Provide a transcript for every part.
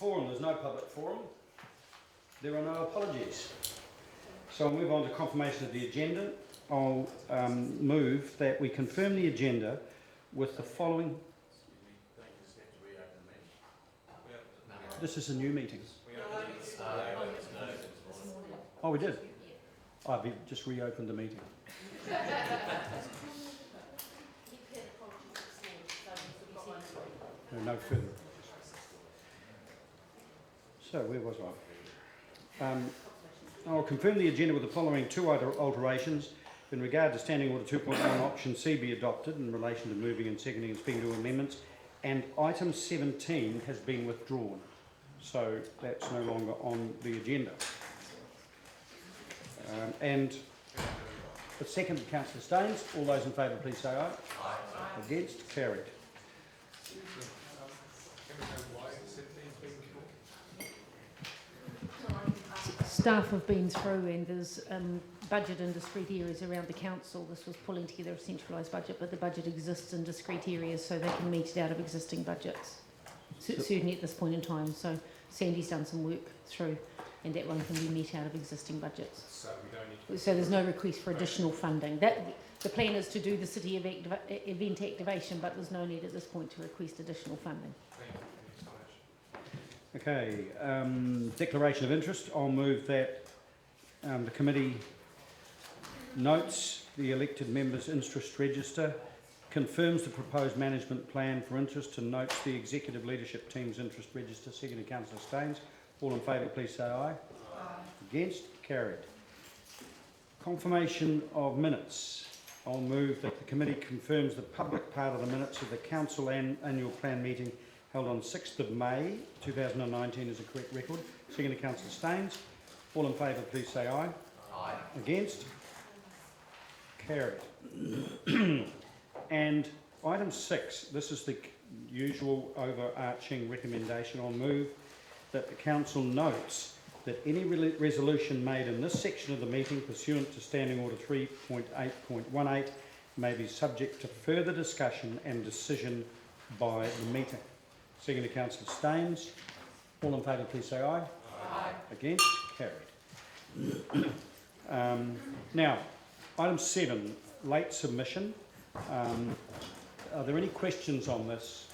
forum. There's no public forum. There are no apologies. So I'll move on to confirmation of the agenda. I'll move that we confirm the agenda with the following. This is a new meeting. Oh, we did? I've just reopened the meeting. No further. So, where was I? I'll confirm the agenda with the following two alterations. In regard to Standing Order 2.1, Option C be adopted in relation to moving and seconding and speaking to amendments, and item 17 has been withdrawn. So that's no longer on the agenda. And the second, Councillor Staines. All those in favour, please say aye. Aye. Against? Carried. Staff have been through, and there's budget in discrete areas around the council. This was pulling together a centralised budget, but the budget exists in discrete areas, so they can meet it out of existing budgets. Certainly at this point in time. So Sandy's done some work through, and that one can be met out of existing budgets. So we don't need to. So there's no request for additional funding. The plan is to do the city event activation, but there's no need at this point to request additional funding. Okay, declaration of interest. I'll move that the committee notes the elected members' interest register, confirms the proposed management plan for interest, and notes the executive leadership team's interest register. Second, Councillor Staines. All in favour, please say aye. Aye. Against? Carried. Confirmation of minutes. I'll move that the committee confirms the public part of the minutes of the council and annual plan meeting held on 6th of May 2019 is a correct record. Second, Councillor Staines. All in favour, please say aye. Aye. Against? Carried. And item 6, this is the usual overarching recommendation. I'll move that the council notes that any resolution made in this section of the meeting pursuant to Standing Order 3.8.18 may be subject to further discussion and decision by the meeting. Second to Councillor Staines. All in favour, please say aye. Aye. Against? Carried. Now, item 7, late submission. Are there any questions on this?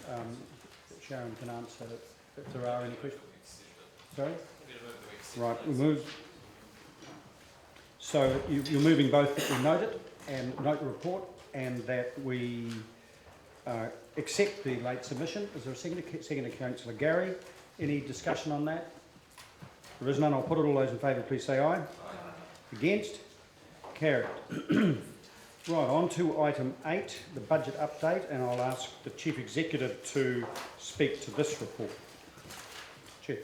Sharon can answer if there are any questions. Sorry? Right, we move. So you're moving both that we note it and note the report, and that we accept the late submission. Is there a second to Councillor Gary? Any discussion on that? There is none. I'll put it. All those in favour, please say aye. Aye. Against? Carried. Right, on to item 8, the budget update, and I'll ask the Chief Executive to speak to this report. Chief.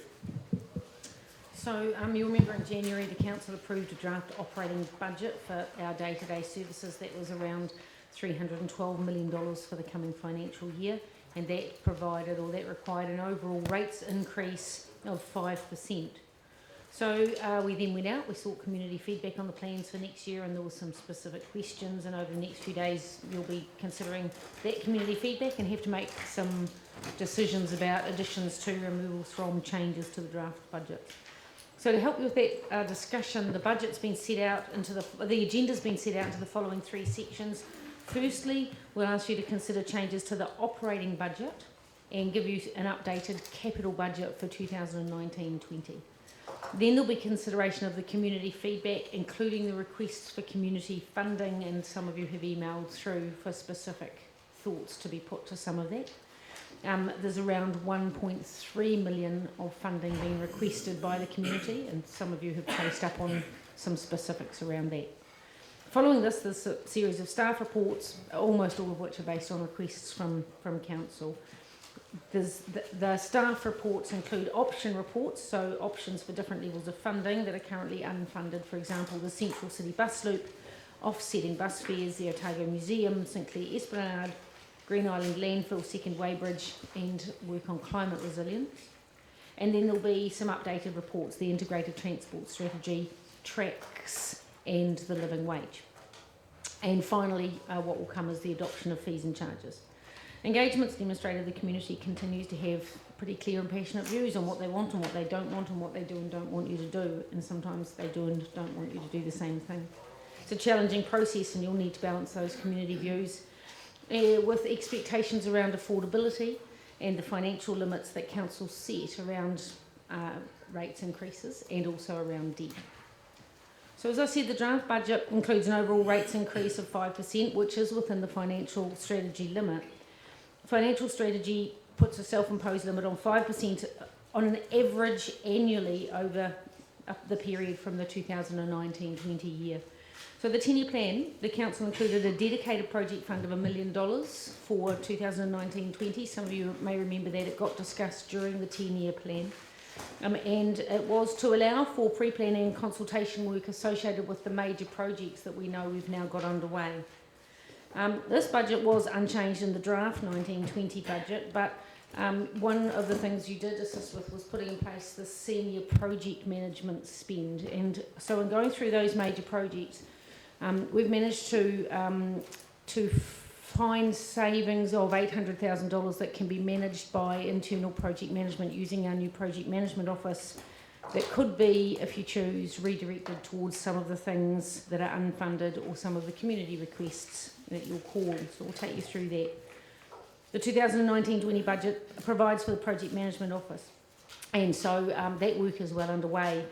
So you'll remember in January the council approved a draft operating budget for our day-to-day services that was around $312 million for the coming financial year, and that required an overall rates increase of 5%. So we then went out, we sought community feedback on the plans for next year, and there were some specific questions, and over the next few days you'll be considering that community feedback and have to make some decisions about additions to, removals from, changes to the draft budget. So to help you with that discussion, the budget's been set out into the agenda's been set out into the following 3 sections. Firstly, we'll ask you to consider changes to the operating budget and give you an updated capital budget for 2019-20. Then there'll be consideration of the community feedback, including the requests for community funding, and some of you have emailed through for specific thoughts to be put to some of that. There's around 1.3 million of funding being requested by the community, and some of you have chased up on some specifics around that. Following this, there's a series of staff reports, almost all of which are based on requests from council. The staff reports include option reports, so options for different levels of funding that are currently unfunded. For example, the Central City Bus Loop, offsetting bus fares, the Otago Museum, Sinclair Esplanade, Green Island Landfill, Second Weybridge, and work on climate resilience. And then there'll be some updated reports, the Integrated Transport Strategy, TRACS, and the living wage. And finally, what will come is the adoption of fees and charges. Engagements demonstrated the community continues to have pretty clear and passionate views on what they want and what they don't want and what they do and don't want you to do, and sometimes they do and don't want you to do the same thing. It's a challenging process and you'll need to balance those community views with expectations around affordability and the financial limits that council set around rates increases and also around debt. So as I said, the draft budget includes an overall rates increase of 5%, which is within the financial strategy limit. Financial strategy puts a self-imposed limit on 5% on an average annually over the period from the 2019-20 year. So the 10-year plan, the council included a dedicated project fund of $1 million for 2019-20. Some of you may remember that it got discussed during the 10-year plan. And it was to allow for pre-planning and consultation work associated with the major projects that we know we've now got underway. This budget was unchanged in the draft 19-20 budget, but one of the things you did assist with was putting in place the senior project management spend. And so in going through those major projects, we've managed to find savings of $800,000 that can be managed by internal project management using our new project management office that could be, if you choose, redirected towards some of the things that are unfunded or some of the community requests that you'll call. So we'll take you through that. The 2019-20 budget provides for the project management office, and so that work is well underway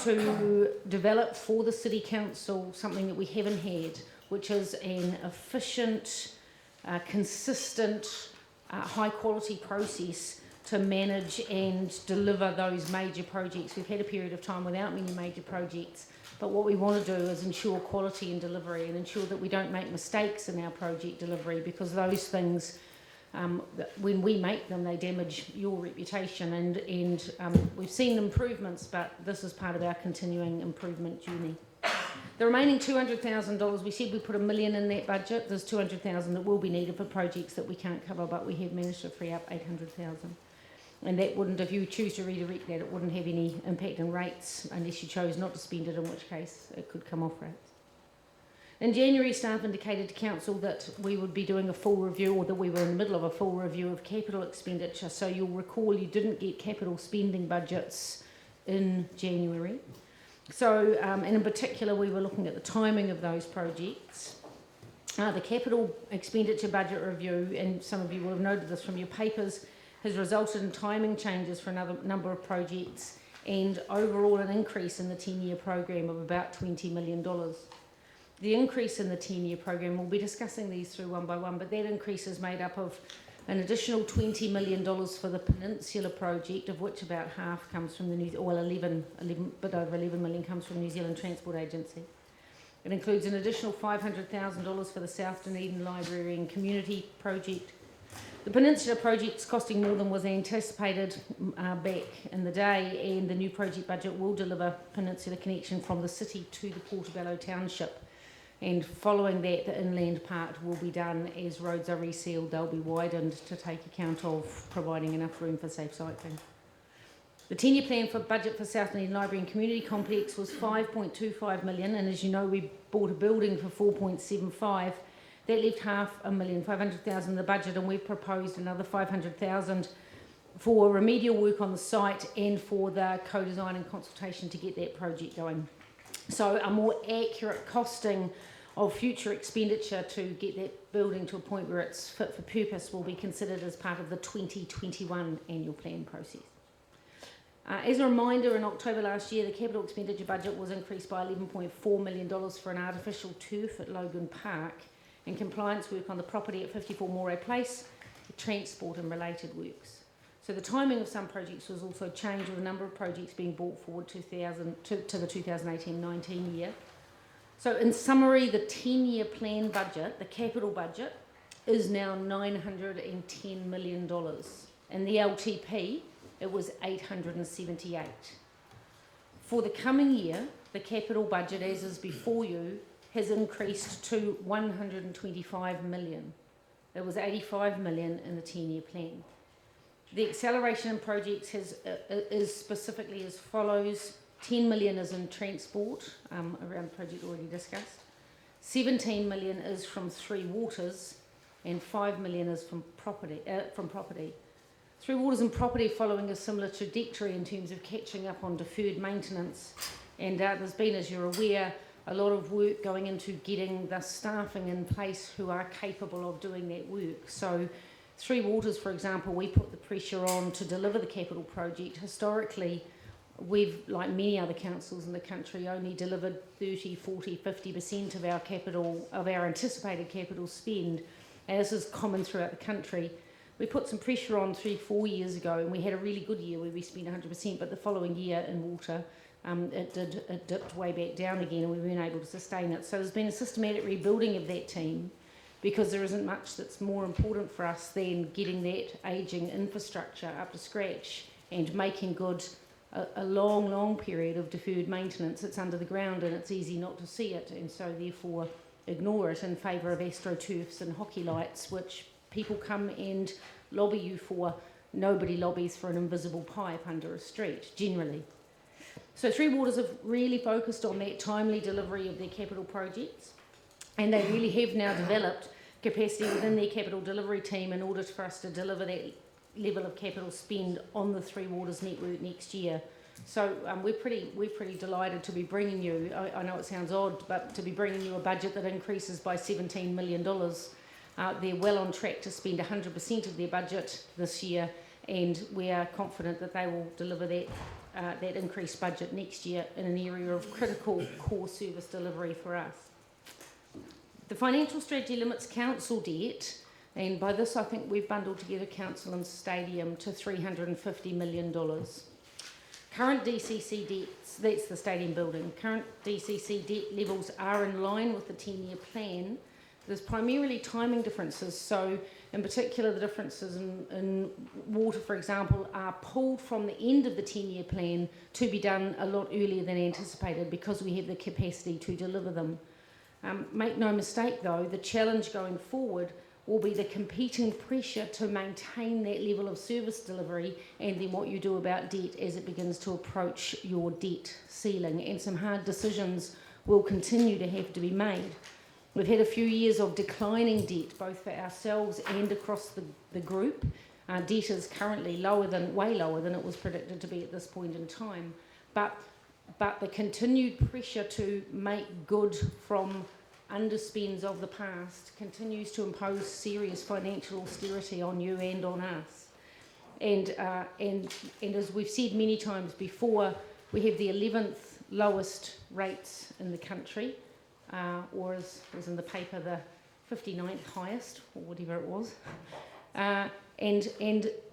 to develop for the City Council something that we haven't had, which is an efficient, consistent, high-quality process to manage and deliver those major projects. We've had a period of time without many major projects, but what we want to do is ensure quality in delivery and ensure that we don't make mistakes in our project delivery, because those things, when we make them, they damage your reputation, and we've seen improvements, but this is part of our continuing improvement journey. The remaining $200,000, we said we put $1 million in that budget. There's $200,000 that will be needed for projects that we can't cover, but we have managed to free up $800,000. And that wouldn't, if you choose to redirect that, it wouldn't have any impact on rates unless you chose not to spend it, in which case it could come off rates. In January, staff indicated to council that we would be doing a full review, or that we were in the middle of a full review of capital expenditure. So you'll recall you didn't get capital spending budgets in January. So, and in particular, we were looking at the timing of those projects. The capital expenditure budget review, and some of you will have noted this from your papers, has resulted in timing changes for another number of projects and overall an increase in the 10-year program of about $20 million. The increase in the 10-year program, we'll be discussing these through one by one, but that increase is made up of an additional $20 million for the Peninsula project, of which about half comes from the bit over $11 million comes from New Zealand Transport Agency. It includes an additional $500,000 for the South Dunedin Library and Community project. The Peninsula project's costing more than was anticipated back in the day, and the new project budget will deliver Peninsula connection from the city to the Portobello Township. And following that, the inland part will be done as roads are resealed. They'll be widened to take account of providing enough room for safe cycling. The 10-year plan for budget for South Dunedin Library and Community Complex was $5.25 million, and as you know, we bought a building for $4.75. That left $500,000 in the budget, and we've proposed another $500,000 for remedial work on the site and for the co-design and consultation to get that project going. So a more accurate costing of future expenditure to get that building to a point where it's fit for purpose will be considered as part of the 2021 annual plan process. As a reminder, in October last year, the capital expenditure budget was increased by $11.4 million for an artificial turf at Logan Park and compliance work on the property at 54 Moray Place, transport and related works. So the timing of some projects was also changed, with a number of projects being brought forward to the 2018-19 year. So in summary, the 10-year plan budget, the capital budget, is now $910 million. In the LTP, it was $878. For the coming year, the capital budget, as is before you, has increased to $125 million. It was $85 million in the 10-year plan. The acceleration in projects is specifically as follows. $10 million is in transport, around the project already discussed. $17 million is from Three Waters, and 5 million is from property. Three Waters and property following a similar trajectory in terms of catching up on deferred maintenance, and there's been, as you're aware, a lot of work going into getting the staffing in place who are capable of doing that work. So Three Waters, for example, we put the pressure on to deliver the capital project. Historically, we've, like many other councils in the country, only delivered 30, 40, 50% of our capital, of our anticipated capital spend, as is common throughout the country. We put some pressure on 3-4 years ago, and we had a really good year where we spent 100%, but the following year in water, it dipped way back down again, and we weren't able to sustain it. So there's been a systematic rebuilding of that team, because there isn't much that's more important for us than getting that ageing infrastructure up to scratch and making good a long, long period of deferred maintenance. It's under the ground and it's easy not to see it, and so therefore ignore it in favour of astroturfs and hockey lights, which people come and lobby you for. Nobody lobbies for an invisible pipe under a street, generally. So Three Waters have really focused on that timely delivery of their capital projects, and they really have now developed capacity within their capital delivery team in order for us to deliver that level of capital spend on the Three Waters network next year. So we're pretty delighted to be bringing you, I know it sounds odd, but to be bringing you a budget that increases by $17 million. They're well on track to spend 100% of their budget this year, and we are confident that they will deliver that increased budget next year in an area of critical core service delivery for us. The financial strategy limits council debt, and by this I think we've bundled together council and stadium to $350 million. Current DCC debts, that's the stadium building, current DCC debt levels are in line with the 10-year plan. There's primarily timing differences, so in particular the differences in water, for example, are pulled from the end of the 10-year plan to be done a lot earlier than anticipated because we have the capacity to deliver them. Make no mistake though, the challenge going forward will be the competing pressure to maintain that level of service delivery, and then what you do about debt as it begins to approach your debt ceiling, and some hard decisions will continue to have to be made. We've had a few years of declining debt, both for ourselves and across the group. Debt is currently way lower than it was predicted to be at this point in time, but the continued pressure to make good from underspends of the past continues to impose serious financial austerity on you and on us. And as we've said many times before, we have the 11th lowest rates in the country, or as was in the paper, the 59th highest, or whatever it was. And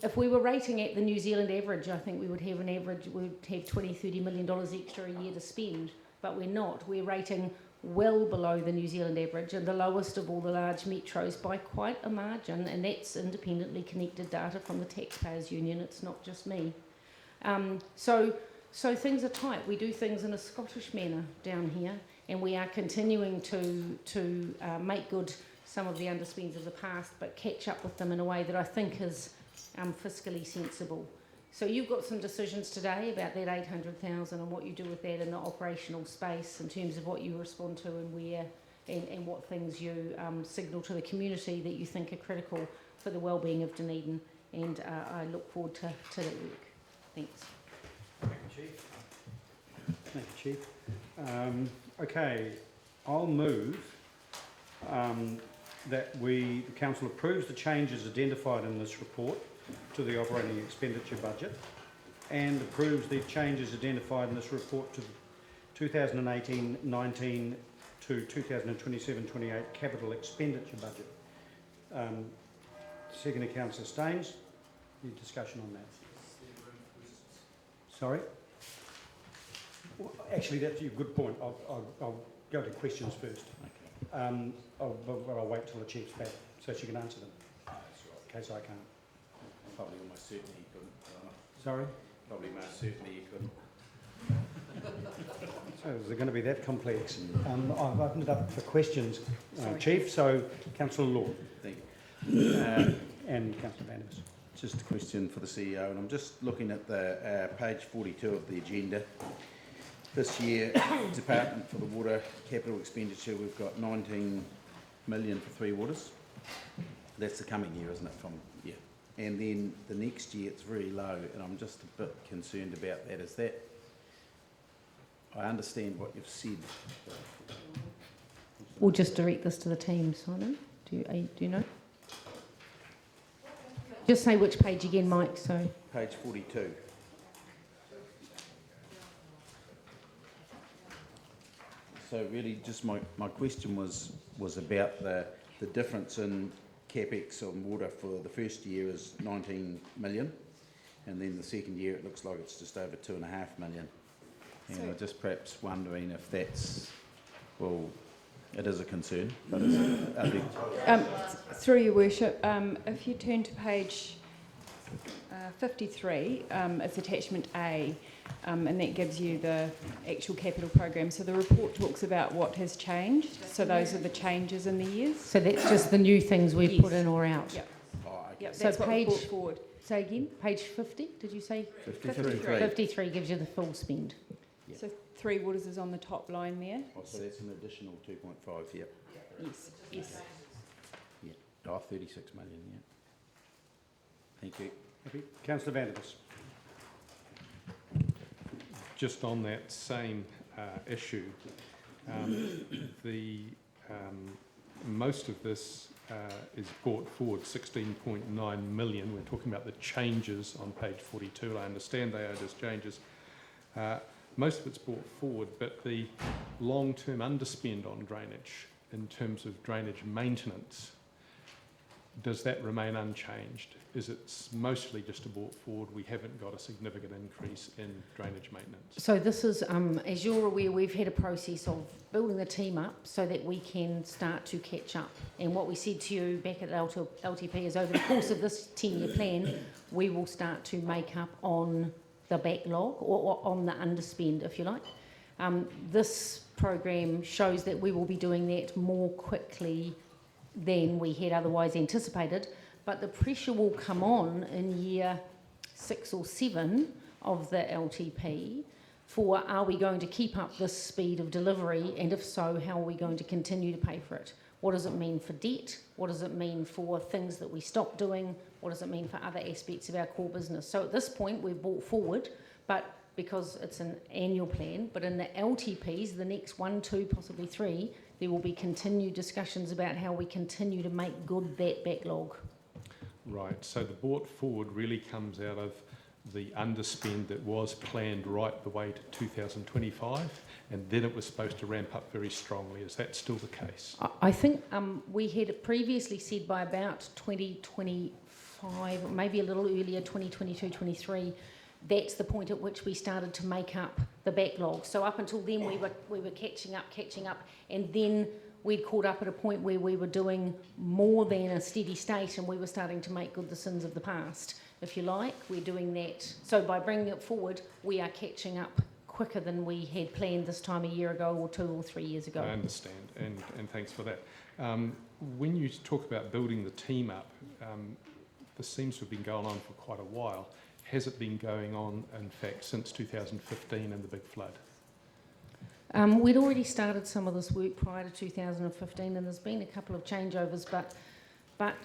if we were rating at the New Zealand average, I think we would have $20-30 million extra a year to spend, but we're not. We're rating well below the New Zealand average and the lowest of all the large metros by quite a margin, and that's independently connected data from the Taxpayers Union. It's not just me. So things are tight. We do things in a Scottish manner down here, and we are continuing to make good some of the underspends of the past, but catch up with them in a way that I think is fiscally sensible. So you've got some decisions today about that 800,000 and what you do with that in the operational space in terms of what you respond to and where, and what things you signal to the community that you think are critical for the well-being of Dunedin, and I look forward to that work. Thanks. Thank you, Chief. Thank you, Chief. Okay, I'll move that the Council approves the changes identified in this report to the operating expenditure budget, and approves the changes identified in this report to the 2018-19 to 2027-28 capital expenditure budget. Second, Councillor Staines. Any discussion on that? Sorry? Well, actually, that's a good point. I'll go to questions first. Okay. I'll wait till the Chief's back so she can answer them. That's right. In case I can't. Probably almost certainly you couldn't. Sorry? Probably most certainly you couldn't. So is it going to be that complex? I've opened it up for questions, Chief. So Councillor Lord. Thank you. And Councillor Vandervis. Just a question for the CEO, and I'm just looking at the page 42 of the agenda. This year, Department for the Water capital expenditure, we've got 19 million for Three Waters, That's the coming year, isn't it? Yeah. And then the next year it's very low, and I'm just a bit concerned about that. Is that, I understand what you've said. We'll just direct this to the team, Simon. Do you know? Just say which page again, Mike. So Page 42. So really, just my question was about the difference in capex on water. For the first year is 19 million, and then the second year it looks like it's just over 2.5 million. And I'm just perhaps wondering if that's, well, it is a concern, but is it a big... Through your worship, if you turn to page 53, it's attachment A, and that gives you the actual capital program. So the report talks about what has changed. So those are the changes in the years. so that's just the new things we've Yes. put in or out. Yep. Oh, okay. Yep, So that's what we page- brought forward. Say again, page 50, did you say? 53. 53 gives you the full spend. Yeah. So Three Waters is on the top line there. Oh, so that's an additional 2.5, yeah. Yes, yes. Yeah. Oh, 36 million, yeah. Thank you. Happy? Councillor Vanderbilt. Just on that same issue, most of this is brought forward, 16.9 million. We're talking about the changes on page 42. I understand they are just changes. Most of it's brought forward, but the long-term underspend on drainage in terms of drainage maintenance, does that remain unchanged? Is it mostly just a brought forward? We haven't got a significant increase in drainage maintenance. So this is, as you're aware, we've had a process of building the team up so that we can start to catch up. And what we said to you back at LTP is over the course of this 10-year plan, we will start to make up on the backlog or on the underspend, if you like. This program shows that we will be doing that more quickly than we had otherwise anticipated, but the pressure will come on in year 6 or 7 of the LTP for, are we going to keep up this speed of delivery, and if so, how are we going to continue to pay for it? What does it mean for debt? What does it mean for things that we stop doing? What does it mean for other aspects of our core business? So at this point we've brought forward, but because it's an annual plan, but in the LTPs, the next 1, 2, possibly 3, there will be continued discussions about how we continue to make good that backlog. Right, so the brought forward really comes out of the underspend that was planned right the way to 2025, and then it was supposed to ramp up very strongly. Is that still the case? I think we had previously said by about 2025, maybe a little earlier, 2022, 23, that's the point at which we started to make up the backlog. So up until then we were catching up, and then we'd caught up at a point where we were doing more than a steady state, and we were starting to make good the sins of the past, if you like. We're doing that. So by bringing it forward, we are catching up quicker than we had planned this time a year ago or 2 or 3 years ago. I understand, and thanks for that. When you talk about building the team up, this seems to have been going on for quite a while. Has it been going on, in fact, since 2015 and the big flood? We'd already started some of this work prior to 2015, and there's been a couple of changeovers, but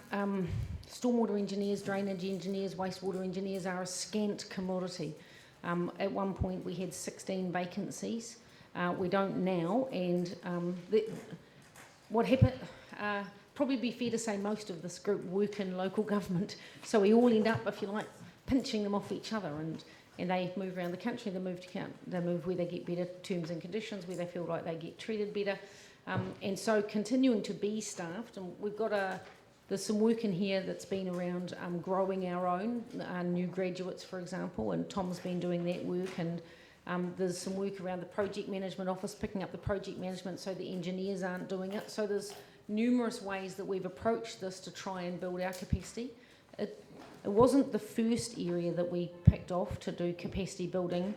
stormwater engineers, drainage engineers, wastewater engineers are a scant commodity. At one point we had 16 vacancies. We don't now, and what happened, probably be fair to say most of this group work in local government, so we all end up, if you like, pinching them off each other, and they move around the country. They move where they get better terms and conditions, where they feel like they get treated better, and so continuing to be staffed. And we've got there's some work in here that's been around growing our new graduates, for example, and Tom's been doing that work, and there's some work around the project management office, picking up the project management so the engineers aren't doing it. So there's numerous ways that we've approached this to try and build our capacity. It wasn't the first area that we picked off to do capacity building,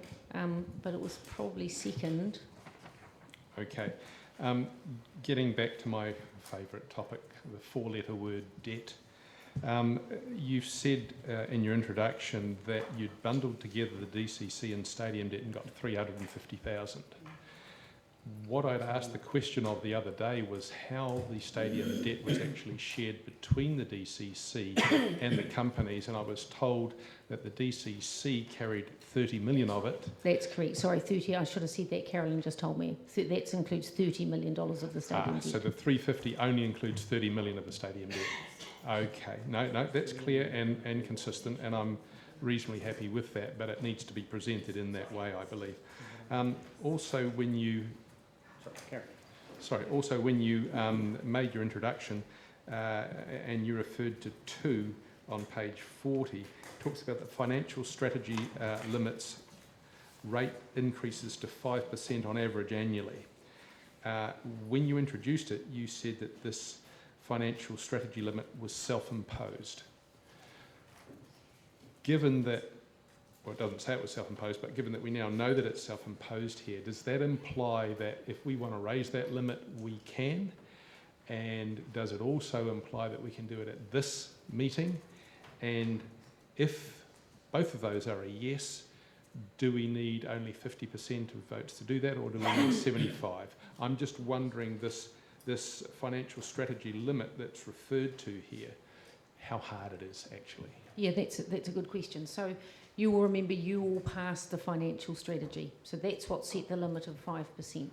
but it was probably second. Okay. Getting back to my favourite topic, the 4-letter word debt. You've said in your introduction that you'd bundled together the DCC and stadium debt and got 350,000. What I'd asked the question of the other day was how the stadium debt was actually shared between the DCC and the companies, and I was told that the DCC carried 30 million of it. That's correct. Sorry, 30. I should have said that. Carolyn just told me. That includes $30 million of the stadium debt. So the 350 only includes 30 million of the stadium debt. Okay, no, that's clear and consistent, and I'm reasonably happy with that, but it needs to be presented in that way, I believe. Also, when you made your introduction and you referred to 2 on page 40, talks about the financial strategy limits rate increases to 5% on average annually. When you introduced it, you said that this financial strategy limit was self-imposed. Given that, well, it doesn't say it was self-imposed, but given that we now know that it's self-imposed here, does that imply that if we want to raise that limit, we can? And does it also imply that we can do it at this meeting? And if both of those are a yes, do we need only 50% of votes to do that, or do we need 75? I'm just wondering, this financial strategy limit that's referred to here, how hard it is actually. Yeah, that's a good question. So you will remember you all passed the financial strategy. So that's what set the limit of 5%.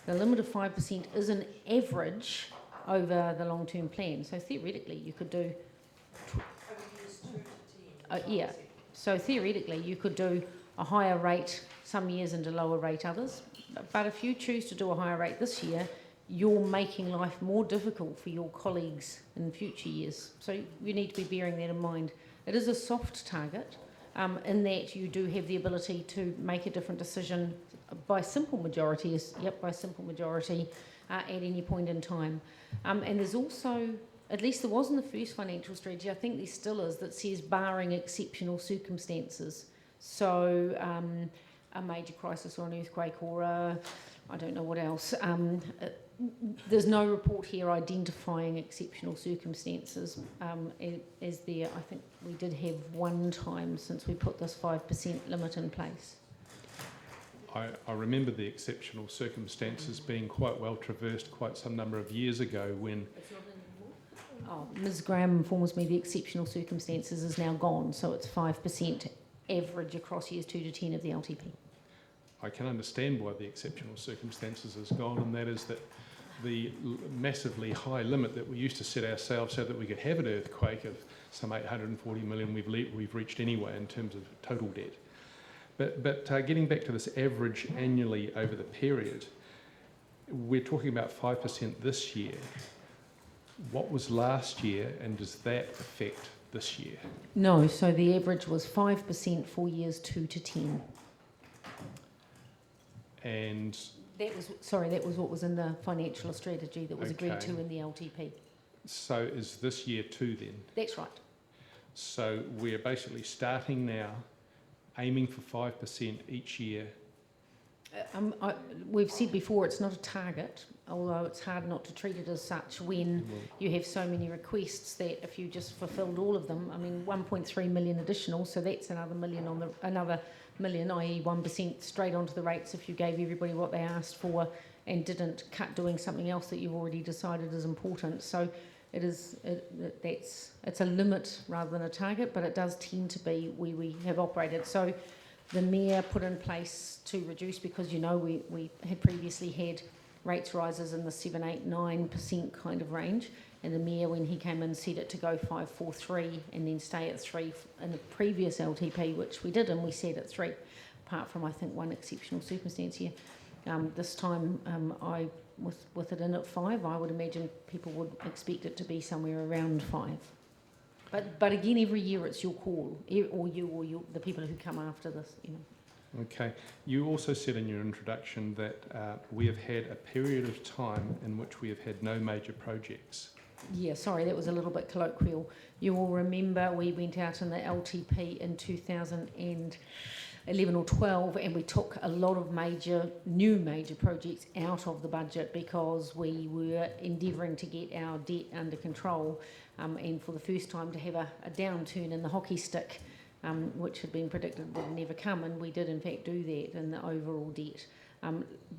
The limit of 5% is an average over the long-term plan. So theoretically you could do... yeah. So theoretically you could do a higher rate some years and a lower rate others. But if you choose to do a higher rate this year, you're making life more difficult for your colleagues in future years. So you need to be bearing that in mind. It is a soft target in that you do have the ability to make a different decision by simple majority, at any point in time. And there's also, at least there was in the first financial strategy, I think there still is, that says barring exceptional circumstances. So a major crisis or an earthquake or I don't know what else. There's no report here identifying exceptional circumstances as there. I think we did have one time since we put this 5% limit in place. I remember the exceptional circumstances being quite well traversed quite some number of years ago when... It's not anymore? Oh, Ms Graham informs me the exceptional circumstances is now gone, so it's 5% average across years 2 to 10 of the LTP. I can understand why the exceptional circumstances has gone, and that is that the massively high limit that we used to set ourselves so that we could have an earthquake of some 840 million we've reached anyway in terms of total debt. But getting back to this average annually over the period, we're talking about 5% this year. What was last year, and does that affect this year? No, so the average was 5% for years 2 to 10. And that was what was in the financial strategy that was agreed to in the LTP. So is this year 2 then? That's right. So we're basically starting now, aiming for 5% each year. We've said before it's not a target, although it's hard not to treat it as such when you have so many requests that if you just fulfilled all of them, I mean 1.3 million additional, so that's another million on the another million, i.e. 1% straight onto the rates if you gave everybody what they asked for and didn't cut doing something else that you've already decided is important. So it's a limit rather than a target, but it does tend to be where we have operated. So the Mayor put in place to reduce, because you know we had previously had rates rises in the 7, 8, 9% kind of range, and the Mayor, when he came in, said it to go 5.43 and then stay at 3 in the previous LTP, which we did, and we said at 3, apart from I think one exceptional circumstance here. This time, with it in at 5, I would imagine people would expect it to be somewhere around 5. But again, every year it's your call, or the people who come after this, you know. Okay. You also said in your introduction that we have had a period of time in which we have had no major projects. Yeah, sorry, that was a little bit colloquial. You will remember we went out in the LTP in 2011 or 12 and we took a lot of new major projects out of the budget because we were endeavouring to get our debt under control, and for the first time to have a downturn in the hockey stick, which had been predicted would never come, and we did in fact do that in the overall debt.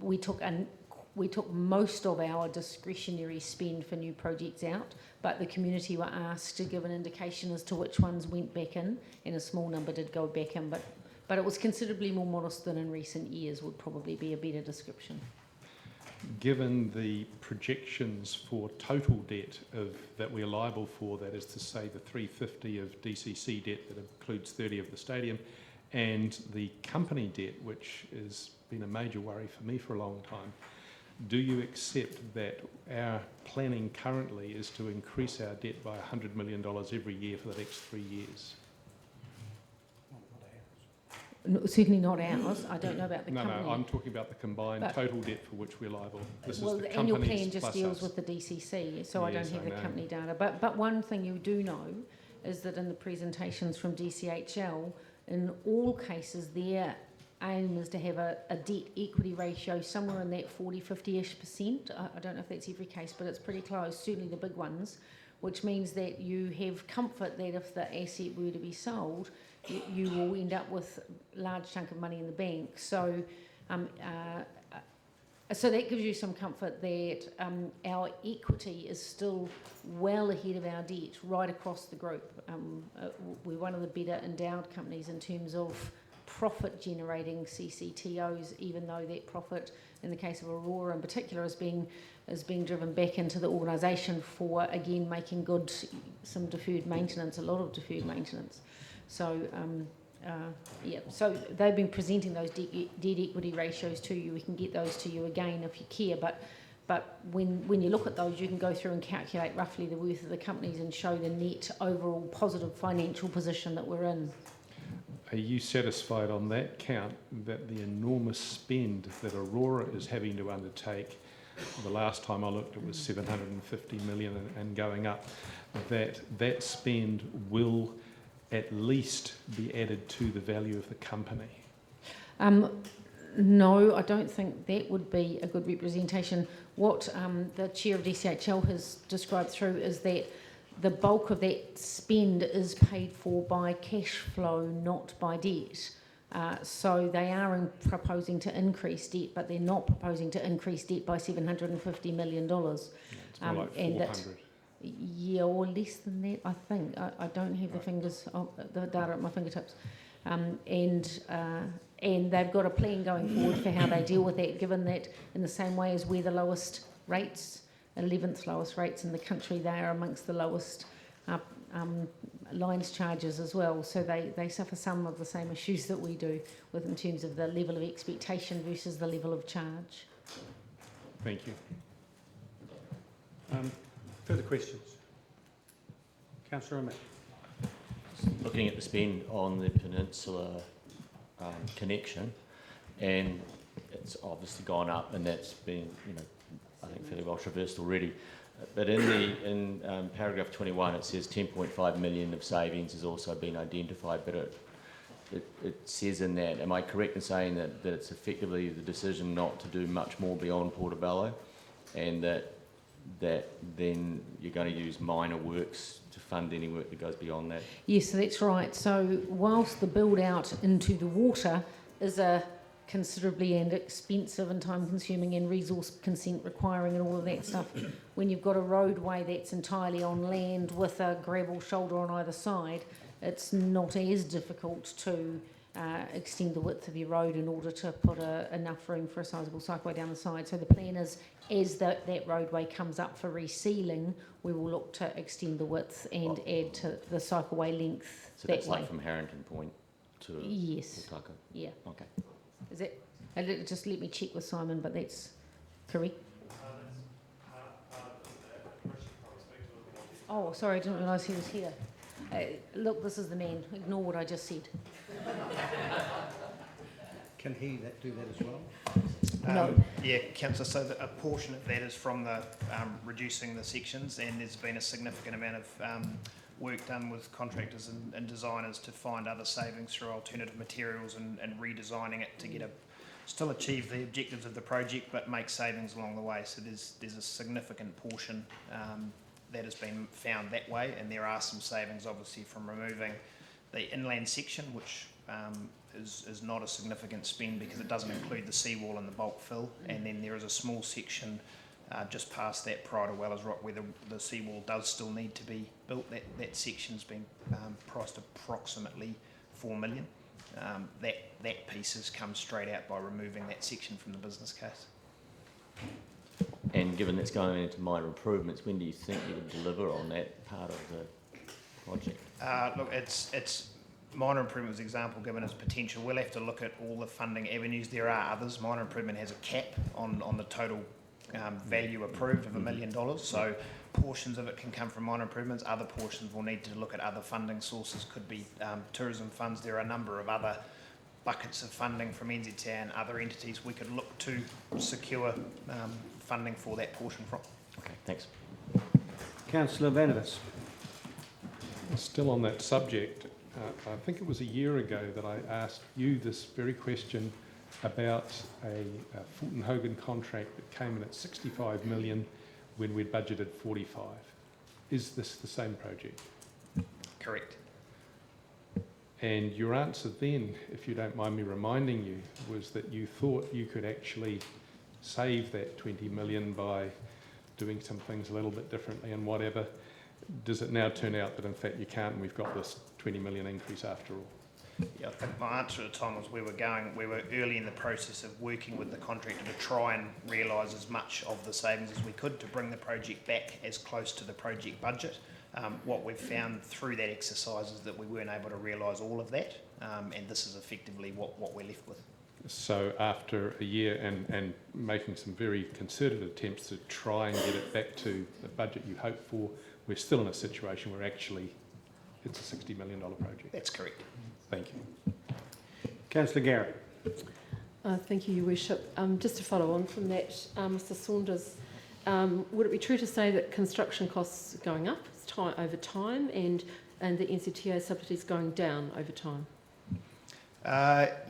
We took most of our discretionary spend for new projects out, but the community were asked to give an indication as to which ones went back in, and a small number did go back in, but it was considerably more modest than in recent years, would probably be a better description. Given the projections for total debt that we're liable for, that is to say the 350 of DCC debt that includes 30 of the stadium, and the company debt, which has been a major worry for me for a long time, do you accept that our planning currently is to increase our debt by $100 million every year for the next 3 years? No, certainly not ours. I don't know about the company. No, I'm talking about the combined total debt for which we're liable. This well, is the annual company's plan just plus deals us. with the DCC, so I Yes, don't have I the know. company data. But one thing you do know is that in the presentations from DCHL, in all cases, their aim is to have a debt equity ratio somewhere in that 40-50-ish%. I don't know if that's every case, but it's pretty close, certainly the big ones, which means that you have comfort that if the asset were to be sold, you will end up with a large chunk of money in the bank. So so that gives you some comfort that our equity is still well ahead of our debt right across the group. We're one of the better endowed companies in terms of profit generating CCTOs, even though that profit, in the case of Aurora in particular, is being driven back into the organisation for, again, making good some deferred maintenance, a lot of deferred maintenance. So, so they've been presenting those debt equity ratios to you. We can get those to you again if you care, but when you look at those, you can go through and calculate roughly the worth of the companies and show the net overall positive financial position that we're in. Are you satisfied on that count that the enormous spend that Aurora is having to undertake, the last time I looked it was 750 million and going up, that spend will at least be added to the value of the company? No, I don't think that would be a good representation. What the chair of DCHL has described through is that the bulk of that spend is paid for by cash flow, not by debt. So they are proposing to increase debt, but they're not proposing to increase debt by $750 million. Yeah, it's more like 400. Yeah, or less than that, I think. I don't have the data at my fingertips. And they've got a plan going forward for how they deal with that, given that in the same way as we're the lowest rates, 11th lowest rates in the country, they are amongst the lowest lines charges as well. So they suffer some of the same issues that we do with in terms of the level of expectation versus the level of charge. Thank you. Further questions? Councillor Emmett. Looking at the spend on the peninsula connection, and it's obviously gone up, and that's been, I think fairly well traversed already. But in paragraph 21, it says 10.5 million of savings has also been identified, but it says in that, am I correct in saying that it's effectively the decision not to do much more beyond Portobello, and that then you're going to use minor works to fund any work that goes beyond that? Yes, that's right. So whilst the build out into the water is a considerably and expensive and time consuming and resource consent requiring and all of that stuff, when you've got a roadway that's entirely on land with a gravel shoulder on either side, it's not as difficult to extend the width of your road in order to put enough room for a sizeable cycleway down the side. So the plan is, as that roadway comes up for resealing, we will look to extend the width and add to the cycleway length. So that's like from Harrington Point to yes, Putaka? Yeah. Okay. Is it? Just let me check with Simon, but that's correct. Oh, sorry, I didn't realise he was here. Look, this is the man. Ignore what I just said. Can he do that as well? No. Yeah, Councillor, so a portion of that is from the reducing the sections, and there's been a significant amount of work done with contractors and designers to find other savings through alternative materials and redesigning it to still achieve the objectives of the project but make savings along the way. So there's a significant portion that has been found that way, and there are some savings obviously from removing the inland section, which is not a significant spend because it doesn't include the seawall and the bulk fill, and then there is a small section just past that prior to Wellers Rock where the seawall does still need to be built. That section's been priced approximately $4 million. That piece has come straight out by removing that section from the business case. And given that's going into minor improvements, when do you think you would deliver on that part of the project? Look, it's minor improvement was an example given as potential. We'll have to look at all the funding avenues. There are others. Minor improvement has a cap on the total value approved of $1 million. So portions of it can come from minor improvements. Other portions will need to look at other funding sources. Could be tourism funds. There are a number of other buckets of funding from NZTA and other entities we could look to secure funding for that portion from. Okay, thanks. Councillor Vanadis. Still on that subject, I think it was a year ago that I asked you this very question about a Fulton Hogan contract that came in at 65 million when we'd budgeted 45. Is this the same project? Correct. And your answer then, if you don't mind me reminding you, was that you thought you could actually save that 20 million by doing some things a little bit differently and whatever. Does it now turn out that in fact you can't and we've got this 20 million increase after all? Yeah, I think my answer at the time was we were early in the process of working with the contractor to try and realise as much of the savings as we could to bring the project back as close to the project budget. What we've found through that exercise is that we weren't able to realise all of that, and this is effectively what we're left with. So after a year and making some very concerted attempts to try and get it back to the budget you hoped for, we're still in a situation where actually it's a $60 million project. That's correct. Thank you. Councillor Garrett. Thank you, Your Worship. Just to follow on from that, Mr Saunders, would it be true to say that construction costs are going up over time and the NZTA subsidies going down over time?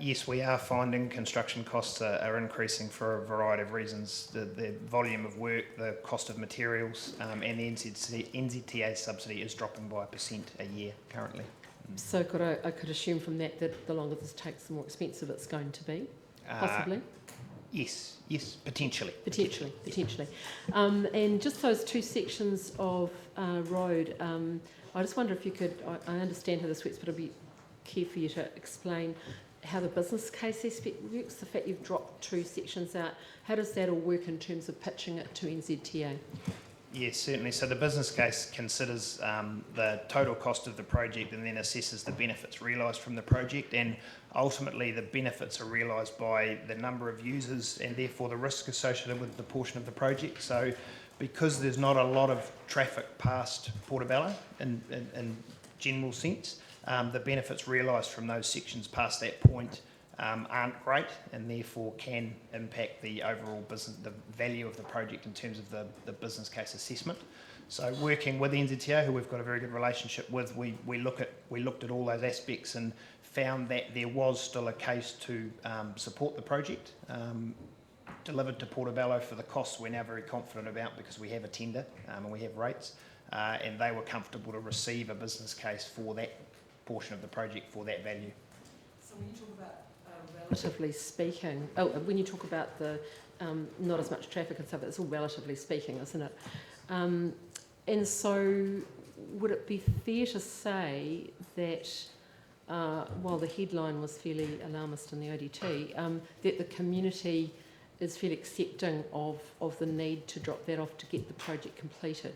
Yes, we are finding construction costs are increasing for a variety of reasons. The volume of work, the cost of materials, and the NZTA subsidy is dropping by 1% a year currently. So I could assume from that the longer this takes, the more expensive it's going to be, possibly? Yes, potentially. Potentially. And just those two sections of road, I just wonder if you could, I understand how this works, but I'd be keen for you to explain how the business case aspect works, the fact you've dropped two sections out. How does that all work in terms of pitching it to NZTA? Yes, certainly. So the business case considers the total cost of the project and then assesses the benefits realised from the project, and ultimately the benefits are realised by the number of users and therefore the risk associated with the portion of the project. So because there's not a lot of traffic past Portobello in general sense, the benefits realised from those sections past that point aren't great and therefore can impact the overall business, the value of the project in terms of the business case assessment. So working with NZTA, who we've got a very good relationship with, we looked at all those aspects and found that there was still a case to support the project, delivered to Portobello for the costs we're now very confident about because we have a tender and we have rates, and they were comfortable to receive a business case for that portion of the project for that value. So when you talk about relatively speaking, when you talk about the not as much traffic and stuff, it's all relatively speaking, isn't it? And so would it be fair to say that while the headline was fairly alarmist in the ODT, that the community is fairly accepting of the need to drop that off to get the project completed?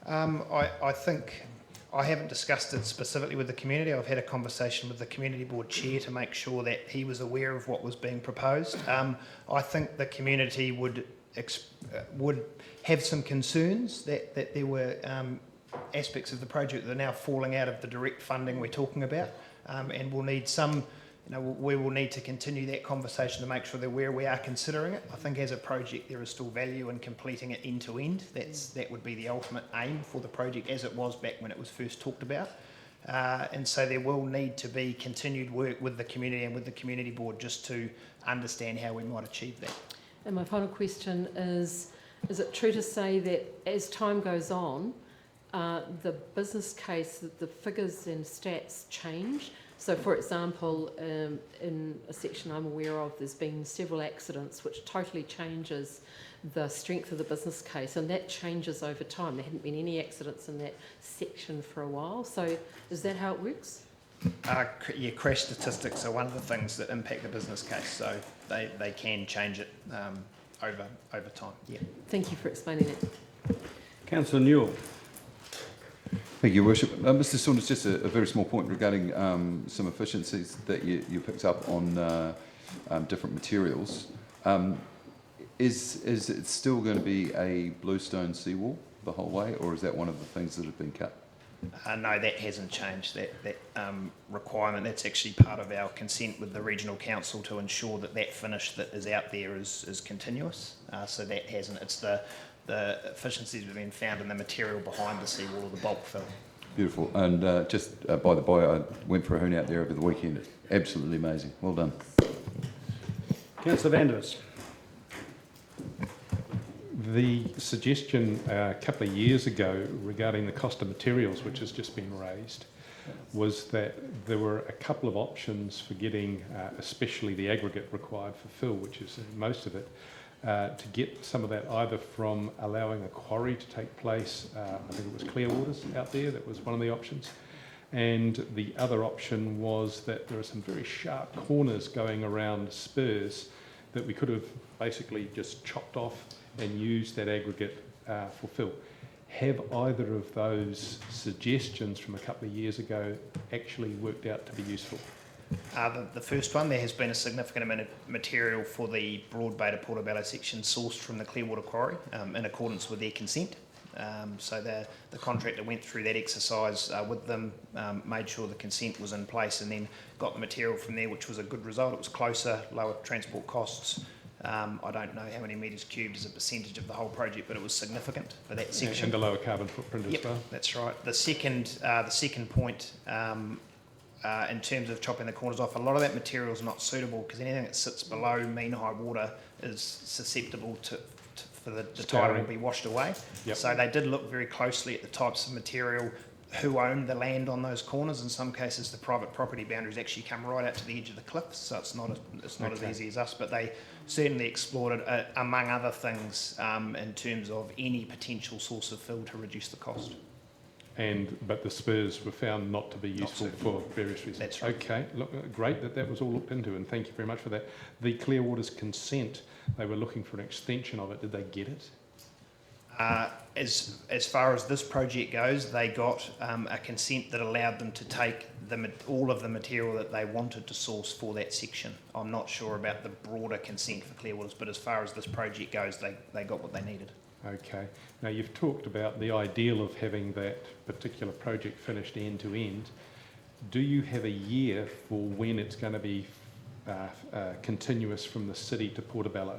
I think I haven't discussed it specifically with the community. I've had a conversation with the community board chair to make sure that he was aware of what was being proposed. I think the community would have some concerns that there were aspects of the project that are now falling out of the direct funding we're talking about, and we'll need some. We will need to continue that conversation to make sure that where we are considering it. I think as a project there is still value in completing it end to end. That would be the ultimate aim for the project as it was back when it was first talked about. And so there will need to be continued work with the community and with the community board just to understand how we might achieve that. And my final question is it true to say that as time goes on, the business case, the figures and stats change? So, for example, in a section I'm aware of, there's been several accidents which totally changes the strength of the business case, and that changes over time. There hadn't been any accidents in that section for a while. So, is that how it works? Yeah, crash statistics are one of the things that impact the business case, so they can change it over time. Yeah. Thank you for explaining that. Councillor Newell. Thank you, Worship. Mr. Saunders, just a very small point regarding some efficiencies that you picked up on different materials. Is it still going to be a bluestone seawall the whole way, or is that one of the things that have been cut? No, that hasn't changed, that requirement. That's actually part of our consent with the Regional Council to ensure that that finish that is out there is continuous. So that hasn't. It's the efficiencies have been found in the material behind the seawall or the bulk fill. Beautiful. And just by the by, I went for a hoon out there over the weekend. Absolutely amazing. Well done. Councillor Vanders. The suggestion a couple of years ago regarding the cost of materials, which has just been raised, was that there were a couple of options for getting, especially the aggregate required for fill, which is most of it, to get some of that either from allowing a quarry to take place, I think it was Clearwaters out there, that was one of the options, and the other option was that there are some very sharp corners going around spurs that we could have basically just chopped off and used that aggregate for fill. Have either of those suggestions from a couple of years ago actually worked out to be useful? The first one, there has been a significant amount of material for the Broadbay to Portobello section sourced from the Clearwater Quarry in accordance with their consent. So the contractor went through that exercise with them, made sure the consent was in place, and then got the material from there, which was a good result. It was closer, lower transport costs. I don't know how many metres cubed as a percentage of the whole project, but it was significant for that section. And a lower carbon footprint as well. That's right. The second point, in terms of chopping the corners off, a lot of that material is not suitable because anything that sits below mean high water is susceptible for the tide will be washed away. Yep. So they did look very closely at the types of material, who owned the land on those corners. In some cases, the private property boundaries actually come right out to the edge of the cliffs, so it's not as easy as us. But they certainly explored it, among other things, in terms of any potential source of fill to reduce the cost. But the spurs were found not to be useful for various reasons. That's right. Okay, look, great that was all looked into, and thank you very much for that. The Clearwaters consent, they were looking for an extension of it. Did they get it? As far as this project goes, they got a consent that allowed them to take all of the material that they wanted to source for that section. I'm not sure about the broader consent for Clearwaters, but as far as this project goes, they got what they needed. Okay. Now, you've talked about the ideal of having that particular project finished end to end. Do you have a year for when it's going to be continuous from the city to Portobello?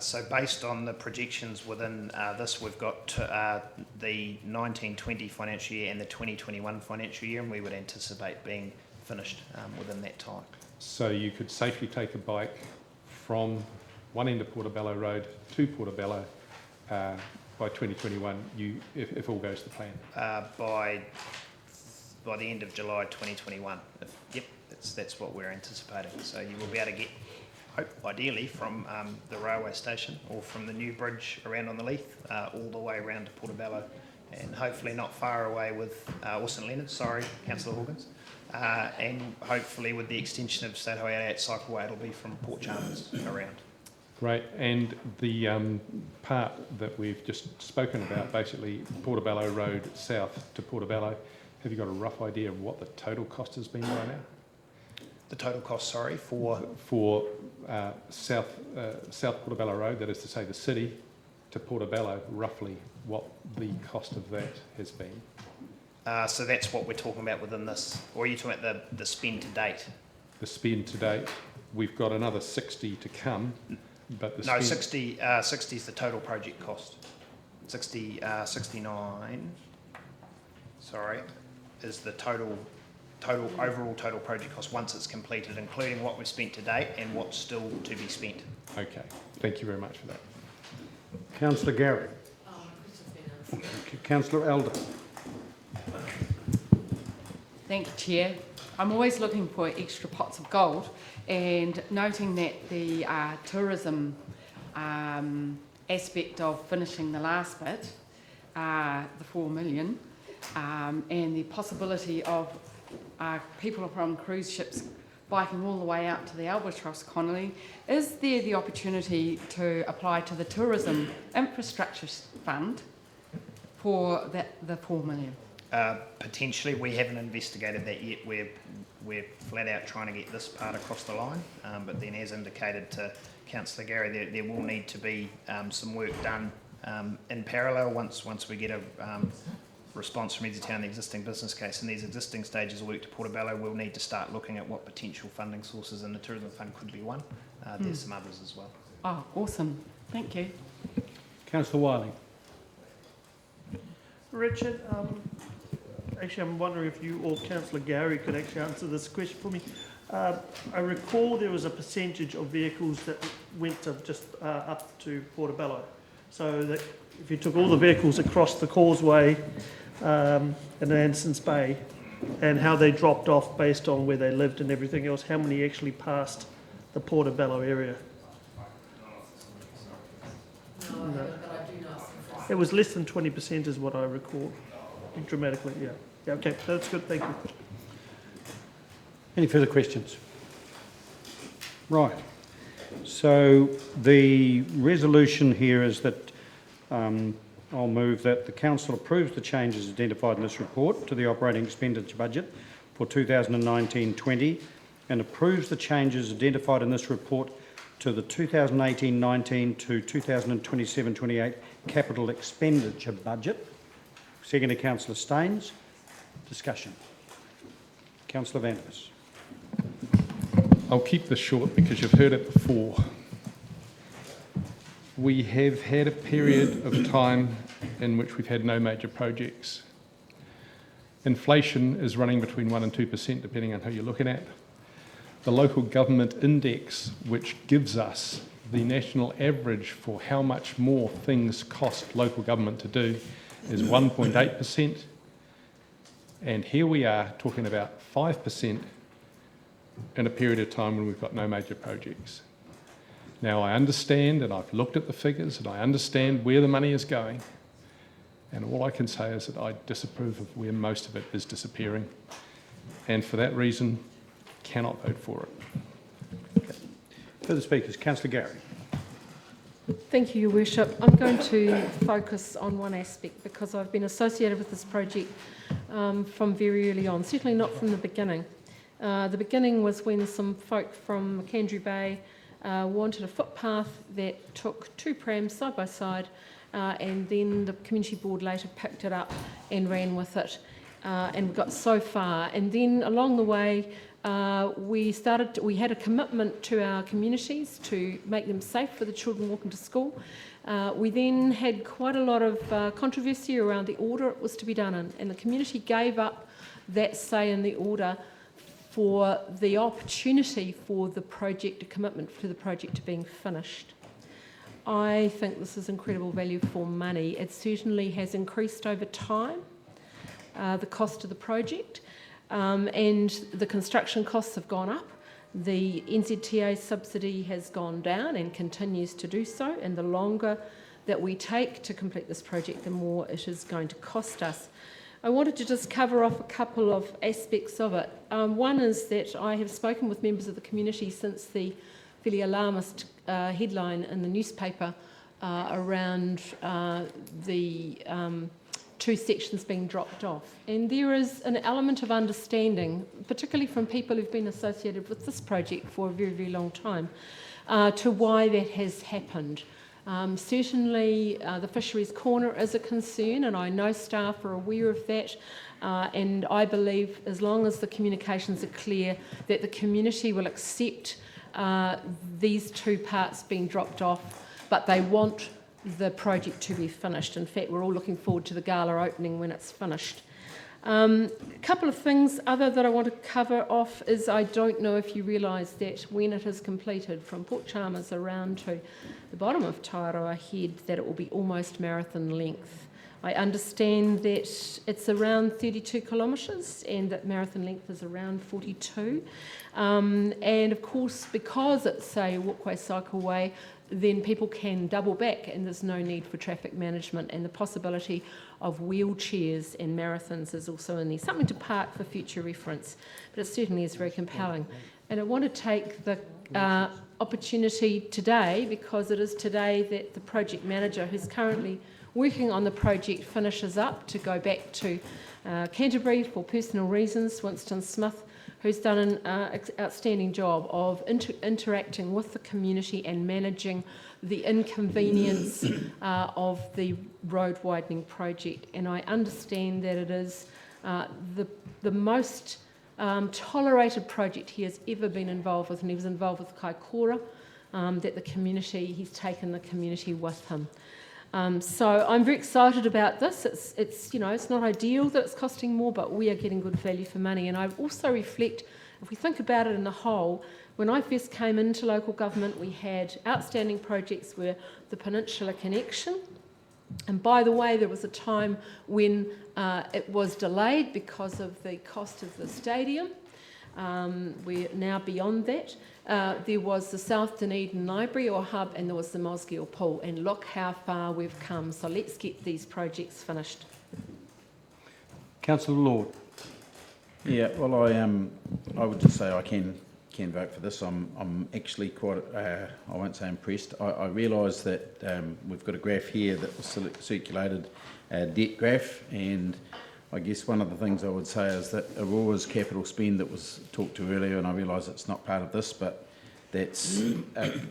So based on the projections within this, we've got the 1920 financial year and the 2021 financial year, and we would anticipate being finished within that time. So you could safely take a bike from one end of Portobello Road to Portobello by 2021, if all goes to plan? By the end of July 2021. Yep, that's what we're anticipating. So you will be able to get, ideally, from the railway station or from the new bridge around on the Leith, all the way around to Portobello, and hopefully not far away with St Leonard, sorry, Councillor Hawkins, and hopefully with the extension of State Highway 88 cycleway, it'll be from Port Chalmers around. Great, and the part that we've just spoken about, basically Portobello Road south to Portobello, have you got a rough idea of what the total cost has been by now? The total cost, sorry, for South Portobello Road, that is to say the city, to Portobello, roughly what the cost of that has been? So that's what we're talking about within this, or are you talking about the spend to date? The spend to date, we've got another 60 to come, but the no, 60 is the total project cost. 69, sorry, is the overall total project cost once it's completed, including what we've spent to date and what's still to be spent. Okay, thank you very much for that. Councillor Garrick. Councillor Elder. Thank you, Chair. I'm always looking for extra pots of gold, and noting that the tourism aspect of finishing the last bit, the 4 million, and the possibility of people from cruise ships biking all the way out to the Albatross Connolly, is there the opportunity to apply to the Tourism Infrastructure Fund for the 4 million? Potentially, we haven't investigated that yet. We're flat out trying to get this part across the line, but then as indicated to Councillor Gary, there will need to be some work done in parallel once we get a response from EasyTown, the existing business case, and these existing stages of work to Portobello. We'll need to start looking at what potential funding sources, and the Tourism Fund could be one. There's some others as well. Oh, awesome. Thank you. Councillor Wiley. Richard, actually I'm wondering if you or Councillor Gary could actually answer this question for me. I recall there was a percentage of vehicles that went to just up to Portobello. So that if you took all the vehicles across the causeway and Anderson's Bay, and how they dropped off based on where they lived and everything else, how many actually passed the Portobello area? No. It was less than 20% is what I recall, dramatically, yeah. Yeah, okay, that's good, thank you. Any further questions? Right. So the resolution here is that I'll move that the Council approves the changes identified in this report to the operating expenditure budget for 2019-20 and approves the changes identified in this report to the 2018-19 to 2027-28 capital expenditure budget. Second to Councillor Staines. Discussion. Councillor Vanders. I'll keep this short because you've heard it before. We have had a period of time in which we've had no major projects. Inflation is running between 1% and 2%, depending on who you're looking at. The local government index, which gives us the national average for how much more things cost local government to do, is 1.8%. And here we are talking about 5% in a period of time when we've got no major projects. Now, I understand, and I've looked at the figures, and I understand where the money is going, and all I can say is that I disapprove of where most of it is disappearing, and for that reason, cannot vote for it. Okay. Further speakers. Councillor Gary. Thank you, Your Worship. I'm going to focus on one aspect because I've been associated with this project from very early on, certainly not from the beginning. The beginning was when some folk from Macandrew Bay wanted a footpath that took two prams side by side, and then the community board later picked it up and ran with it, and we got so far. And then along the way, we had a commitment to our communities to make them safe for the children walking to school. We then had quite a lot of controversy around the order it was to be done in, and the community gave up that say in the order for the opportunity for the project, a commitment to the project to being finished. I think this is incredible value for money. It certainly has increased over time, the cost of the project, and the construction costs have gone up. The NZTA subsidy has gone down and continues to do so, and the longer that we take to complete this project, the more it is going to cost us. I wanted to just cover off a couple of aspects of it. One is that I have spoken with members of the community since the fairly alarmist headline in the newspaper around the two sections being dropped off. And there is an element of understanding, particularly from people who've been associated with this project for a very, very long time, to why that has happened. Certainly the Fisheries Corner is a concern, and I know staff are aware of that, and I believe as long as the communications are clear that the community will accept these two parts being dropped off, but they want the project to be finished. In fact, we're all looking forward to the gala opening when it's finished. A couple of things other that I want to cover off is I don't know if you realise that when it is completed from Port Chalmers around to the bottom of Taiaroa Head, that it will be almost marathon length. I understand that it's around 32 kilometres and that marathon length is around 42. And of course, because it's a walkway cycleway, then people can double back and there's no need for traffic management, and the possibility of wheelchairs and marathons is also in there. Something to park for future reference, but it certainly is very compelling. And I want to take the opportunity today, because it is today that the project manager who's currently working on the project finishes up to go back to Canterbury for personal reasons, Winston Smith, who's done an outstanding job of interacting with the community and managing the inconvenience of the road widening project. And I understand that it is the most tolerated project he has ever been involved with, and he was involved with Kaikoura, that the community, he's taken the community with him. So I'm very excited about this. It's not ideal that it's costing more, but we are getting good value for money. And I also reflect, if we think about it in the whole, when I first came into local government, we had outstanding projects where the Peninsula Connection, and by the way, there was a time when it was delayed because of the cost of the stadium. We're now beyond that. There was the South Dunedin Library or Hub, and there was the Mosgiel Pool, and look how far we've come. So let's get these projects finished. Councillor Lord. Yeah, well, I would just say I can vote for this. I'm actually quite, I won't say impressed. I realise that we've got a graph here that was circulated, a debt graph, and I guess one of the things I would say is that Aurora's capital spend that was talked to earlier, and I realise it's not part of this, but that's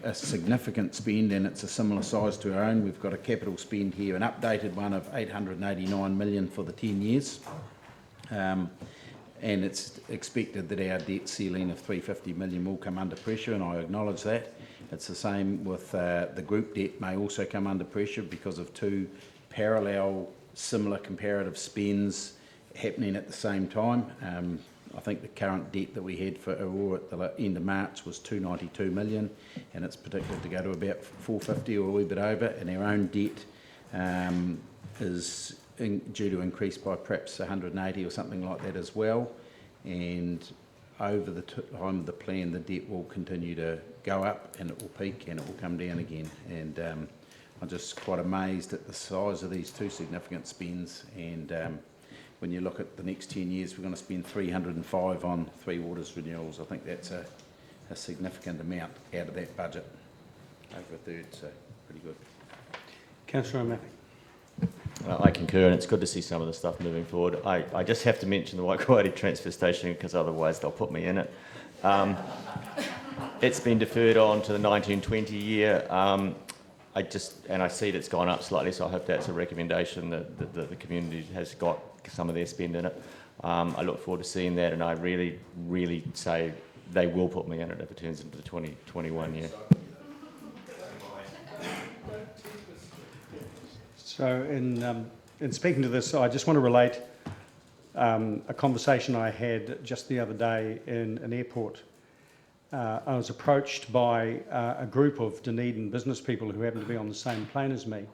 a significant spend, and it's a similar size to our own. We've got a capital spend here, an updated one of 889 million for the 10 years. And it's expected that our debt ceiling of 350 million will come under pressure, and I acknowledge that. It's the same with the group debt may also come under pressure because of two parallel similar comparative spends happening at the same time. I think the current debt that we had for Aurora at the end of March was 292 million, and it's predicted to go to about 450 or a wee bit over, and our own debt is due to increase by perhaps 180 or something like that as well, and over the time of the plan the debt will continue to go up, and it will peak and it will come down again, and I'm just quite amazed at the size of these two significant spends, and when you look at the next 10 years we're going to spend 305 on Three Waters renewals. I think that's a significant amount out of that budget, over a third, so pretty good. Councillor O'Malley. I concur, and it's good to see some of the stuff moving forward. I just have to mention the Waikato transfer station because otherwise they'll put me in it. It's been deferred on to the 1920 year. I see that it's gone up slightly, so I hope that's a recommendation that the community has got some of their spend in it. I look forward to seeing that, and I really, really say they will put me in it if it turns into the 2021 year. So in speaking to this, I just want to relate a conversation I had just the other day in an airport. I was approached by a group of Dunedin business people who happened to be on the same plane as me.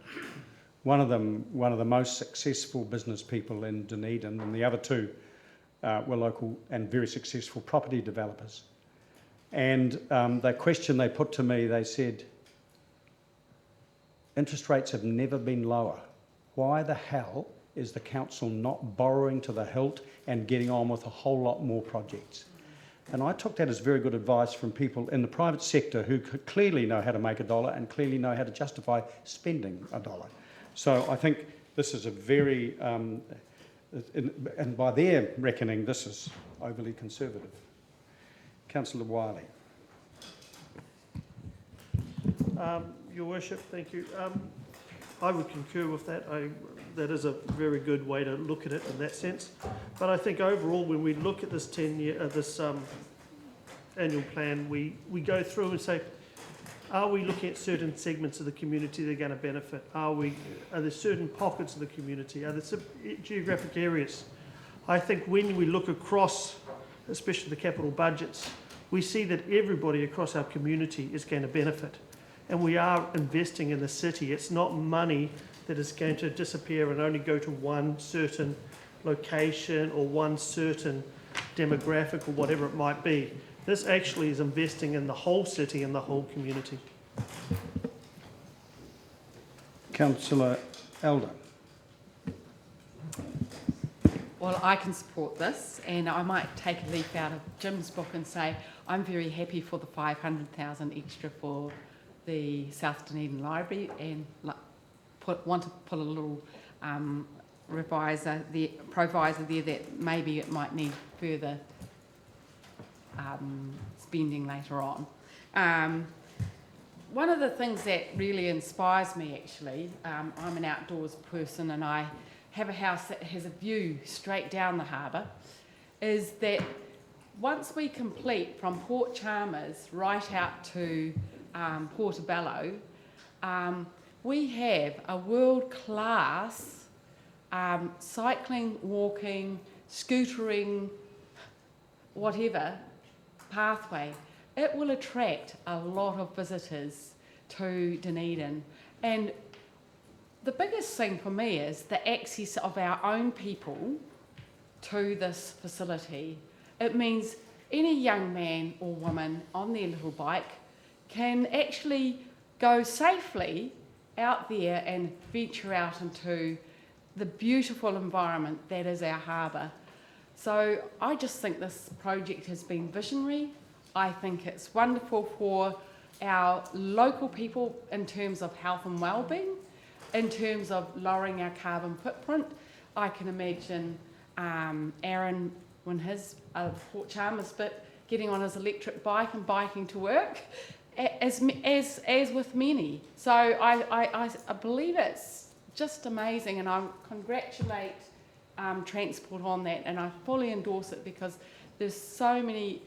One of them, one of the most successful business people in Dunedin, and the other two were local and very successful property developers. And the question they put to me, they said, interest rates have never been lower. Why the hell is the council not borrowing to the hilt and getting on with a whole lot more projects? And I took that as very good advice from people in the private sector who clearly know how to make a dollar and clearly know how to justify spending a dollar. So I think this is a very, and by their reckoning, this is overly conservative. Councillor Wiley. Your Worship, thank you. I would concur with that. That is a very good way to look at it in that sense. But I think overall, when we look at this annual plan, we go through and say, are we looking at certain segments of the community that are going to benefit? Are there certain pockets of the community? Are there some geographic areas? I think when we look across, especially the capital budgets, we see that everybody across our community is going to benefit. and we are investing in the city. It's not money that is going to disappear and only go to one certain location or one certain demographic or whatever it might be. This actually is investing in the whole city and the whole community. Councillor Elder. Well, I can support this, and I might take a leaf out of Jim's book and say I'm very happy for the 500,000 extra for the South Dunedin Library, and want to put a little provisor there that maybe it might need further spending later on. One of the things that really inspires me, actually, I'm an outdoors person and I have a house that has a view straight down the harbour, is that once we complete from Port Chalmers right out to Portobello, we have a world-class cycling, walking, scootering, whatever pathway. It will attract a lot of visitors to Dunedin. And the biggest thing for me is the access of our own people to this facility. It means any young man or woman on their little bike can actually go safely out there and venture out into the beautiful environment that is our harbour. So I just think this project has been visionary. I think it's wonderful for our local people in terms of health and wellbeing, in terms of lowering our carbon footprint. I can imagine Aaron, when his Port Chalmers bit, getting on his electric bike and biking to work, as with many. So I believe it's just amazing, and I congratulate Transport on that, and I fully endorse it because there's so many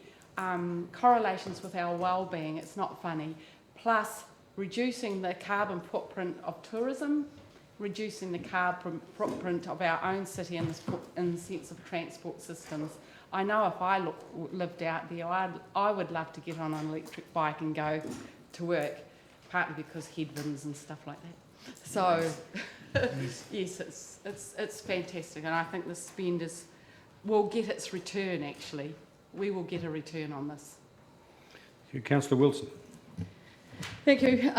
correlations with our well-being. It's not funny. Plus, reducing the carbon footprint of tourism, reducing the carbon footprint of our own city in the sense of transport systems. I know if I lived out there, I would love to get on an electric bike and go to work, partly because headwinds and stuff like that. So, yes, it's fantastic, and I think the spend will get its return, actually. We will get a return on this. Thank you. Councillor Wilson. Thank you.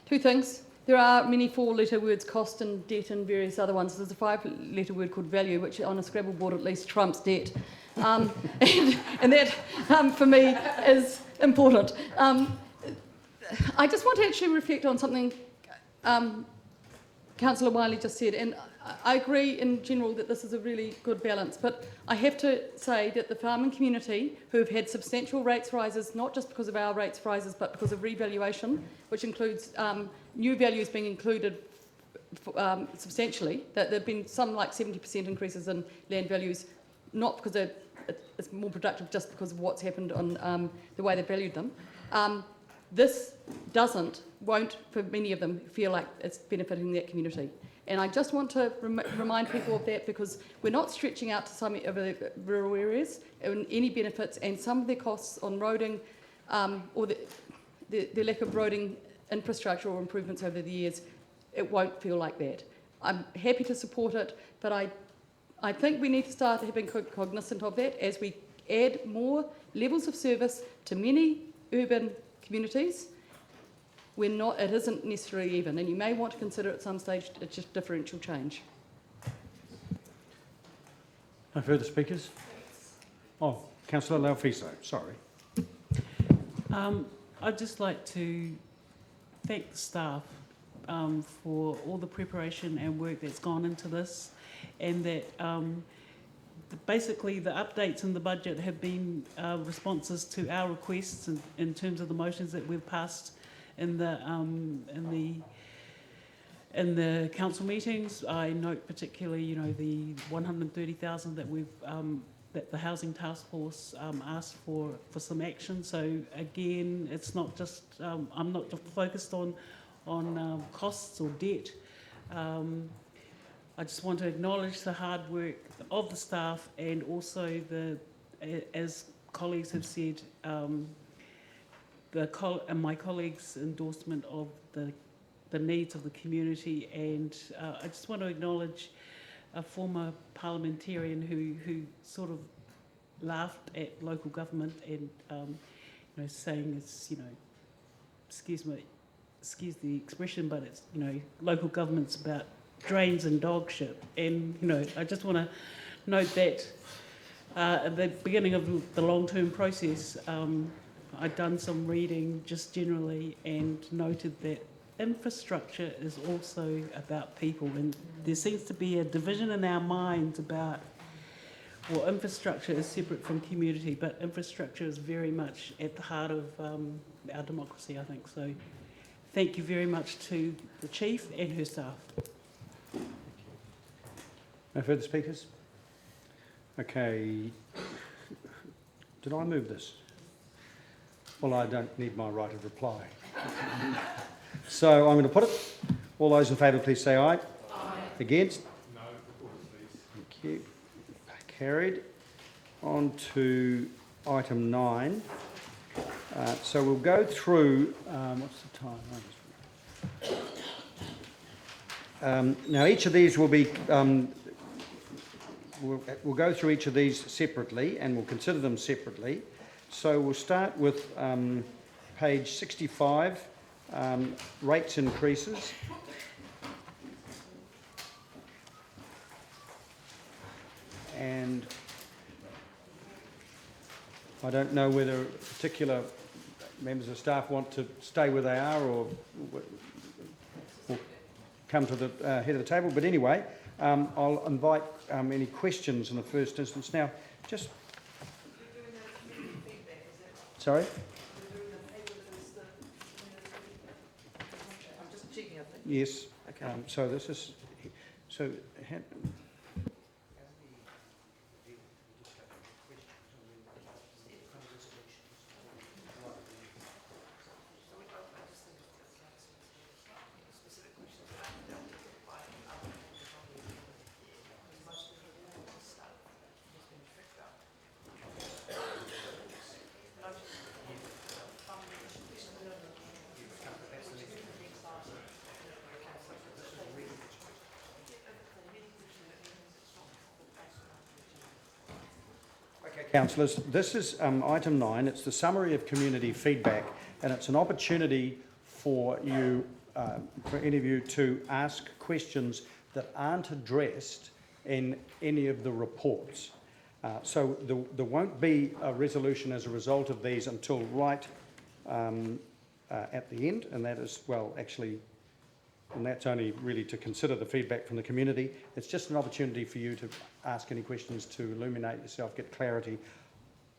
Two things. There are many four-letter words, cost and debt and various other ones. There's a five-letter word called value, which on a Scrabble board at least trumps debt. And that, for me, is important. I just want to actually reflect on something Councillor Wiley just said, and I agree in general that this is a really good balance, but I have to say that the farming community, who have had substantial rates rises, not just because of our rates rises, but because of revaluation, which includes new values being included substantially, that there have been some like 70% increases in land values, not because it's more productive, just because of what's happened on the way they valued them. This won't, for many of them, feel like it's benefiting that community. And I just want to remind people of that, because we're not stretching out to some of the rural areas in any benefits, and some of the costs on roading or the lack of roading infrastructure or improvements over the years, it won't feel like that. I'm happy to support it, but I think we need to start having cognizant of that as we add more levels of service to many urban communities. It isn't necessarily even, and you may want to consider at some stage it's just differential change. No further speakers? Oh, Councillor Laufiso, sorry. I'd just like to thank the staff for all the preparation and work that's gone into this, and that basically the updates in the budget have been responses to our requests in terms of the motions that we've passed in the council meetings. I note particularly, the 130,000 that we've that the housing task force asked for some action. So again, it's not just I'm not just focused on costs or debt. I just want to acknowledge the hard work of the staff, and also as colleagues have said, and my colleagues' endorsement of the needs of the community, and I just want to acknowledge a former parliamentarian who sort of laughed at local government and saying it's excuse the expression, but it's local government's about drains and dog shit, and I just want to note that at the beginning of the long-term process, I'd done some reading just generally and noted that infrastructure is also about people, and there seems to be a division in our minds about, well, infrastructure is separate from community, but infrastructure is very much at the heart of our democracy, I think. So thank you very much to the Chief and her staff. No further speakers? Okay. Did I move this? Well, I don't need my right of reply. So I'm going to put it. All those in favour, please say aye. Aye. Against? No, please. Thank you. Carried. On to item 9. So we'll go through. What's the time? Now, each of these will be. We'll go through each of these separately, and we'll consider them separately. So we'll start with page 65, rates increases. And I don't know whether particular members of staff want to stay where they are or come to the head of the table. But anyway, I'll invite any questions in the first instance. Now, just... Sorry? I'm just checking, I think. Yes. Okay. So this is... So... Councillors, this is item 9. It's the summary of community feedback, and it's an opportunity for you, for any of you, to ask questions that aren't addressed in any of the reports. So there won't be a resolution as a result of these until right at the end, and that is, well, actually, and that's only really to consider the feedback from the community. It's just an opportunity for you to ask any questions, to illuminate yourself, get clarity.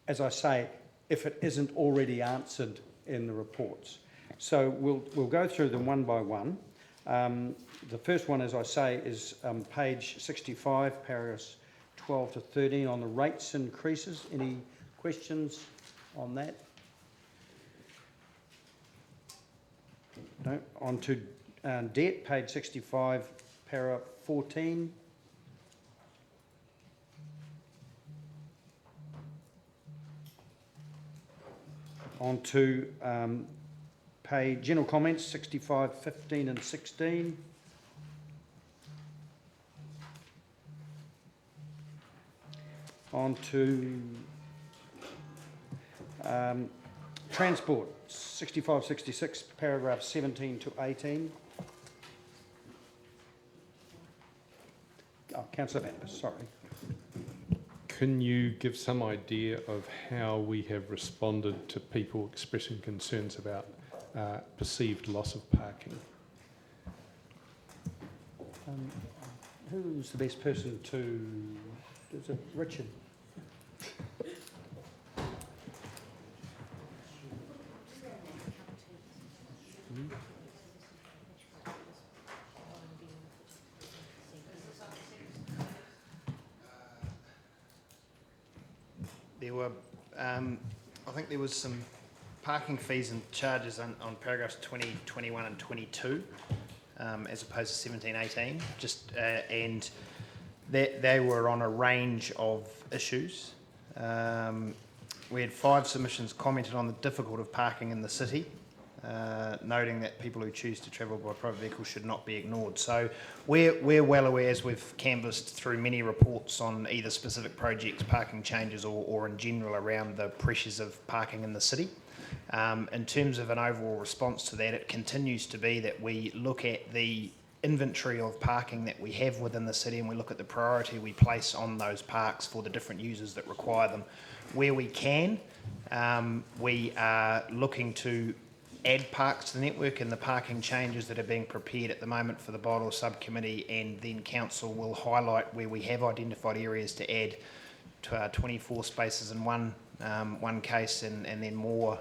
As I say, if it isn't already answered in the reports. So we'll go through them one by one. The first one, as I say, is page 65, paragraphs 12 to 13 on the rates increases. Any questions on that? No. On to debt, page 65, paragraph 14. On to page general comments, 65, 15 and 16. On to transport, 65, 66, paragraph 17 to 18. Oh, Councillor Van Bus, sorry. Can you give some idea of how we have responded to people expressing concerns about perceived loss of parking? Who's the best person to... Is it Richard? There were, I think there was some parking fees and charges on paragraphs 20, 21 and 22, as opposed to 17, 18, and they were on a range of issues. we had 5 submissions commented on the difficulty of parking in the city, noting that people who choose to travel by private vehicle should not be ignored. So we're well aware, as we've canvassed through many reports on either specific projects, parking changes, or in general around the pressures of parking in the city. In terms of an overall response to that, it continues to be that we look at the inventory of parking that we have within the city, and we look at the priority we place on those parks for the different users that require them. Where we can, we are looking to add parks to the network, and the parking changes that are being prepared at the moment for the bylaw subcommittee, and then council will highlight where we have identified areas to add to 24 spaces in one case, and then more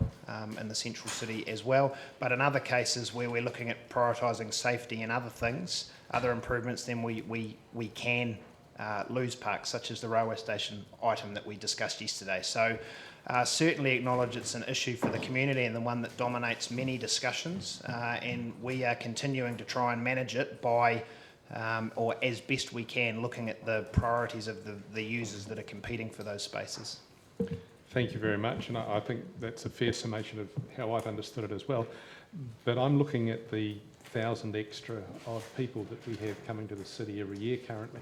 in the central city as well. But in other cases where we're looking at prioritising safety and other things, other improvements, then we can lose parks, such as the railway station item that we discussed yesterday. So certainly acknowledge it's an issue for the community and the one that dominates many discussions, and we are continuing to try and manage it by or as best we can, looking at the priorities of the users that are competing for those spaces. Thank you very much, and I think that's a fair summation of how I've understood it as well. But I'm looking at the 1,000 extra odd people that we have coming to the city every year currently,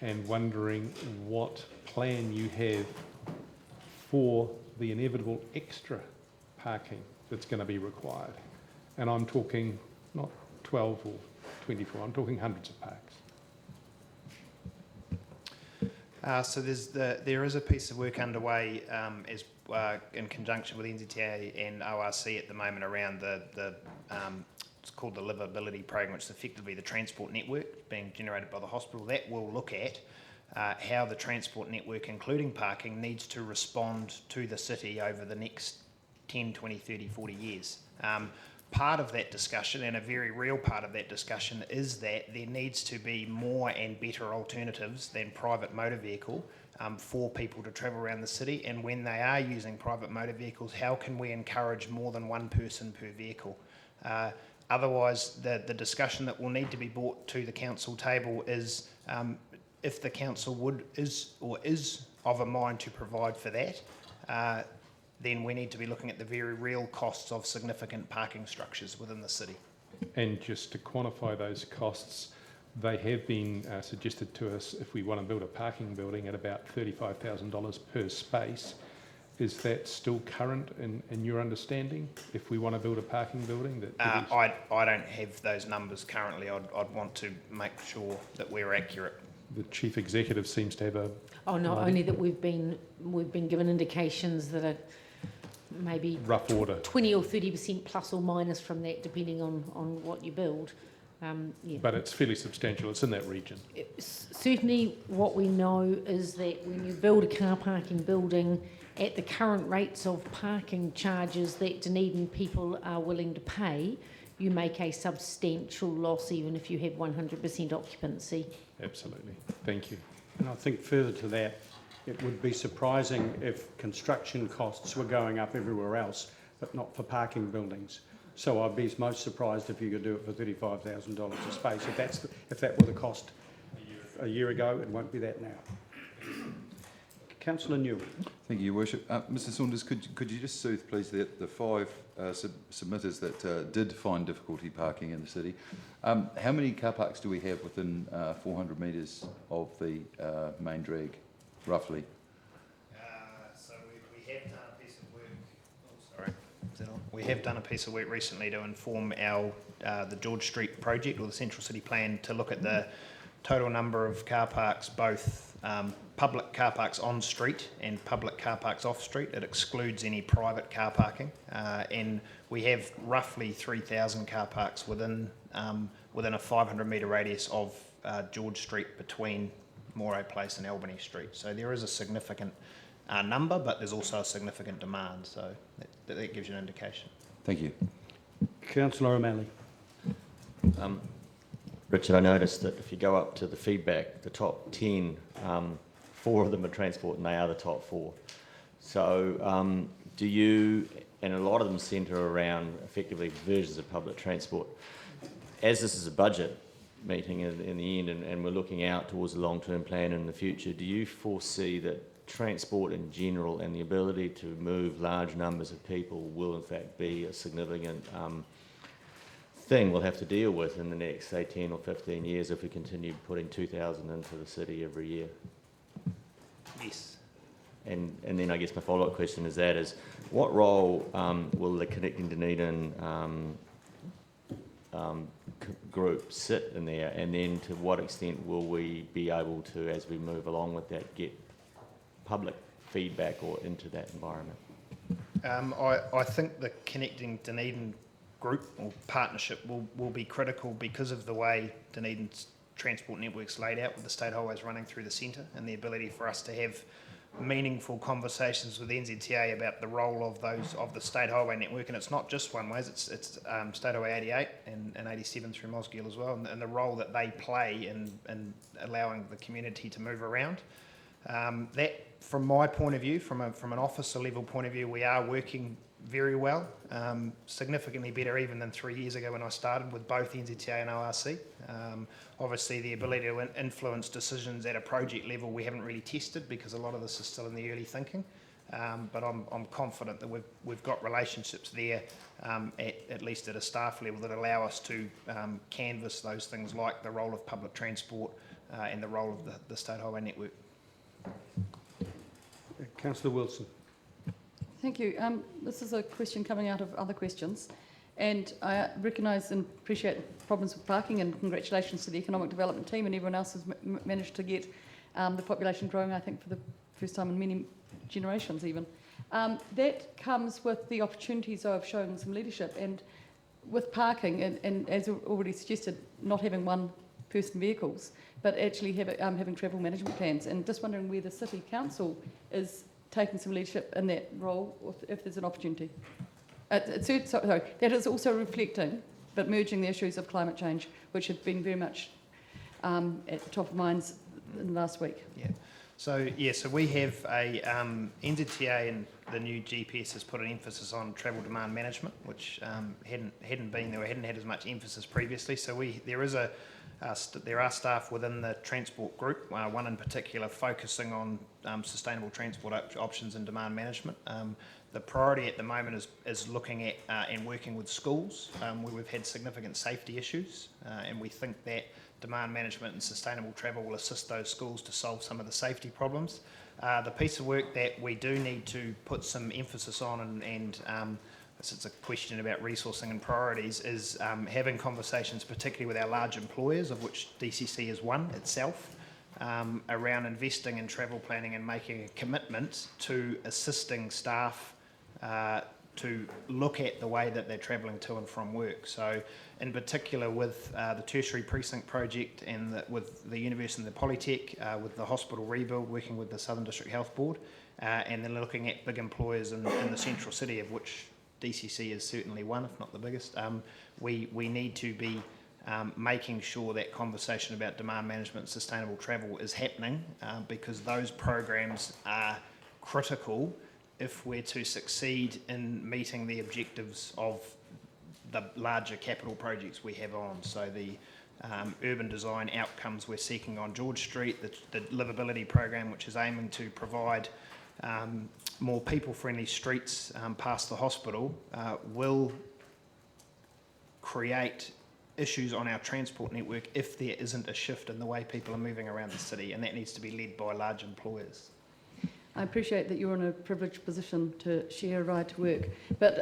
and wondering what plan you have for the inevitable extra parking that's going to be required. And I'm talking not 12 or 24, I'm talking hundreds of parks. So there is a piece of work underway in conjunction with NZTA and ORC at the moment around it's called the livability program, which is effectively the transport network being generated by the hospital. That will look at how the transport network, including parking, needs to respond to the city over the next 10, 20, 30, 40 years. Part of that discussion, and a very real part of that discussion, is that there needs to be more and better alternatives than private motor vehicle for people to travel around the city. And when they are using private motor vehicles, how can we encourage more than one person per vehicle? Otherwise, the discussion that will need to be brought to the council table is if the council is of a mind to provide for that, then we need to be looking at the very real costs of significant parking structures within the city. And just to quantify those costs, they have been suggested to us if we want to build a parking building at about $35,000 per space. Is that still current in your understanding, if we want to build a parking building? I don't have those numbers currently. I'd want to make sure that we're accurate. The chief executive seems to have a... Oh, no, only that we've been given indications that are maybe rough order 20 or 30% plus or minus from that, depending on what you build. Yeah. But it's fairly substantial. It's in that region. Certainly what we know is that when you build a car parking building at the current rates of parking charges that Dunedin people are willing to pay, you make a substantial loss even if you have 100% occupancy. Absolutely. Thank you. And I think further to that, it would be surprising if construction costs were going up everywhere else, but not for parking buildings. So I'd be most surprised if you could do it for $35,000 a space. If that were the cost a year ago, it won't be that now. Councillor Newell. Thank you, Your Worship. Mr Saunders, could you just soothe, please, the 5 submitters that did find difficulty parking in the city? How many car parks do we have within 400 metres of the main drag, roughly? So we have done a piece of work. Oh, sorry, is that on? We have done a piece of work recently to inform our the George Street project, or the Central City Plan, to look at the total number of car parks, both public car parks on street and public car parks off street. It excludes any private car parking, and we have roughly 3,000 car parks within a 500 metre radius of George Street between Moray Place and Albany Street. So there is a significant number, but there's also a significant demand. So that gives you an indication. Thank you. Councillor O'Malley. Richard, I noticed that if you go up to the feedback, the top 10, 4 of them are transport, and they are the top 4. So do you, and a lot of them centre around effectively versions of public transport. As this is a budget meeting in the end, and we're looking out towards a long-term plan in the future, do you foresee that transport in general and the ability to move large numbers of people will in fact be a significant thing we'll have to deal with in the next, say, 10 or 15 years if we continue putting 2,000 into the city every year. Yes. And then I guess my follow-up question is what role will the Connecting Dunedin group sit in there, and then to what extent will we be able to, as we move along with that, get public feedback or into that environment? I think the Connecting Dunedin group or partnership will be critical because of the way Dunedin's transport network's laid out, with the state highways running through the centre, and the ability for us to have meaningful conversations with NZTA about the role of the state highway network. And it's not just one ways, it's State Highway 88 and 87 through Mosgiel as well, and the role that they play in allowing the community to move around. That, from my point of view, from an officer level point of view, we are working very well, significantly better even than 3 years ago when I started with both NZTA and ORC. Obviously, the ability to influence decisions at a project level we haven't really tested because a lot of this is still in the early thinking. But I'm confident that we've got relationships there, at least at a staff level, that allow us to canvass those things like the role of public transport and the role of the state highway network. Councillor Wilson. Thank you. This is a question coming out of other questions, and I recognise and appreciate problems with parking, and congratulations to the economic development team and everyone else who's managed to get the population growing, I think, for the first time in many generations even. That comes with the opportunities of showing some leadership, and with parking, and as already suggested, not having one-person vehicles, but actually having travel management plans, and just wondering where the City Council is taking some leadership in that role, if there's an opportunity. Sorry, that is also reflecting, but merging the issues of climate change, which have been very much at the top of minds in the last week. Yeah. So we have a NZTA, and the new GPS has put an emphasis on travel demand management, which hadn't been there, or hadn't had as much emphasis previously. So there are staff within the transport group, one in particular focusing on sustainable transport options and demand management. The priority at the moment is looking at and working with schools where we've had significant safety issues, and we think that demand management and sustainable travel will assist those schools to solve some of the safety problems. The piece of work that we do need to put some emphasis on, and it's a question about resourcing and priorities, is having conversations, particularly with our large employers, of which DCC is one itself, around investing in travel planning and making a commitment to assisting staff to look at the way that they're travelling to and from work. So in particular with the tertiary precinct project and with the university and the Polytech, with the hospital rebuild, working with the Southern District Health Board, and then looking at big employers in the central city, of which DCC is certainly one, if not the biggest. We need to be making sure that conversation about demand management and sustainable travel is happening, because those programs are critical if we're to succeed in meeting the objectives of the larger capital projects we have on. So the urban design outcomes we're seeking on George Street, the livability program, which is aiming to provide more people-friendly streets past the hospital, will create issues on our transport network if there isn't a shift in the way people are moving around the city, and that needs to be led by large employers. I appreciate that you're in a privileged position to share a ride to work, but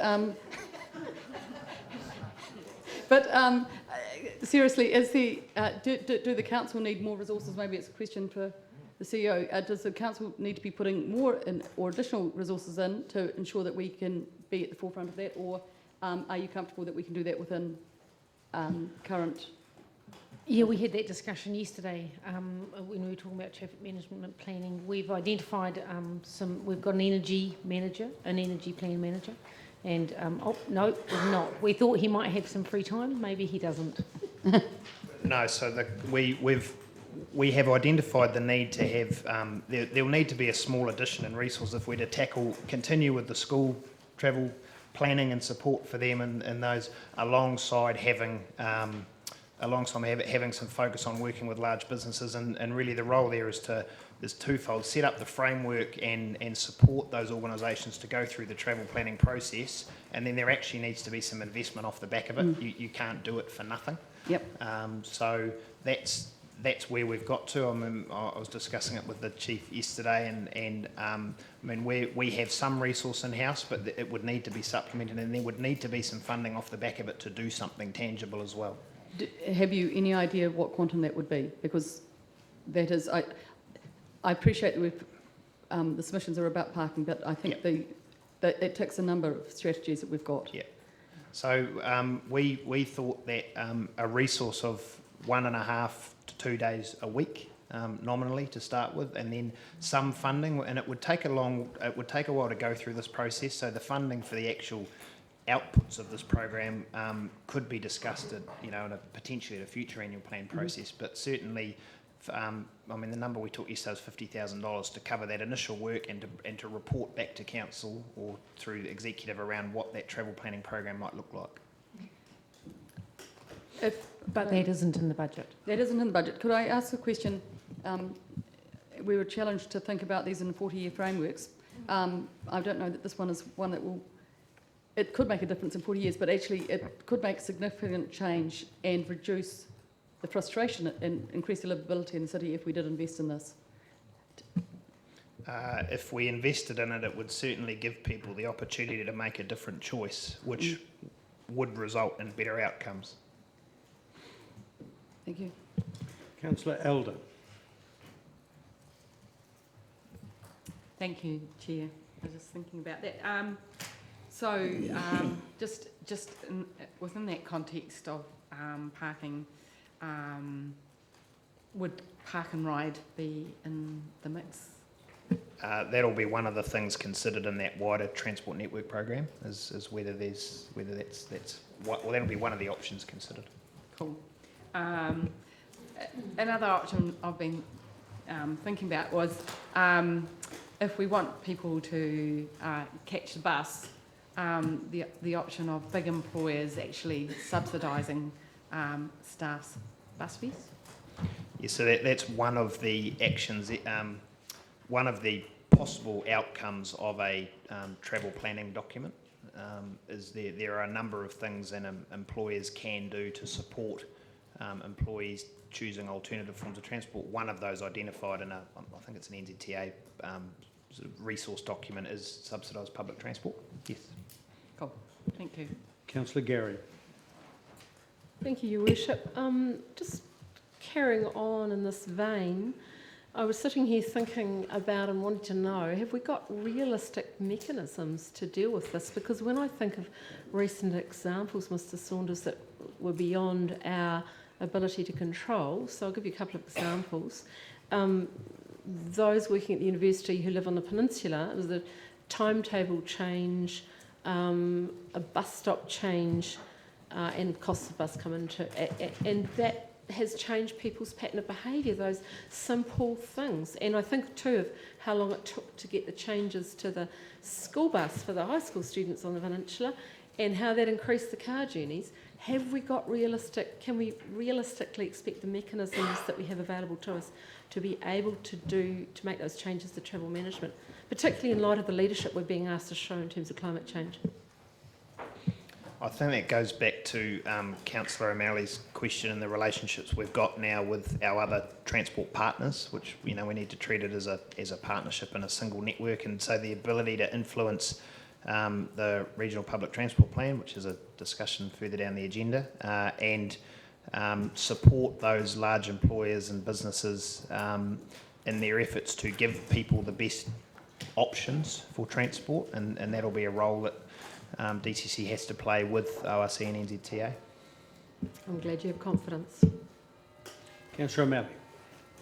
seriously, do the council need more resources? Maybe it's a question for the CEO. Does the council need to be putting more in, or additional resources in, to ensure that we can be at the forefront of that, or are you comfortable that we can do that within current? Yeah, we had that discussion yesterday when we were talking about traffic management planning. We've identified we've got an energy manager, an energy plan manager, and no, we've not. We thought he might have some free time, maybe he doesn't. No, so we have identified the need to have, there'll need to be a small addition in resource if we're to continue with the school travel planning and support for them and those, alongside having some focus on working with large businesses, and really the role there is to there's twofold: set up the framework and support those organisations to go through the travel planning process, and then there actually needs to be some investment off the back of it. You can't do it for nothing. Yep. So that's where we've got to. I mean, I was discussing it with the chief yesterday, and I mean, we have some resource in house, but it would need to be supplemented, and there would need to be some funding off the back of it to do something tangible as well. Have you any idea what quantum that would be? Because that is, I appreciate that the submissions are about parking, but I think it ticks a number of strategies that we've got. Yeah. So we thought that a resource of 1.5 to 2 days a week, nominally to start with, and then some funding, and it would take a while to go through this process. So the funding for the actual outputs of this program could be discussed at, potentially at a future annual plan process, but certainly. I mean, the number we took yesterday was $50,000 to cover that initial work and to report back to council or through the executive around what that travel planning program might look like. But that isn't in the budget. That isn't in the budget. Could I ask a question? We were challenged to think about these in 40-year frameworks. I don't know that this one is one that will... It could make a difference in 40 years, but actually it could make significant change and reduce the frustration and increase the livability in the city if we did invest in this. If we invested in it, it would certainly give people the opportunity to make a different choice, which would result in better outcomes. Thank you. Councillor Elder. Thank you, Chair. I was just thinking about that. Just within that context of parking, would park and ride be in the mix? That'll be one of the things considered in that wider transport network program, is whether that'll be one of the options considered. Cool. Another option I've been thinking about was if we want people to catch the bus, the option of big employers actually subsidising staff's bus fees. Yeah, so that's one of the actions, one of the possible outcomes of a travel planning document. Is there are a number of things that employers can do to support employees choosing alternative forms of transport. One of those identified in I think it's an NZTA sort of resource document is subsidised public transport. Yes. Cool. Thank you. Councillor Gary. Thank you, Your Worship. Just carrying on in this vein, I was sitting here thinking about and wanted to know, have we got realistic mechanisms to deal with this? Because when I think of recent examples, Mr. Saunders, that were beyond our ability to control, so I'll give you a couple of examples. Those working at the university who live on the peninsula, it was a timetable change, a bus stop change, and costs of bus come into, and that has changed people's pattern of behaviour, those simple things. And I think too of how long it took to get the changes to the school bus for the high school students on the peninsula and how that increased the car journeys. Have we got can we realistically expect the mechanisms that we have available to us to be able to make those changes to travel management, particularly in light of the leadership we're being asked to show in terms of climate change? I think that goes back to Councillor O'Malley's question and the relationships we've got now with our other transport partners, which we need to treat it as a partnership and a single network, and so the ability to influence the regional public transport plan, which is a discussion further down the agenda, and support those large employers and businesses in their efforts to give people the best options for transport, and that'll be a role that DCC has to play with ORC and NZTA. I'm glad you have confidence. Councillor O'Malley.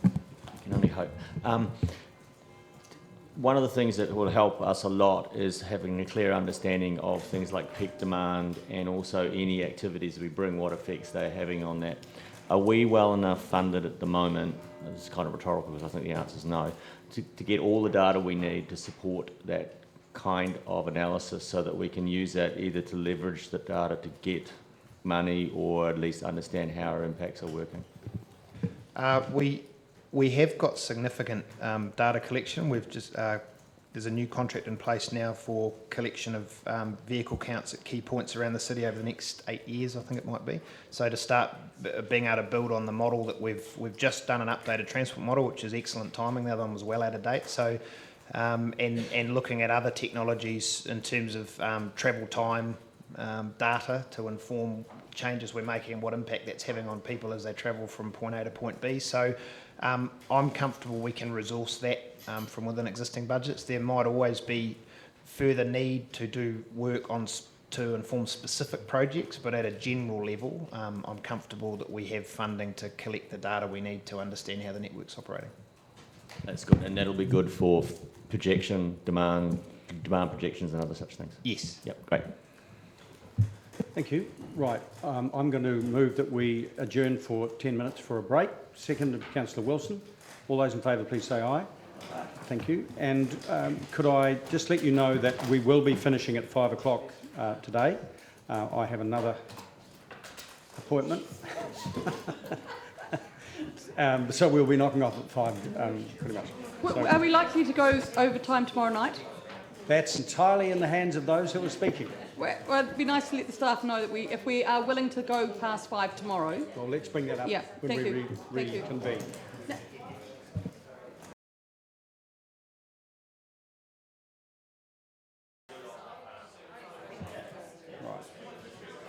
I can only hope. One of the things that will help us a lot is having a clear understanding of things like peak demand and also any activities we bring, what effects they're having on that. Are we well enough funded at the moment, this is kind of rhetorical because I think the answer is no, to get all the data we need to support that kind of analysis so that we can use that either to leverage the data to get money or at least understand how our impacts are working? We have got significant data collection. We've just there's a new contract in place now for collection of vehicle counts at key points around the city over the next 8 years, I think it might be. So to start being able to build on the model that we've just done an updated transport model, which is excellent timing. The other one was well out of date. So and looking at other technologies in terms of travel time data to inform changes we're making and what impact that's having on people as they travel from point A to point B. So I'm comfortable we can resource that from within existing budgets. There might always be further need to do work on to inform specific projects, but at a general level, I'm comfortable that we have funding to collect the data we need to understand how the network's operating. That's good, and that'll be good for projection, demand projections and other such things. Yes. Yep, great. Thank you. Right, I'm going to move that we adjourn for 10 minutes for a break. Seconded, Councillor Wilson. All those in favour, please say aye. Thank you. And could I just let you know that we will be finishing at 5 o'clock today. I have another appointment. So we'll be knocking off at 5 pretty much. So Are we likely to go overtime tomorrow night? that's entirely in the hands of those who are speaking. Well, it'd be nice to let the staff know that if we are willing to go past 5 tomorrow. Well, let's bring that up Yeah, when thank we you. Thank you. reconvene.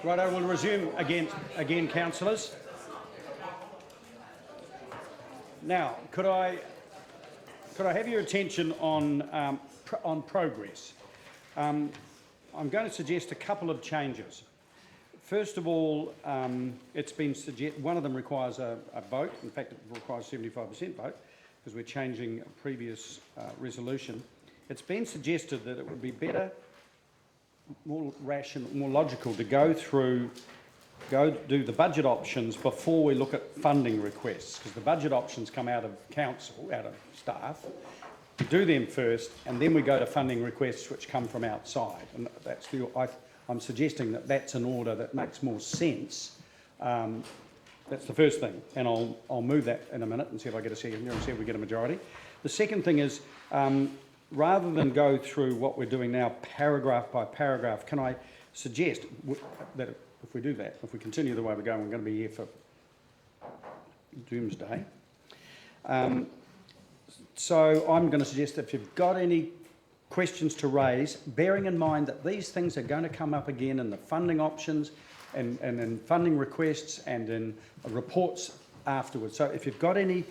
Right, I will resume again, councillors. Now, could I have your attention on progress? I'm going to suggest a couple of changes. First of all, it's been one of them requires a vote. In fact, it requires 75% vote because we're changing a previous resolution. It's been suggested that it would be better, more rational, more logical to go do the budget options before we look at funding requests, because the budget options come out of council, out of staff. We do them first, and then we go to funding requests which come from outside. And that's I'm suggesting that that's an order that makes more sense. That's the first thing, and I'll move that in a minute and see if I get a second here and see if we get a majority. The second thing is, rather than go through what we're doing now paragraph by paragraph, can I suggest that if we do that, if we continue the way we're going, we're going to be here for doomsday. So I'm going to suggest that if you've got any questions to raise, bearing in mind that these things are going to come up again in the funding options and in funding requests and in reports afterwards. So if you've got any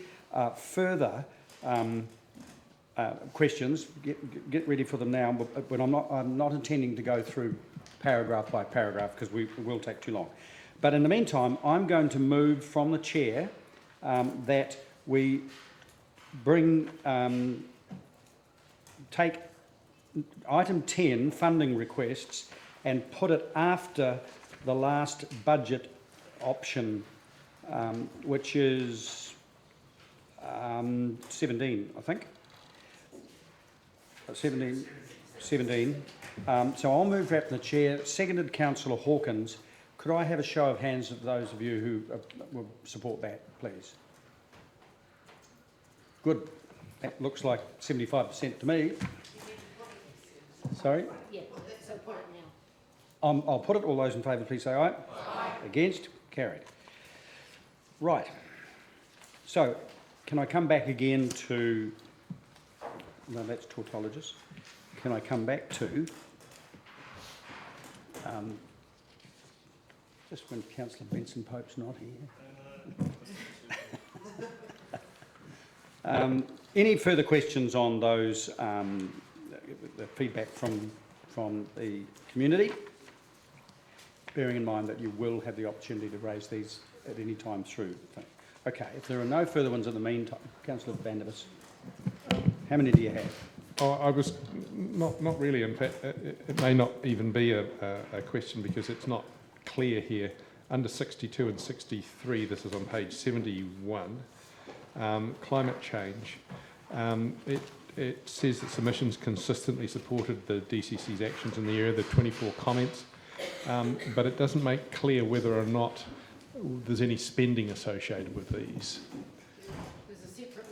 further questions, get ready for them now, but I'm not intending to go through paragraph by paragraph because it will take too long. But in the meantime, I'm going to move from the chair that we take item 10, funding requests, and put it after the last budget option, which is 17, I think. 17. So I'll move that in the chair. Seconded, Councillor Hawkins. Could I have a show of hands of those of you who will support that, please? Good. That looks like 75% to me. Sorry? Yeah, so put it now. I'll put it. All those in favour, please say aye. Aye. Against? Carried. Right. So, can I come back again to... No, that's tautologist. Can I come back to... just when Councillor Benson Pope's not here. Any further questions on those, the feedback from the community? Bearing in mind that you will have the opportunity to raise these at any time through. Okay, if there are no further ones in the meantime, Councillor Vandevers, how many do you have? I was not really. In fact, it may not even be a question because it's not clear here. Under 62 and 63, this is on page 71, climate change. It says that submissions consistently supported the DCC's actions in the area, the 24 comments, but it doesn't make clear whether or not there's any spending associated with these. There's a separate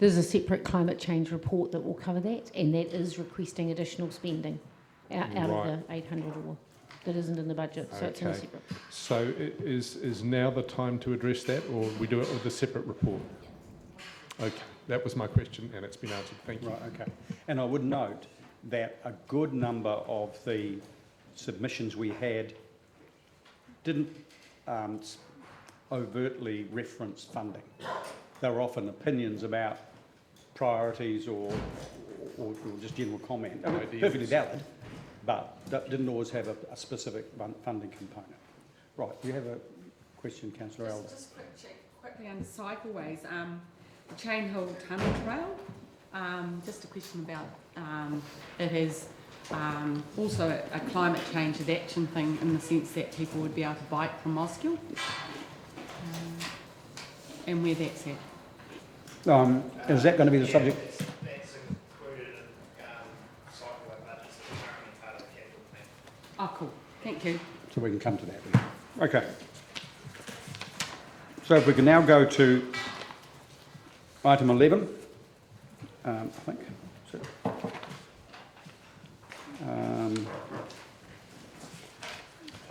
There's a separate climate change report that will cover that, and that is requesting additional spending out of the 800 or that isn't in the budget, so it's in a Okay. separate. So is now the time to address that, or we do it with a separate report? Okay, that was my question, and it's been answered. Thank you. Right, okay. And I would note that a good number of the submissions we had didn't overtly reference funding. They were often opinions about priorities or just general comment. I mean, Ideals. perfectly valid, but that didn't always have a specific funding component. Right, do you have a question, Councillor Elder? Just quickly on cycleways, the Chain Hill Tunnel Trail, just a question about, it is also a climate change adaptation thing in the sense that people would be able to bike from Moskill, and where that's at. Is that going to be the subject? That's included in cycleway budgets that are currently part of the capital plan. Oh, cool, thank you. So we can come to that. Okay. So if we can now go to item 11, I think. So,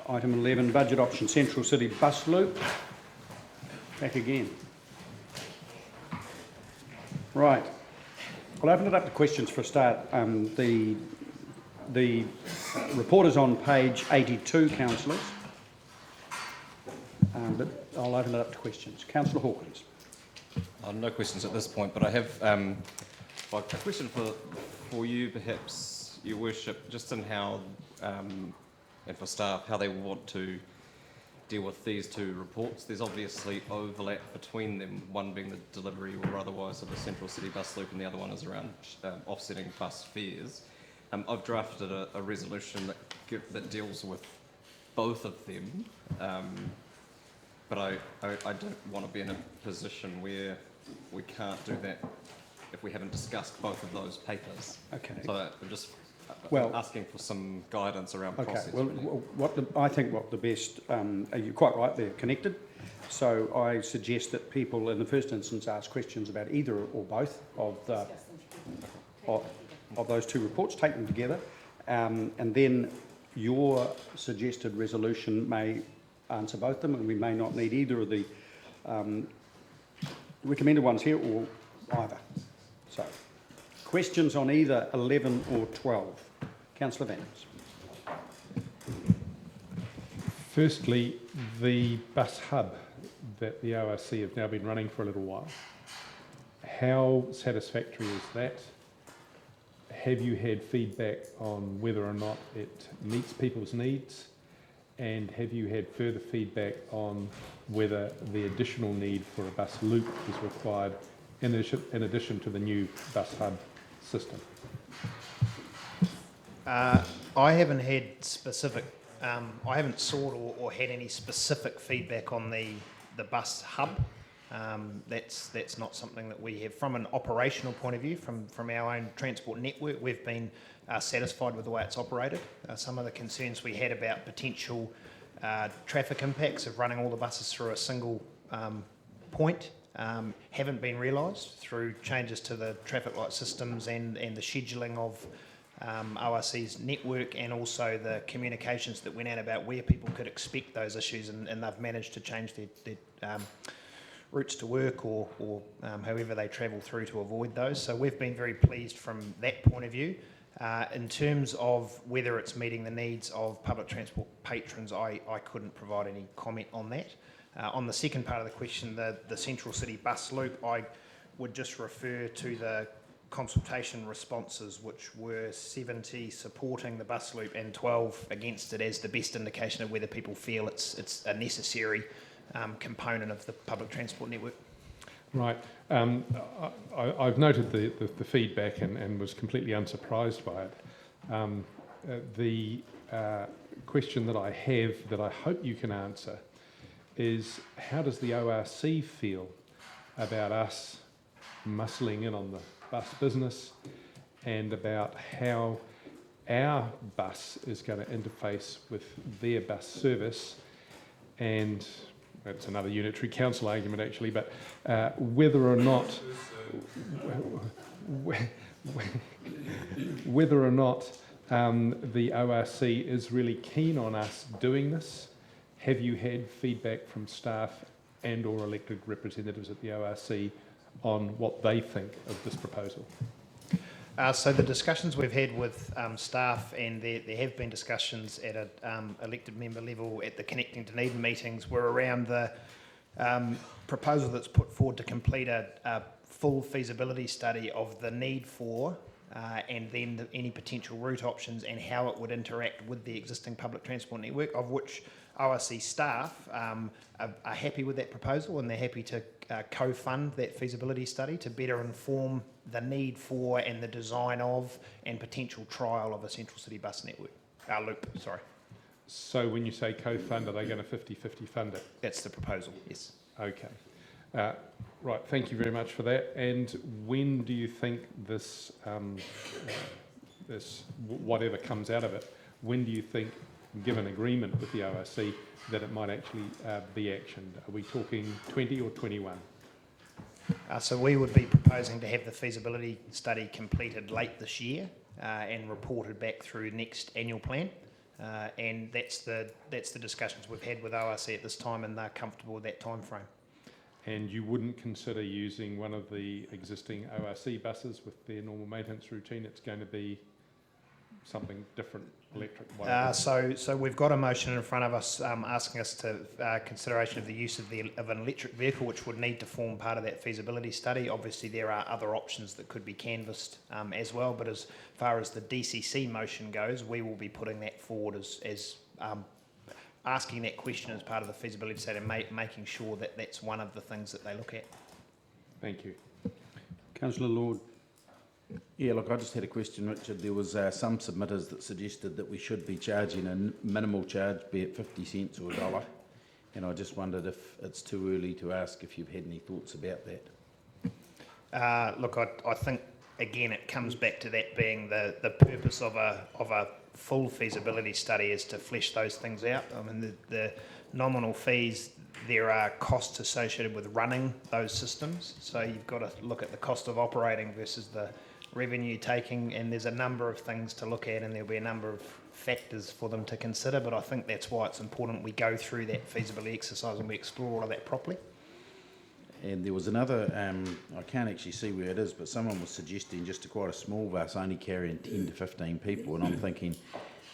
item 11, budget option Central City bus loop. Back again. Right. I'll open it up to questions for a start. The report is on page 82, councillors. But I'll open it up to questions. Councillor Hawkins. No questions at this point, but I have a question for you, perhaps, Your Worship, just in how, and for staff, how they want to deal with these two reports. There's obviously overlap between them, one being the delivery or otherwise of a Central City bus loop, and the other one is around offsetting bus fares. I've drafted a resolution that deals with both of them, but I don't want to be in a position where we can't do that if we haven't discussed both of those papers. Okay. So I'm just Well, asking for some guidance around okay. process. Well, I think what the best, you're quite right, they're connected. So I suggest that people in the first instance ask questions about either or both of those two reports, take them together, and then your suggested resolution may answer both of them, and we may not need either of the recommended ones here or either. So, questions on either 11 or 12? Councillor Vance. Firstly, the bus hub that the ORC have now been running for a little while, how satisfactory is that? Have you had feedback on whether or not it meets people's needs? And have you had further feedback on whether the additional need for a bus loop is required in addition to the new bus hub system? I haven't had specific, I haven't sought or had any specific feedback on the bus hub. That's not something that we have. From an operational point of view, from our own transport network, we've been satisfied with the way it's operated. Some of the concerns we had about potential traffic impacts of running all the buses through a single point haven't been realised through changes to the traffic light systems and the scheduling of ORC's network, and also the communications that went out about where people could expect those issues, and they've managed to change their routes to work or however they travel through to avoid those. So we've been very pleased from that point of view. In terms of whether it's meeting the needs of public transport patrons, I couldn't provide any comment on that. On the second part of the question, the Central City bus loop, I would just refer to the consultation responses, which were 70 supporting the bus loop and 12 against it, as the best indication of whether people feel it's a necessary component of the public transport network. Right. I've noted the feedback and was completely unsurprised by it. The question that I have that I hope you can answer is, how does the ORC feel about us muscling in on the bus business, and about how our bus is going to interface with their bus service, and that's another unitary council argument actually, but whether or not the ORC is really keen on us doing this. Have you had feedback from staff and or elected representatives at the ORC on what they think of this proposal? So the discussions we've had with staff, and there have been discussions at an elected member level at the Connecting Dunedin meetings, were around the proposal that's put forward to complete a full feasibility study of the need for and then any potential route options and how it would interact with the existing public transport network, of which ORC staff are happy with that proposal, and they're happy to co-fund that feasibility study to better inform the need for and the design of and potential trial of a central city bus network, loop, sorry. So when you say co-fund, are they going to 50-50 fund it? That's the proposal, yes. Okay. Right, thank you very much for that. And when do you think this, whatever comes out of it, when do you think, given agreement with the ORC, that it might actually be actioned? Are we talking 20 or 21? So we would be proposing to have the feasibility study completed late this year and reported back through next annual plan. And that's the discussions we've had with ORC at this time, and they're comfortable with that time frame. And you wouldn't consider using one of the existing ORC buses with their normal maintenance routine? It's going to be something different, electric? So we've got a motion in front of us asking us to consideration of the use of an electric vehicle, which would need to form part of that feasibility study. Obviously, there are other options that could be canvassed as well, but as far as the DCC motion goes, we will be putting that forward as asking that question as part of the feasibility study and making sure that that's one of the things that they look at. Thank you. Councillor Lord. Yeah, look, I just had a question, Richard. There was some submitters that suggested that we should be charging a minimal charge, be it 50 cents or $1, and I just wondered if it's too early to ask if you've had any thoughts about that. Look, I think, again, it comes back to that being the purpose of a full feasibility study is to flesh those things out. I mean, the nominal fees, there are costs associated with running those systems, so you've got to look at the cost of operating versus the revenue taking, and there's a number of things to look at, and there'll be a number of factors for them to consider, but I think that's why it's important we go through that feasibility exercise and we explore all of that properly. And there was another, I can't actually see where it is, but someone was suggesting just quite a small bus only carrying 10 to 15 people, and I'm thinking,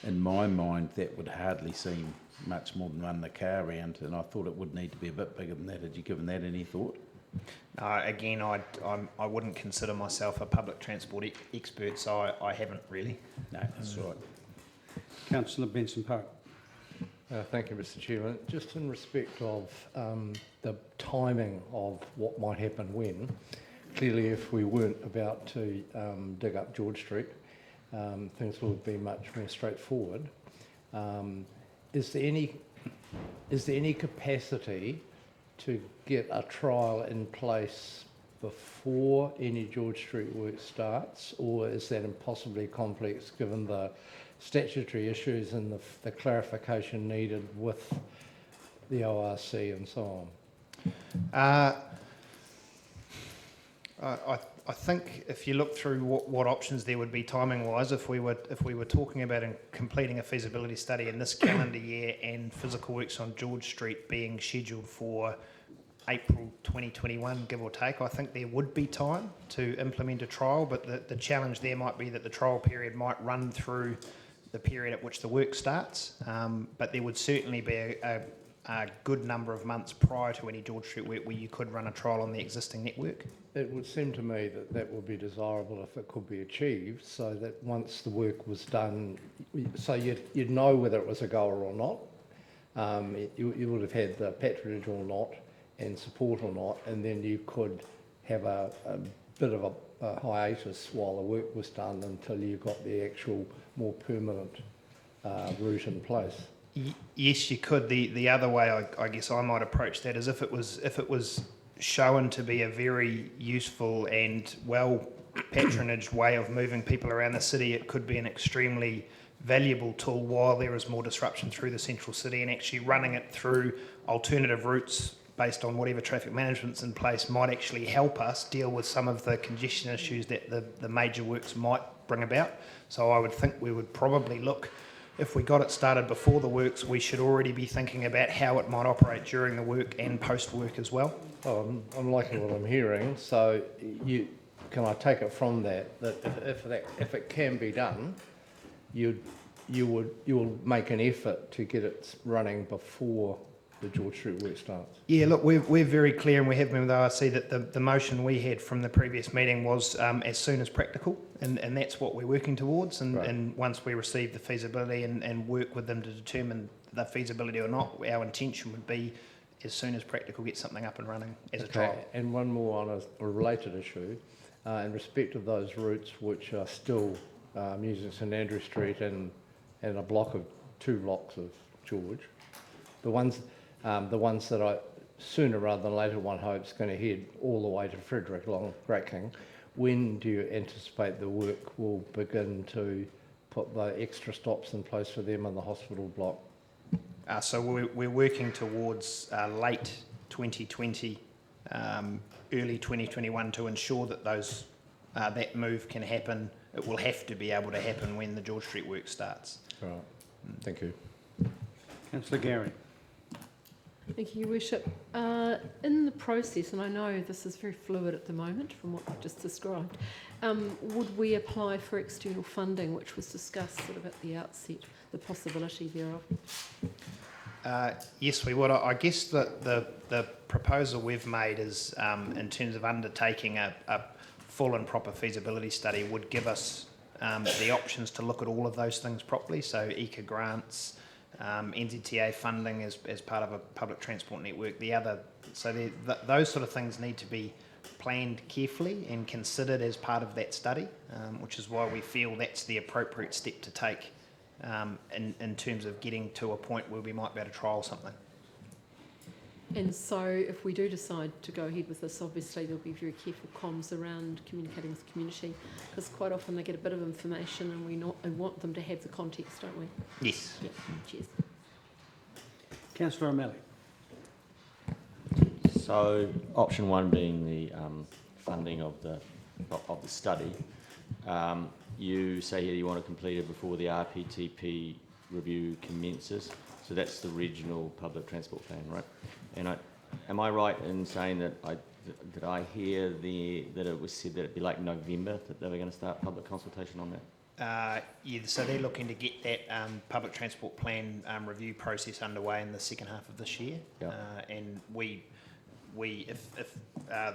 in my mind, that would hardly seem much more than running the car around, and I thought it would need to be a bit bigger than that. Had you given that any thought? Again, I wouldn't consider myself a public transport expert, so I haven't really. No, that's right. Councillor Benson-Park. Thank you, Mr. Chairman. Just in respect of the timing of what might happen when, clearly if we weren't about to dig up George Street, things would be much more straightforward. Is there any capacity to get a trial in place before any George Street work starts, or is that impossibly complex given the statutory issues and the clarification needed with the ORC and so on? I think if you look through what options there would be timing-wise, if we were talking about completing a feasibility study in this calendar year and physical works on George Street being scheduled for April 2021, give or take, I think there would be time to implement a trial, but the challenge there might be that the trial period might run through the period at which the work starts, but there would certainly be a good number of months prior to any George Street work where you could run a trial on the existing network. It would seem to me that that would be desirable if it could be achieved, so that once the work was done, so you'd know whether it was a goer or not. You would have had the patronage or not and support or not, and then you could have a bit of a hiatus while the work was done until you got the actual more permanent route in place. Yes, you could. The other way I guess I might approach that is if it was shown to be a very useful and well patronaged way of moving people around the city, it could be an extremely valuable tool while there is more disruption through the central city, and actually running it through alternative routes based on whatever traffic management's in place might actually help us deal with some of the congestion issues that the major works might bring about. So I would think we would probably look, if we got it started before the works, we should already be thinking about how it might operate during the work and post-work as well. Oh, I'm liking what I'm hearing. So can I take it from that if it can be done, you will make an effort to get it running before the George Street work starts? Yeah, look, we're very clear, and we have been with ORC, that the motion we had from the previous meeting was as soon as practical, and that's what we're working towards. And, right. and once we receive the feasibility and work with them to determine the feasibility or not, our intention would be as soon as practical get something up and running as a trial. And one more on a related issue, in respect of those routes which are still using St Andrew Street and a block of 2 blocks of George, the ones that I sooner rather than later one hopes going to head all the way to Frederick along Great King, when do you anticipate the work will begin to put the extra stops in place for them in the hospital block? So we're working towards late 2020, early 2021 to ensure that those that move can happen. It will have to be able to happen when the George Street work starts. Right. Thank you. Councillor Gary. Thank you, Your Worship. In the process, and I know this is very fluid at the moment from what you've just described, would we apply for external funding, which was discussed sort of at the outset, the possibility thereof? Yes, we would. I guess that the proposal we've made is, in terms of undertaking a full and proper feasibility study, would give us the options to look at all of those things properly. So ECA grants, NZTA funding as part of a public transport network. Those sort of things need to be planned carefully and considered as part of that study, which is why we feel that's the appropriate step to take in terms of getting to a point where we might be able to trial something. And so if we do decide to go ahead with this, obviously there'll be very careful comms around communicating with the community, because quite often they get a bit of information and we want them to have the context, don't we? Yes. Yeah. Cheers. Councillor O'Malley. So option 1 being the funding of the study. You say here you want to complete it before the RPTP review commences. So that's the regional public transport plan, right? And am I right in saying that did I hear that it was said that it'd be like November that they were going to start public consultation on that? Yeah, so they're looking to get that public transport plan review process underway in the second half of this year. Yep. And if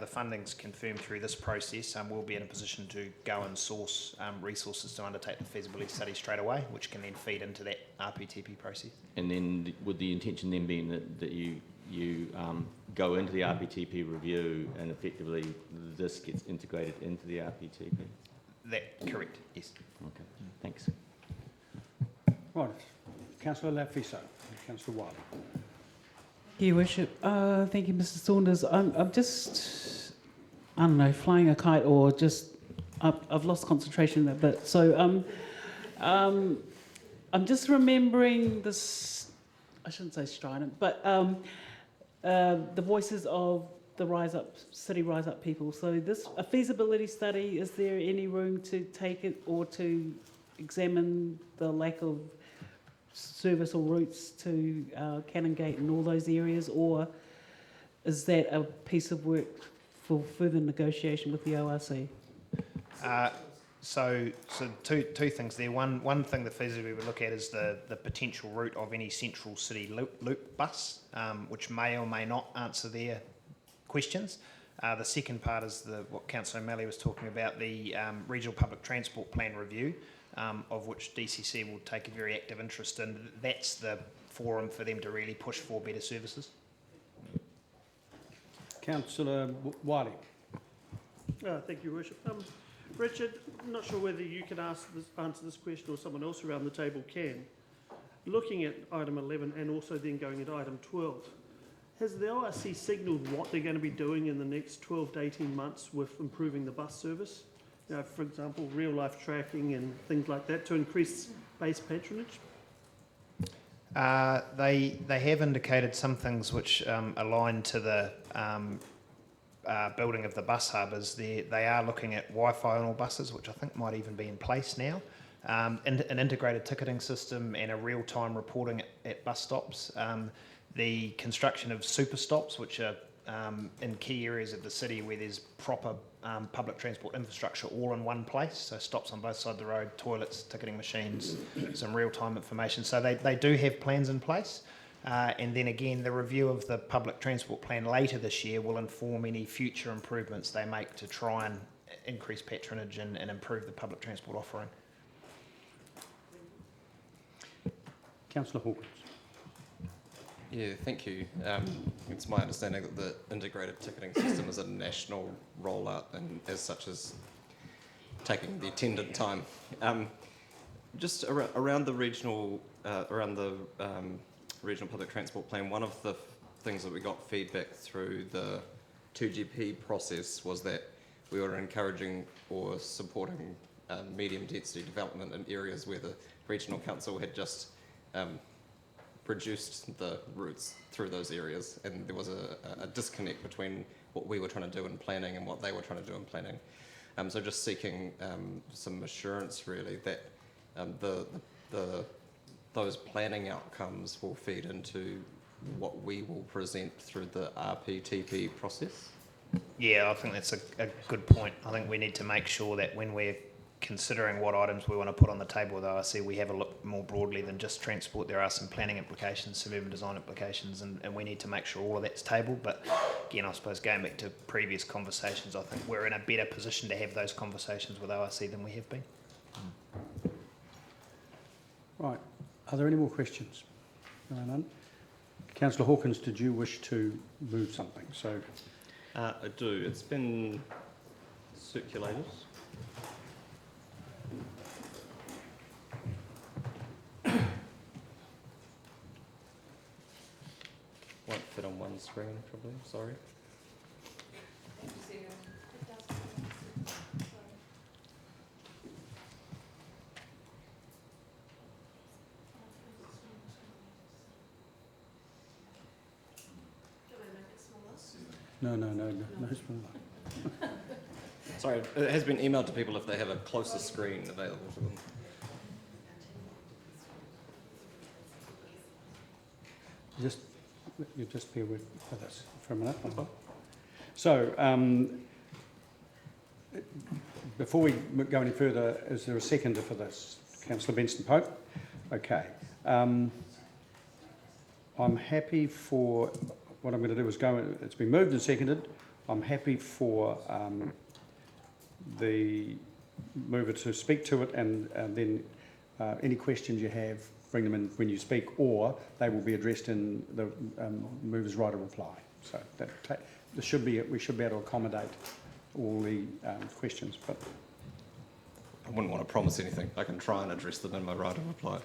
the funding's confirmed through this process, we'll be in a position to go and source resources to undertake the feasibility study straight away, which can then feed into that RPTP process. And then would the intention then be that you go into the RPTP review and effectively this gets integrated into the RPTP? That correct, yes. Okay, thanks. Right. Councillor Lafiso. Councillor Wiley. Your Worship, thank you, Mr. Saunders. I'm just, I don't know, flying a kite or just, I've lost concentration a bit. So I'm just remembering this, I shouldn't say strident, but the voices of the city Rise Up people. So a feasibility study, is there any room to take it or to examine the lack of service or routes to Canongate and all those areas, or is that a piece of work for further negotiation with the ORC? So two things there. One thing the feasibility would look at is the potential route of any central city loop bus, which may or may not answer their questions. The second part is what Councillor O'Malley was talking about, the regional public transport plan review, of which DCC will take a very active interest in. That's the forum for them to really push for better services. Councillor Wiley. Thank you, Your Worship. Richard, I'm not sure whether you can answer this question or someone else around the table can. Looking at item 11 and also then going at item 12, has the ORC signalled what they're going to be doing in the next 12 to 18 months with improving the bus service? For example, real-life tracking and things like that to increase base patronage? They have indicated some things which align to the building of the bus hub. Is they are looking at Wi-Fi on all buses, which I think might even be in place now. An integrated ticketing system and a real-time reporting at bus stops. The construction of super stops, which are in key areas of the city where there's proper public transport infrastructure all in one place, so stops on both sides of the road, toilets, ticketing machines, some real-time information. So they do have plans in place. And then again, the review of the public transport plan later this year will inform any future improvements they make to try and increase patronage and improve the public transport offering. Councillor Hawkins. Yeah, thank you. It's my understanding that the integrated ticketing system is a national rollout and as such is taking the attendant time. Just around the regional regional public transport plan, one of the things that we got feedback through the 2GP process was that we were encouraging or supporting medium density development in areas where the regional council had just reduced the routes through those areas, and there was a disconnect between what we were trying to do in planning and what they were trying to do in planning. So just seeking some assurance really that those planning outcomes will feed into what we will present through the RPTP process. Yeah, I think that's a good point. I think we need to make sure that when we're considering what items we want to put on the table with ORC, we have a look more broadly than just transport. There are some planning implications, some urban design implications, and we need to make sure all of that's tabled. But again, I suppose going back to previous conversations, I think we're in a better position to have those conversations with ORC than we have been. Right. Are there any more questions? No, none. Councillor Hawkins, did you wish to move something? So, I do. It's been circulated. Won't fit on one screen, probably. Sorry. no. Sorry, it has been emailed to people if they have a closer screen available to them. You just bear with us for a minute. So, before we go any further, is there a seconder for this? Councillor Benson Pope? Okay. I'm happy for, what I'm going to do is it's been moved and seconded. I'm happy for the mover to speak to it and then any questions you have, bring them in when you speak, or they will be addressed in the mover's right of reply. So we should be able to accommodate all the questions. But I wouldn't want to promise anything. I can try and address them in my right of reply.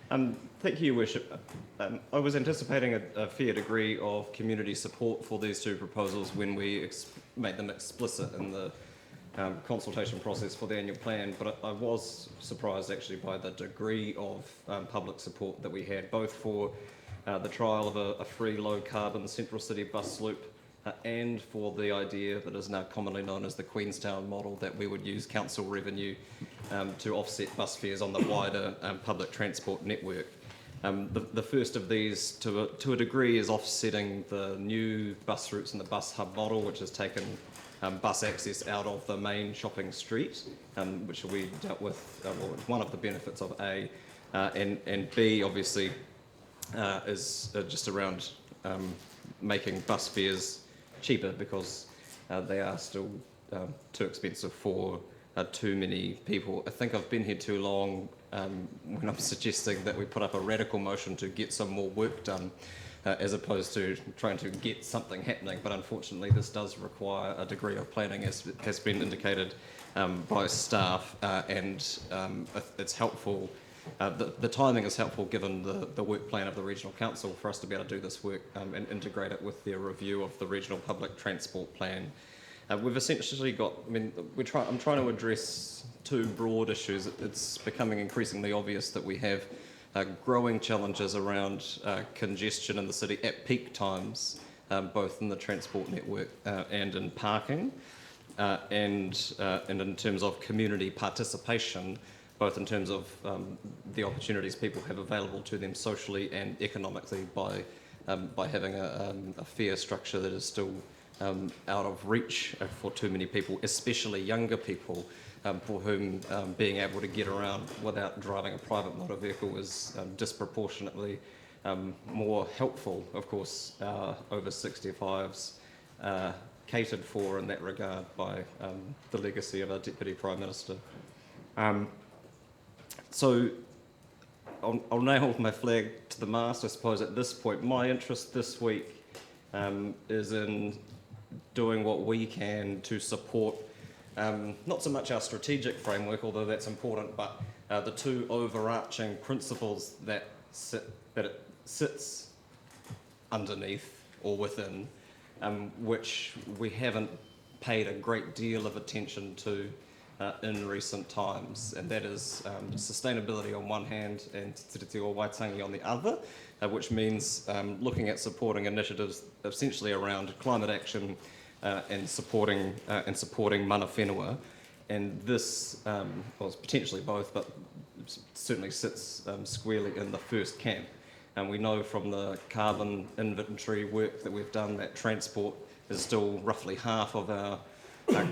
Thank you, Your Worship. I was anticipating a fair degree of community support for these two proposals when we made them explicit in the consultation process for the annual plan, but I was surprised actually by the degree of public support that we had, both for the trial of a free low-carbon central city bus loop and for the idea that is now commonly known as the Queenstown model, that we would use council revenue to offset bus fares on the wider public transport network. The first of these, to a degree, is offsetting the new bus routes in the bus hub model, which has taken bus access out of the main shopping street, which we dealt with, one of the benefits of A, and B, obviously, is just around making bus fares cheaper because they are still too expensive for too many people. I think I've been here too long when I'm suggesting that we put up a radical motion to get some more work done, as opposed to trying to get something happening. But unfortunately, this does require a degree of planning, as has been indicated by staff, and it's helpful. The timing is helpful given the work plan of the Regional Council for us to be able to do this work and integrate it with their review of the Regional Public Transport Plan. We've essentially got, I'm trying to address two broad issues. It's becoming increasingly obvious that we have growing challenges around congestion in the city at peak times, both in the transport network and in parking, and in terms of community participation, both in terms of the opportunities people have available to them socially and economically by having a fare structure that is still out of reach for too many people, especially younger people, for whom being able to get around without driving a private motor vehicle is disproportionately more helpful. Of course, over 65s catered for in that regard by the legacy of our Deputy Prime Minister. So I'll nail my flag to the mast, I suppose, at this point. My interest this week is in doing what we can to support not so much our strategic framework, although that's important, but the two overarching principles that it sits underneath or within, which we haven't paid a great deal of attention to in recent times, and that is sustainability on one hand and Te Reti o Waitangi on the other, which means looking at supporting initiatives essentially around climate action and supporting mana whenua. And this, well, it's potentially both, but certainly sits squarely in the first camp. And we know from the carbon inventory work that we've done that transport is still roughly half of our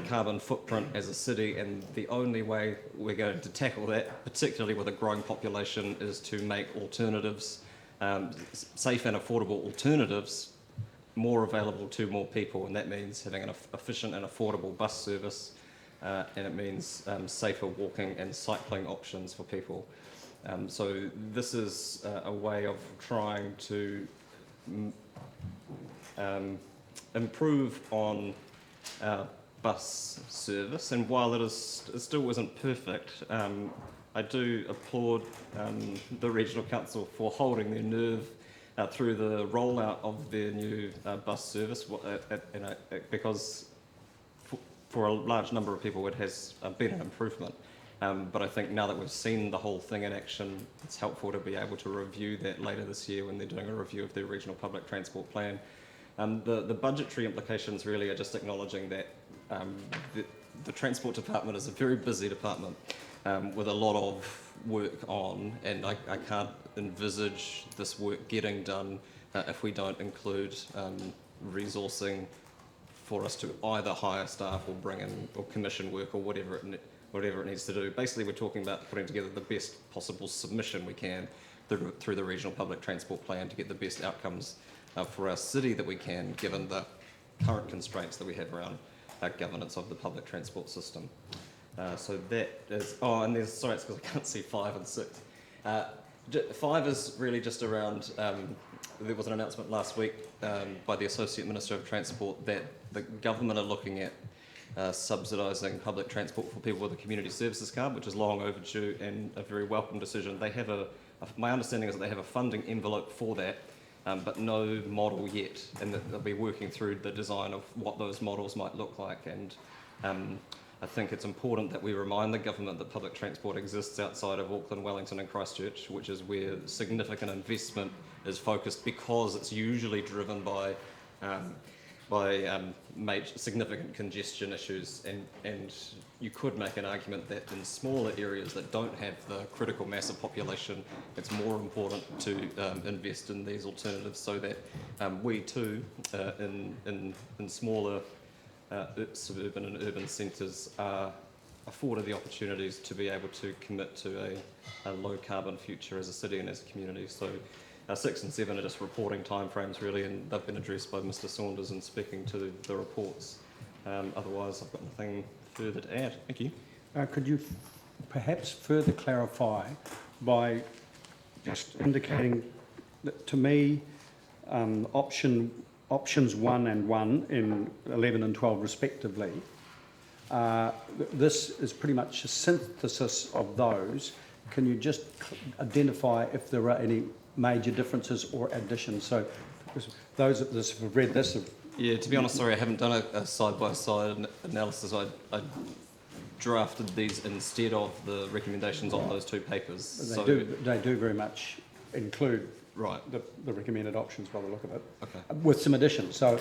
carbon footprint as a city, and the only way we're going to tackle that, particularly with a growing population, is to make alternatives, safe and affordable alternatives, more available to more people, and that means having an efficient and affordable bus service, and it means safer walking and cycling options for people. So this is a way of trying to improve on bus service, and while it still isn't perfect, I do applaud the Regional Council for holding their nerve through the rollout of their new bus service, because for a large number of people it has been an improvement. But I think now that we've seen the whole thing in action, it's helpful to be able to review that later this year when they're doing a review of their regional public transport plan. The budgetary implications really are just acknowledging that the Transport Department is a very busy department with a lot of work on, and I can't envisage this work getting done if we don't include resourcing for us to either hire staff or bring in or commission work or whatever it needs to do. Basically, we're talking about putting together the best possible submission we can through the regional public transport plan to get the best outcomes for our city that we can, given the current constraints that we have around governance of the public transport system. So that is, and there's, sorry, it's because I can't see 5 and 6. 5 is really just around, there was an announcement last week by the Associate Minister of Transport that the government are looking at subsidising public transport for people with a community services card, which is long overdue and a very welcome decision. They have my understanding is that they have a funding envelope for that, but no model yet, and that they'll be working through the design of what those models might look like. And I think it's important that we remind the government that public transport exists outside of Auckland, Wellington and Christchurch, which is where significant investment is focused, because it's usually driven by major significant congestion issues, and you could make an argument that in smaller areas that don't have the critical mass of population, it's more important to invest in these alternatives so that we too, in smaller suburban and urban centres, are afforded the opportunities to be able to commit to a low carbon future as a city and as a community. So 6 and 7 are just reporting timeframes really, and they've been addressed by Mr Saunders in speaking to the reports. Otherwise, I've got nothing further to add. Thank you. Could you perhaps further clarify by just indicating that, to me, options 1 and 1 in 11 and 12 respectively, this is pretty much a synthesis of those. Can you just identify if there are any major differences or additions? So those that have read this have Yeah, to be honest, sorry, I haven't done a side-by-side analysis. I drafted these instead of the recommendations on those two papers. They do very much include right the recommended options by the look of it. Okay. With some additions. So,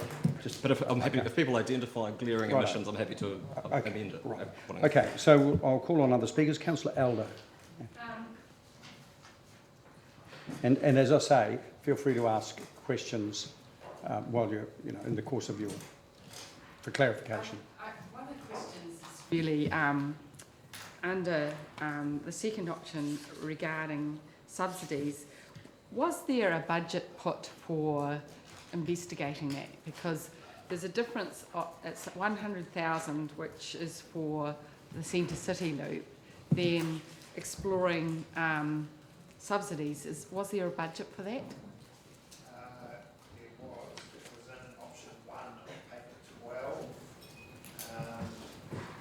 but if people identify glaring omissions, I'm happy to amend it. Right. Okay. So I'll call on other speakers. Councillor Elder. And as I say, feel free to ask questions while you're in the course of for clarification. One of the questions is really under the second option regarding subsidies. Was there a budget put for investigating that? Because there's a difference. It's 100,000, which is for the Centre City Loop. Then exploring subsidies. Was there a budget for that? It was in option 1 of paper 12,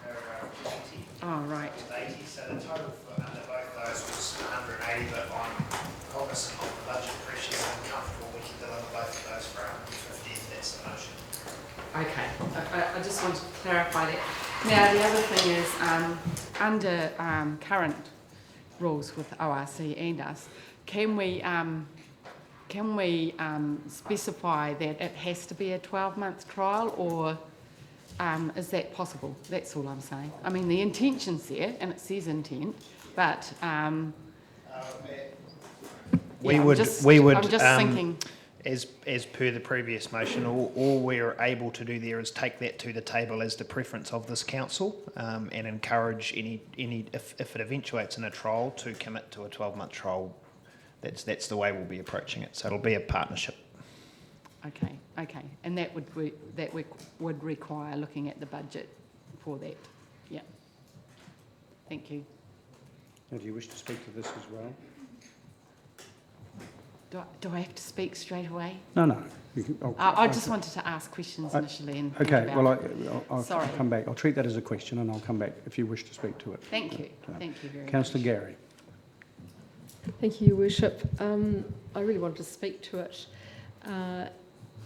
paragraph 80. Oh, right. 80. So the total for under both of those was 180, but I'm cognizant of the budget pressures and comfortable we can deliver both of those for 150 if that's the motion. Okay, I just wanted to clarify that. Now, the other thing is, under current rules with ORC and us, can we specify that it has to be a 12-month trial, or is that possible? That's all I'm saying. I mean, the intention's there, and it says intent, but I'm just thinking. As per the previous motion, all we're able to do there is take that to the table as the preference of this council, and encourage any if it eventuates in a trial to commit to a 12-month trial. That's the way we'll be approaching it. So it'll be a partnership. Okay, and that would require looking at the budget for that. Yeah. Thank you. Now, do you wish to speak to this as well? Do I have to speak straight away? No. I just wanted to ask questions initially. And okay, well, I'll Sorry. come back. I'll treat that as a question and I'll come back if you wish to speak to it. Thank you. Thank you very much. Councillor Gary. Thank you, Your Worship. I really wanted to speak to it.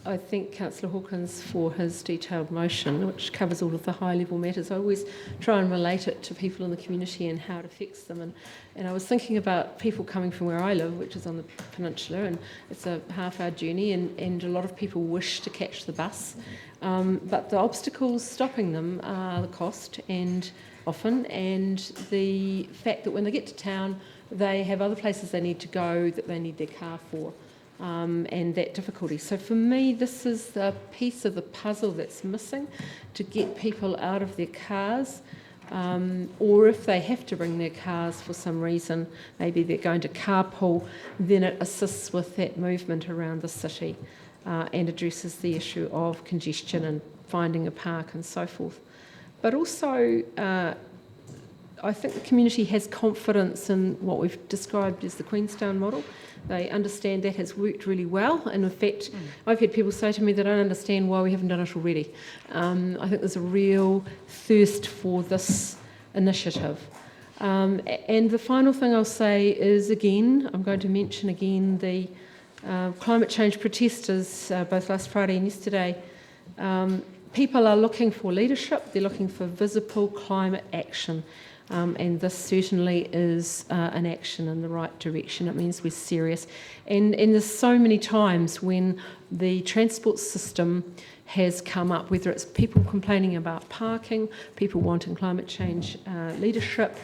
I thank Councillor Hawkins for his detailed motion, which covers all of the high-level matters. I always try and relate it to people in the community and how to fix them. And I was thinking about people coming from where I live, which is on the peninsula, and it's a half-hour journey, and a lot of people wish to catch the bus. But the obstacles stopping them are the cost, and the fact that when they get to town, they have other places they need to go that they need their car for. And that difficulty. So for me, this is the piece of the puzzle that's missing to get people out of their cars, or if they have to bring their cars for some reason, maybe they're going to carpool, then it assists with that movement around the city and addresses the issue of congestion and finding a park and so forth. But also, I think the community has confidence in what we've described as the Queenstown model. They understand that has worked really well, and in fact, I've had people say to me that I don't understand why we haven't done it already. I think there's a real thirst for this initiative. And the final thing I'll say is, again, I'm going to mention again the climate change protesters, both last Friday and yesterday. People are looking for leadership, they're looking for visible climate action. And this certainly is an action in the right direction. It means we're serious. And there's so many times when the transport system has come up, whether it's people complaining about parking, people wanting climate change leadership,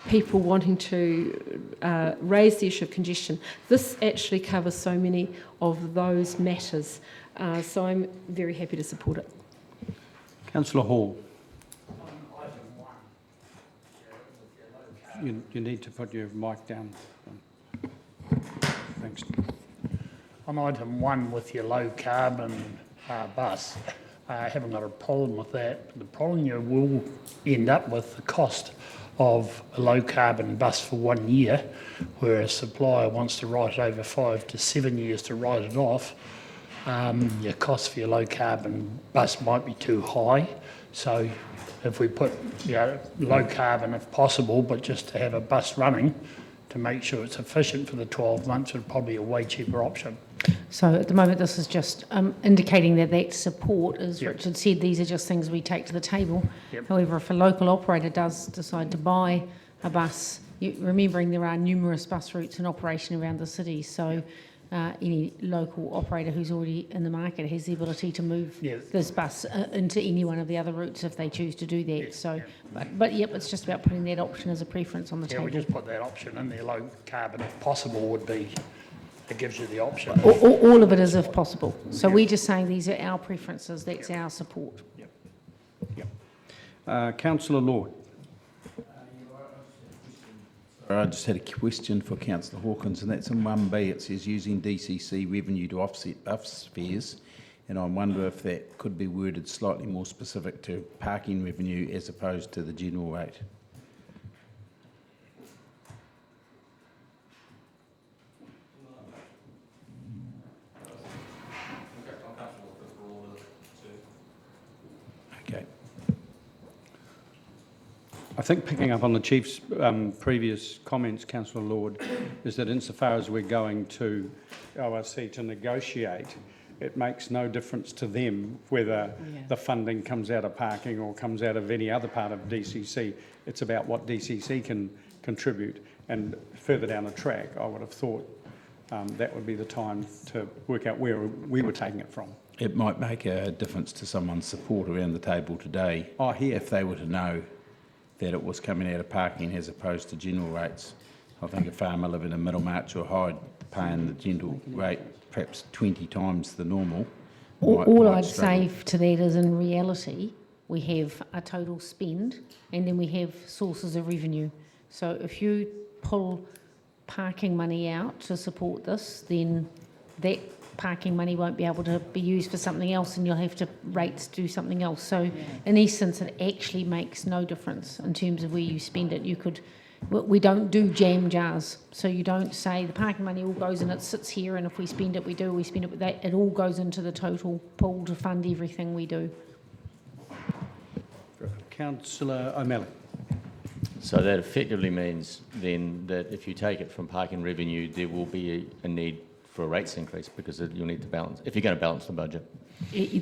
people wanting to raise the issue of congestion. This actually covers so many of those matters. So I'm very happy to support it. Councillor Hall. You need to put your mic down. Thanks. On item 1 with your low carbon bus, I haven't got a problem with that. The problem you will end up with the cost of a low carbon bus for 1 year, where a supplier wants to write it over 5 to 7 years to write it off. Your cost for your low carbon bus might be too high. So if we put low carbon if possible, but just to have a bus running to make sure it's efficient for the 12 months would probably be a way cheaper option. So at the moment, this is just indicating that support, as Yep. Richard said, these are just things we take to the table. Yep. However, if a local operator does decide to buy a bus, remembering there are numerous bus routes in operation around the city, so any local operator who's already in the market has the ability to move Yeah. this bus into any one of the other routes if they choose to do that. Yes, So, yeah. but yep, it's just about putting that option as a preference on the Yeah, table. we just put that option in there, low carbon if possible would be, it gives you the option. All of it is if possible. So we're just saying these are our preferences, that's our support. Councillor Lord. I just had a question for Councillor Hawkins, and that's in 1B. It says using DCC revenue to offset bus fares, and I wonder if that could be worded slightly more specific to parking revenue as opposed to the general rate. Okay. I think picking up on the Chief's previous comments, Councillor Lord, is that insofar as we're going to ORC to negotiate, it makes no difference to them whether the funding comes out of parking or comes out of any other part of DCC. It's about what DCC can contribute. And further down the track, I would have thought that would be the time to work out where we were taking it from. It might make a difference to someone's support around the table today if they were to know that it was coming out of parking as opposed to general rates. I think a farmer living in Middlemarch or Hyde paying the general rate perhaps 20 times the normal. All I'd say to that is, in reality, we have a total spend and then we have sources of revenue. So if you pull parking money out to support this, then that parking money won't be able to be used for something else and you'll have to rates do something else. So in essence, it actually makes no difference in terms of where you spend it. We don't do jam jars. So you don't say the parking money all goes and it sits here and if we spend it, we spend it with that. It all goes into the total pool to fund everything we do. Councillor O'Malley. So that effectively means then that if you take it from parking revenue, there will be a need for a rates increase because you'll need to balance, if you're going to balance the budget.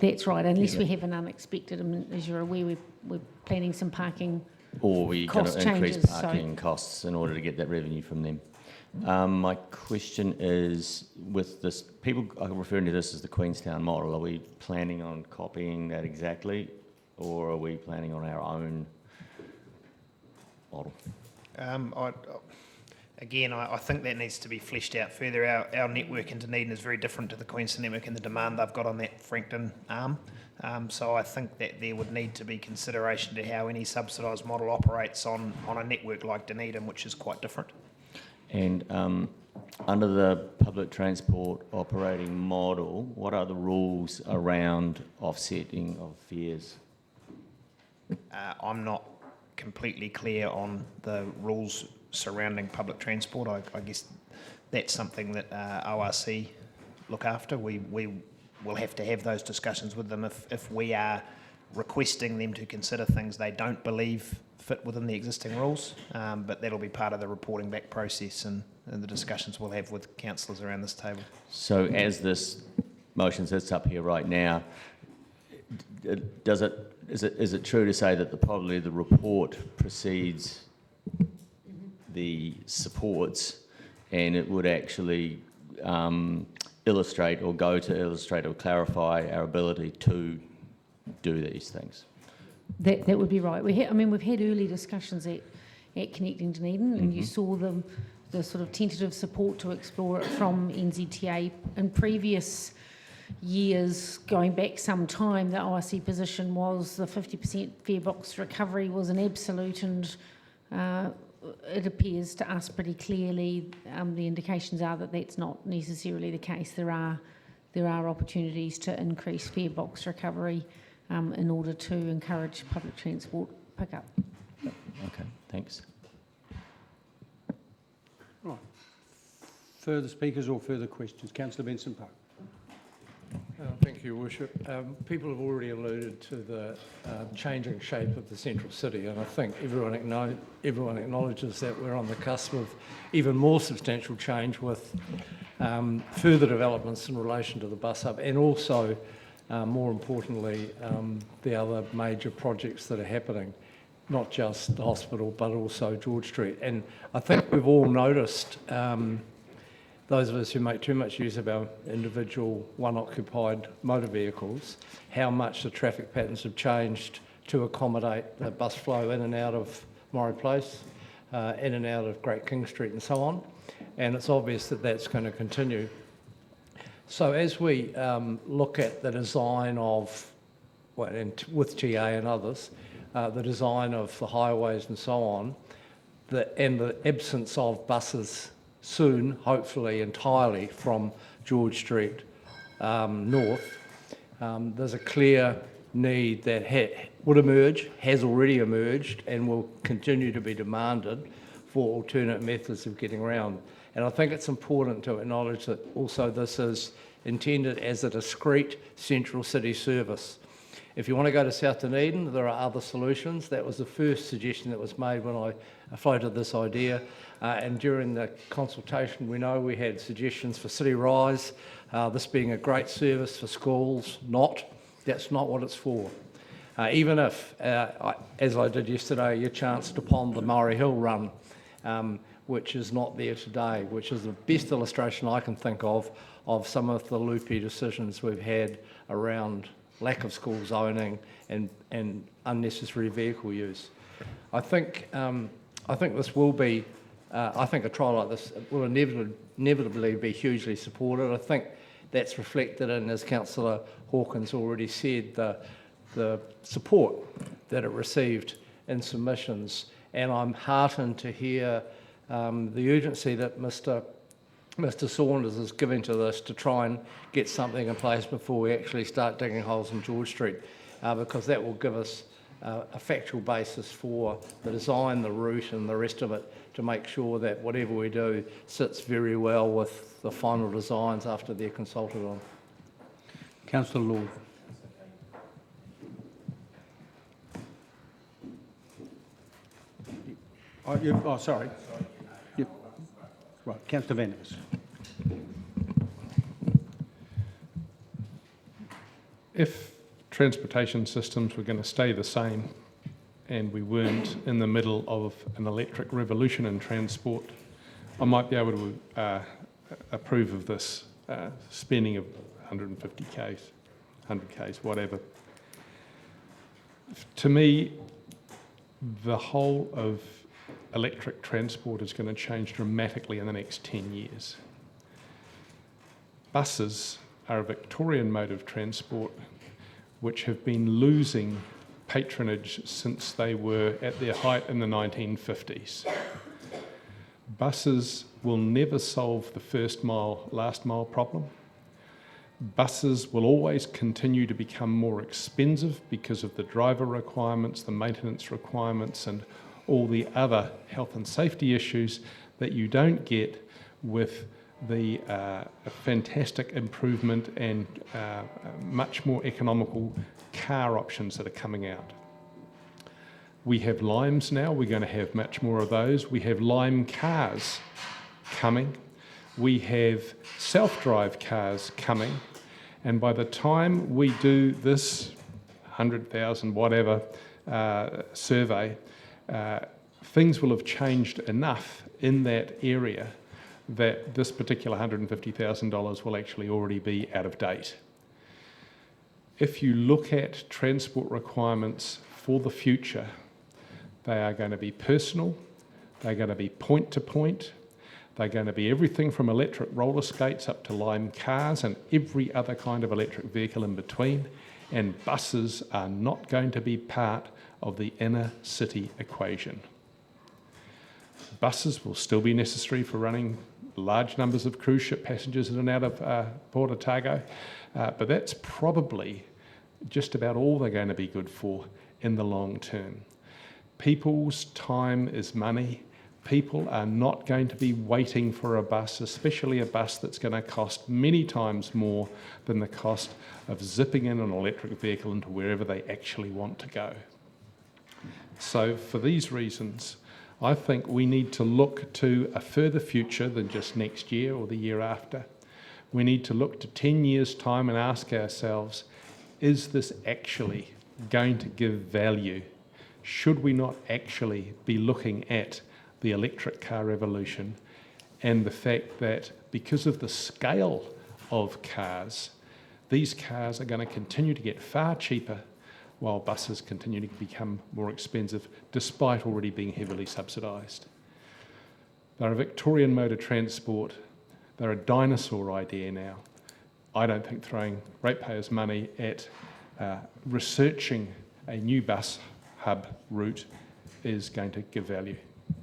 That's right, unless we have an unexpected, as you're aware, we're planning some parking Or we're going cost to increase changes, parking costs in order to get that revenue from them. My question is, with this, people are referring to this as the Queenstown model. Are we planning on copying that exactly, or are we planning on our own model? I think that needs to be fleshed out further. Our network in Dunedin is very different to the Queenstown network and the demand they've got on that Frankton arm. So I think that there would need to be consideration to how any subsidised model operates on a network like Dunedin, which is quite different. And under the public transport operating model, what are the rules around offsetting of fares? I'm not completely clear on the rules surrounding public transport. I guess that's something that ORC look after. We will have to have those discussions with them if we are requesting them to consider things they don't believe fit within the existing rules, but that'll be part of the reporting back process and the discussions we'll have with councillors around this table. So as this motion sits up here right now, is it true to say that probably the report precedes the supports, and it would actually illustrate or clarify our ability to do these things? That would be right. We've had early discussions at Connecting Dunedin, and you saw the sort of tentative support to explore it from NZTA. In previous years, going back some time, the ORC position was the 50% fare box recovery was an absolute, and it appears to us pretty clearly the indications are that that's not necessarily the case. There are opportunities to increase fare box recovery in order to encourage public transport pickup. Okay, thanks. Right. Further speakers or further questions? Councillor Benson-Park. Thank you, Worship. People have already alluded to the changing shape of the central city, and I think everyone acknowledges that we're on the cusp of even more substantial change with further developments in relation to the bus hub, and also, more importantly, the other major projects that are happening, not just the hospital, but also George Street. And I think we've all noticed, those of us who make too much use of our individual one-occupied motor vehicles, how much the traffic patterns have changed to accommodate the bus flow in and out of Murray Place, in and out of Great King Street and so on. And it's obvious that that's going to continue. So as we look at the design of, well, and with GA and others, the design of the highways and so on, and the absence of buses soon, hopefully entirely from George Street north, there's a clear need that would emerge, has already emerged, and will continue to be demanded for alternate methods of getting around. And I think it's important to acknowledge that also this is intended as a discrete central city service. If you want to go to South Dunedin, there are other solutions. That was the first suggestion that was made when I floated this idea. And during the consultation, we know we had suggestions for City Rise, this being a great service for schools. That's not what it's for. Even if, as I did yesterday, you chanced upon the Murray Hill run, which is not there today, which is the best illustration I can think of some of the loopy decisions we've had around lack of school zoning and unnecessary vehicle use. I think this will be, I think a trial like this will inevitably be hugely supported. I think that's reflected in, as Councillor Hawkins already said, the support that it received in submissions. And I'm heartened to hear the urgency that Mr Saunders is giving to this to try and get something in place before we actually start digging holes in George Street, because that will give us a factual basis for the design, the route and the rest of it, to make sure that whatever we do sits very well with the final designs after they're consulted on. Councillor Lord. Sorry. Yep. Right, Councillor Vanders. If transportation systems were going to stay the same and we weren't in the middle of an electric revolution in transport, I might be able to approve of this spending of 150Ks, 100Ks, whatever. To me, the whole of electric transport is going to change dramatically in the next 10 years. Buses are a Victorian mode of transport which have been losing patronage since they were at their height in the 1950s. Buses will never solve the first mile, last mile problem. Buses will always continue to become more expensive because of the driver requirements, the maintenance requirements, and all the other health and safety issues that you don't get with the fantastic improvement and much more economical car options that are coming out. We have limes now, we're going to have much more of those. We have lime cars coming. We have self-drive cars coming. And by the time we do this 100,000 whatever survey, things will have changed enough in that area that this particular $150,000 will actually already be out of date. If you look at transport requirements for the future, they are going to be personal, they're going to be point to point, they're going to be everything from electric roller skates up to lime cars and every other kind of electric vehicle in between, and buses are not going to be part of the inner city equation. Buses will still be necessary for running large numbers of cruise ship passengers in and out of Port Otago, but that's probably just about all they're going to be good for in the long term. People's time is money. People are not going to be waiting for a bus, especially a bus that's going to cost many times more than the cost of zipping in an electric vehicle into wherever they actually want to go. So for these reasons, I think we need to look to a further future than just next year or the year after. We need to look to 10 years' time and ask ourselves, is this actually going to give value? Should we not actually be looking at the electric car revolution and the fact that because of the scale of cars, these cars are going to continue to get far cheaper while buses continue to become more expensive, despite already being heavily subsidised. They're a Victorian mode of transport. They're a dinosaur idea now. I don't think throwing ratepayers' money at researching a new bus hub route is going to give value.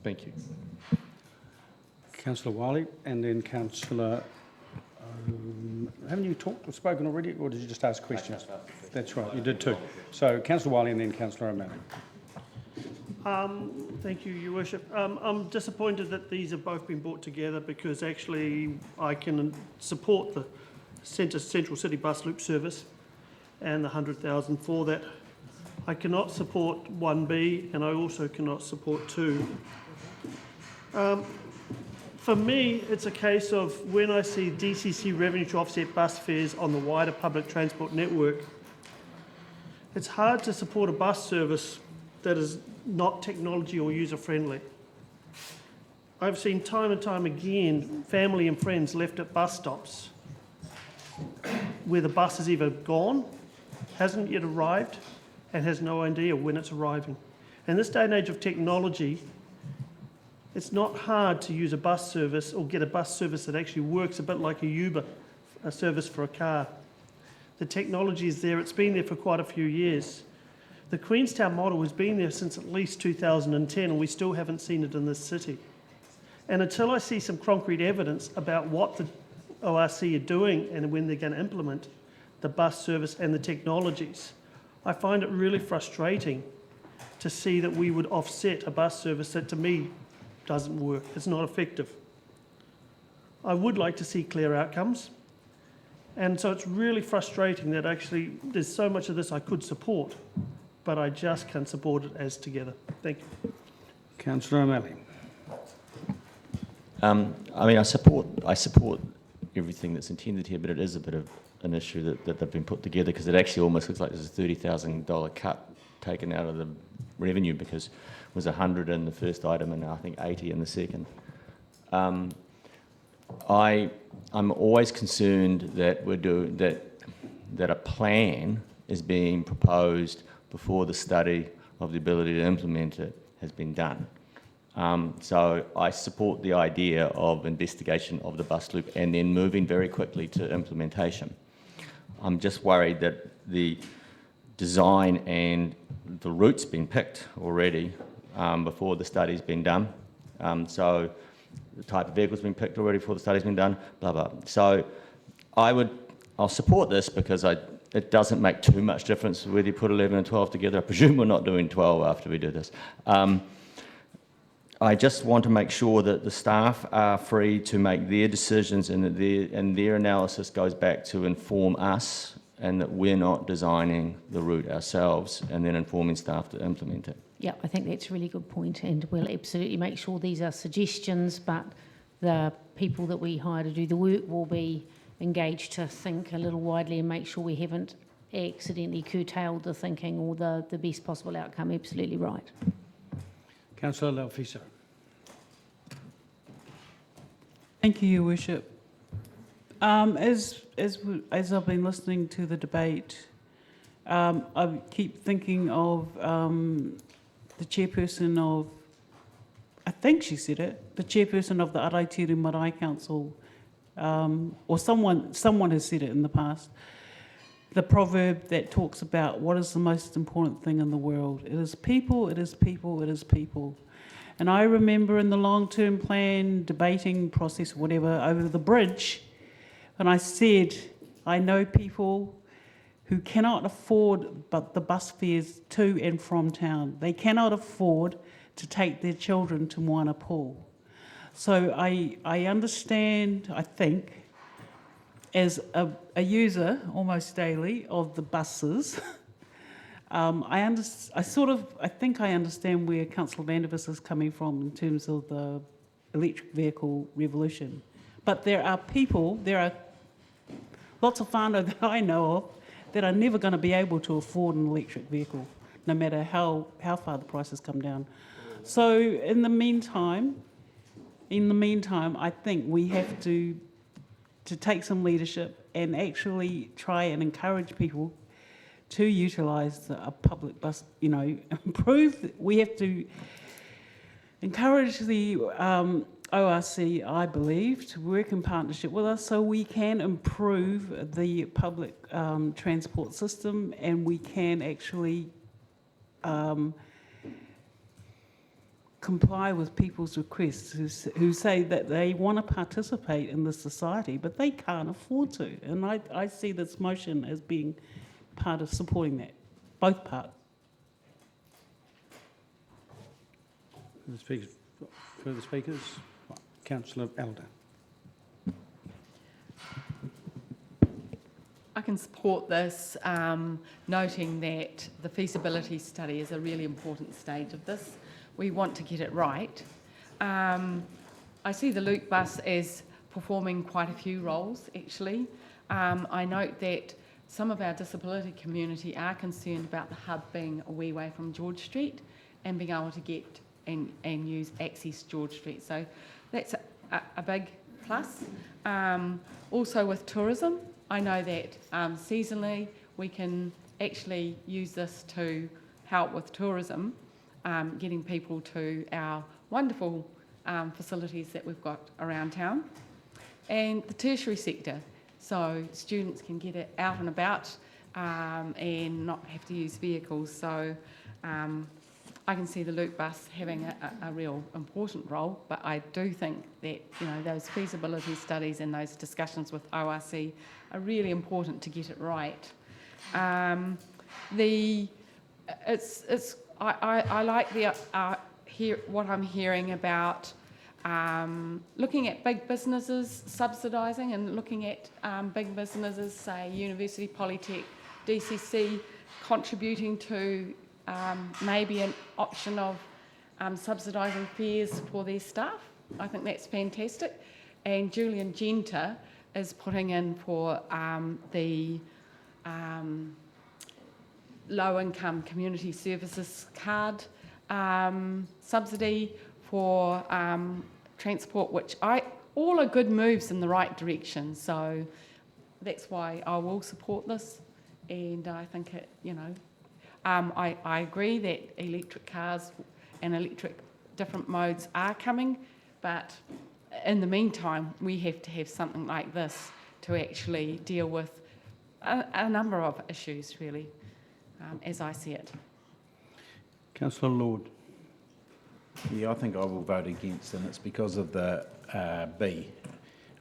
Thank you. Councillor Wiley and then Councillor... haven't you spoken already, or did you just ask questions? That's right, you did too. So Councillor Wiley and then Councillor O'Malley. Thank you, Your Worship. I'm disappointed that these have both been brought together because actually I can support the Central City Bus Loop service and the 100,000 for that. I cannot support 1B and I also cannot support 2. For me, it's a case of when I see DCC revenue to offset bus fares on the wider public transport network, it's hard to support a bus service that is not technology or user-friendly. I've seen time and time again family and friends left at bus stops where the bus is either gone, hasn't yet arrived, and has no idea when it's arriving. In this day and age of technology, it's not hard to use a bus service or get a bus service that actually works a bit like a Uber, a service for a car. The technology is there. It's been there for quite a few years. The Queenstown model has been there since at least 2010 and we still haven't seen it in this city. And until I see some concrete evidence about what the ORC are doing and when they're going to implement the bus service and the technologies, I find it really frustrating to see that we would offset a bus service that to me doesn't work. It's not effective. I would like to see clear outcomes. And so it's really frustrating that actually there's so much of this I could support, but I just can't support it as together. Thank you. Councillor O'Malley. I mean, I support everything that's intended here, but it is a bit of an issue that they've been put together because it actually almost looks like there's a $30,000 cut taken out of the revenue because it was 100 in the first item and I think 80 in the second. I'm always concerned that that a plan is being proposed before the study of the ability to implement it has been done. So I support the idea of investigation of the bus loop and then moving very quickly to implementation. I'm just worried that the design and the route's been picked already before the study's been done. So the type of vehicle's been picked already before the study's been done, blah, blah. So I'll support this because it doesn't make too much difference whether you put 11 and 12 together. I presume we're not doing 12 after we do this. I just want to make sure that the staff are free to make their decisions and that their analysis goes back to inform us and that we're not designing the route ourselves and then informing staff to implement it. Yeah, I think that's a really good point, and we'll absolutely make sure these are suggestions, but the people that we hire to do the work will be engaged to think a little widely and make sure we haven't accidentally curtailed the thinking or the best possible outcome. Absolutely right. Councillor Laufisa. Thank you, Your Worship. As I've been listening to the debate, I keep thinking of the chairperson of, I think she said it, the chairperson of the Araitiri Marae Council, or someone has said it in the past. The proverb that talks about what is the most important thing in the world. It is people, it is people, it is people. And I remember in the long-term plan debating process, whatever, over the bridge, and I said, I know people who cannot afford but the bus fares to and from town. They cannot afford to take their children to Moana Pool. So I understand, I think, as a user almost daily of the buses, I think I understand where Councillor Vandervis is coming from in terms of the electric vehicle revolution. But there are lots of whānau that I know of that are never going to be able to afford an electric vehicle, no matter how far the prices come down. So in the meantime, I think we have to take some leadership and actually try and encourage people to utilise a public bus, we have to encourage the ORC, I believe, to work in partnership with us so we can improve the public transport system, and we can actually comply with people's requests who say that they want to participate in this society, but they can't afford to. And I see this motion as being part of supporting that, both parts. Further speakers? Councillor Elder. I can support this, noting that the feasibility study is a really important stage of this. We want to get it right. I see the Luke bus as performing quite a few roles, actually. I note that some of our disability community are concerned about the hub being a wee way from George Street and being able to get and use access George Street. So that's a big plus. Also with tourism, I know that seasonally we can actually use this to help with tourism, getting people to our wonderful facilities that we've got around town. And the tertiary sector, so students can get it out and about and not have to use vehicles. So I can see the Luke bus having a real important role, but I do think that those feasibility studies and those discussions with ORC are really important to get it right. I like what I'm hearing about looking at big businesses subsidising and looking at big businesses, say University, Polytech, DCC, contributing to maybe an option of subsidising fares for their staff. I think that's fantastic. And Julian Genter is putting in for the low-income community services card subsidy for transport, which all are good moves in the right direction. So that's why I will support this, and I think it, I agree that electric cars and electric different modes are coming, but in the meantime, we have to have something like this to actually deal with a number of issues, really, as I see it. Councillor Lord. Yeah, I think I will vote against, and it's because of the B.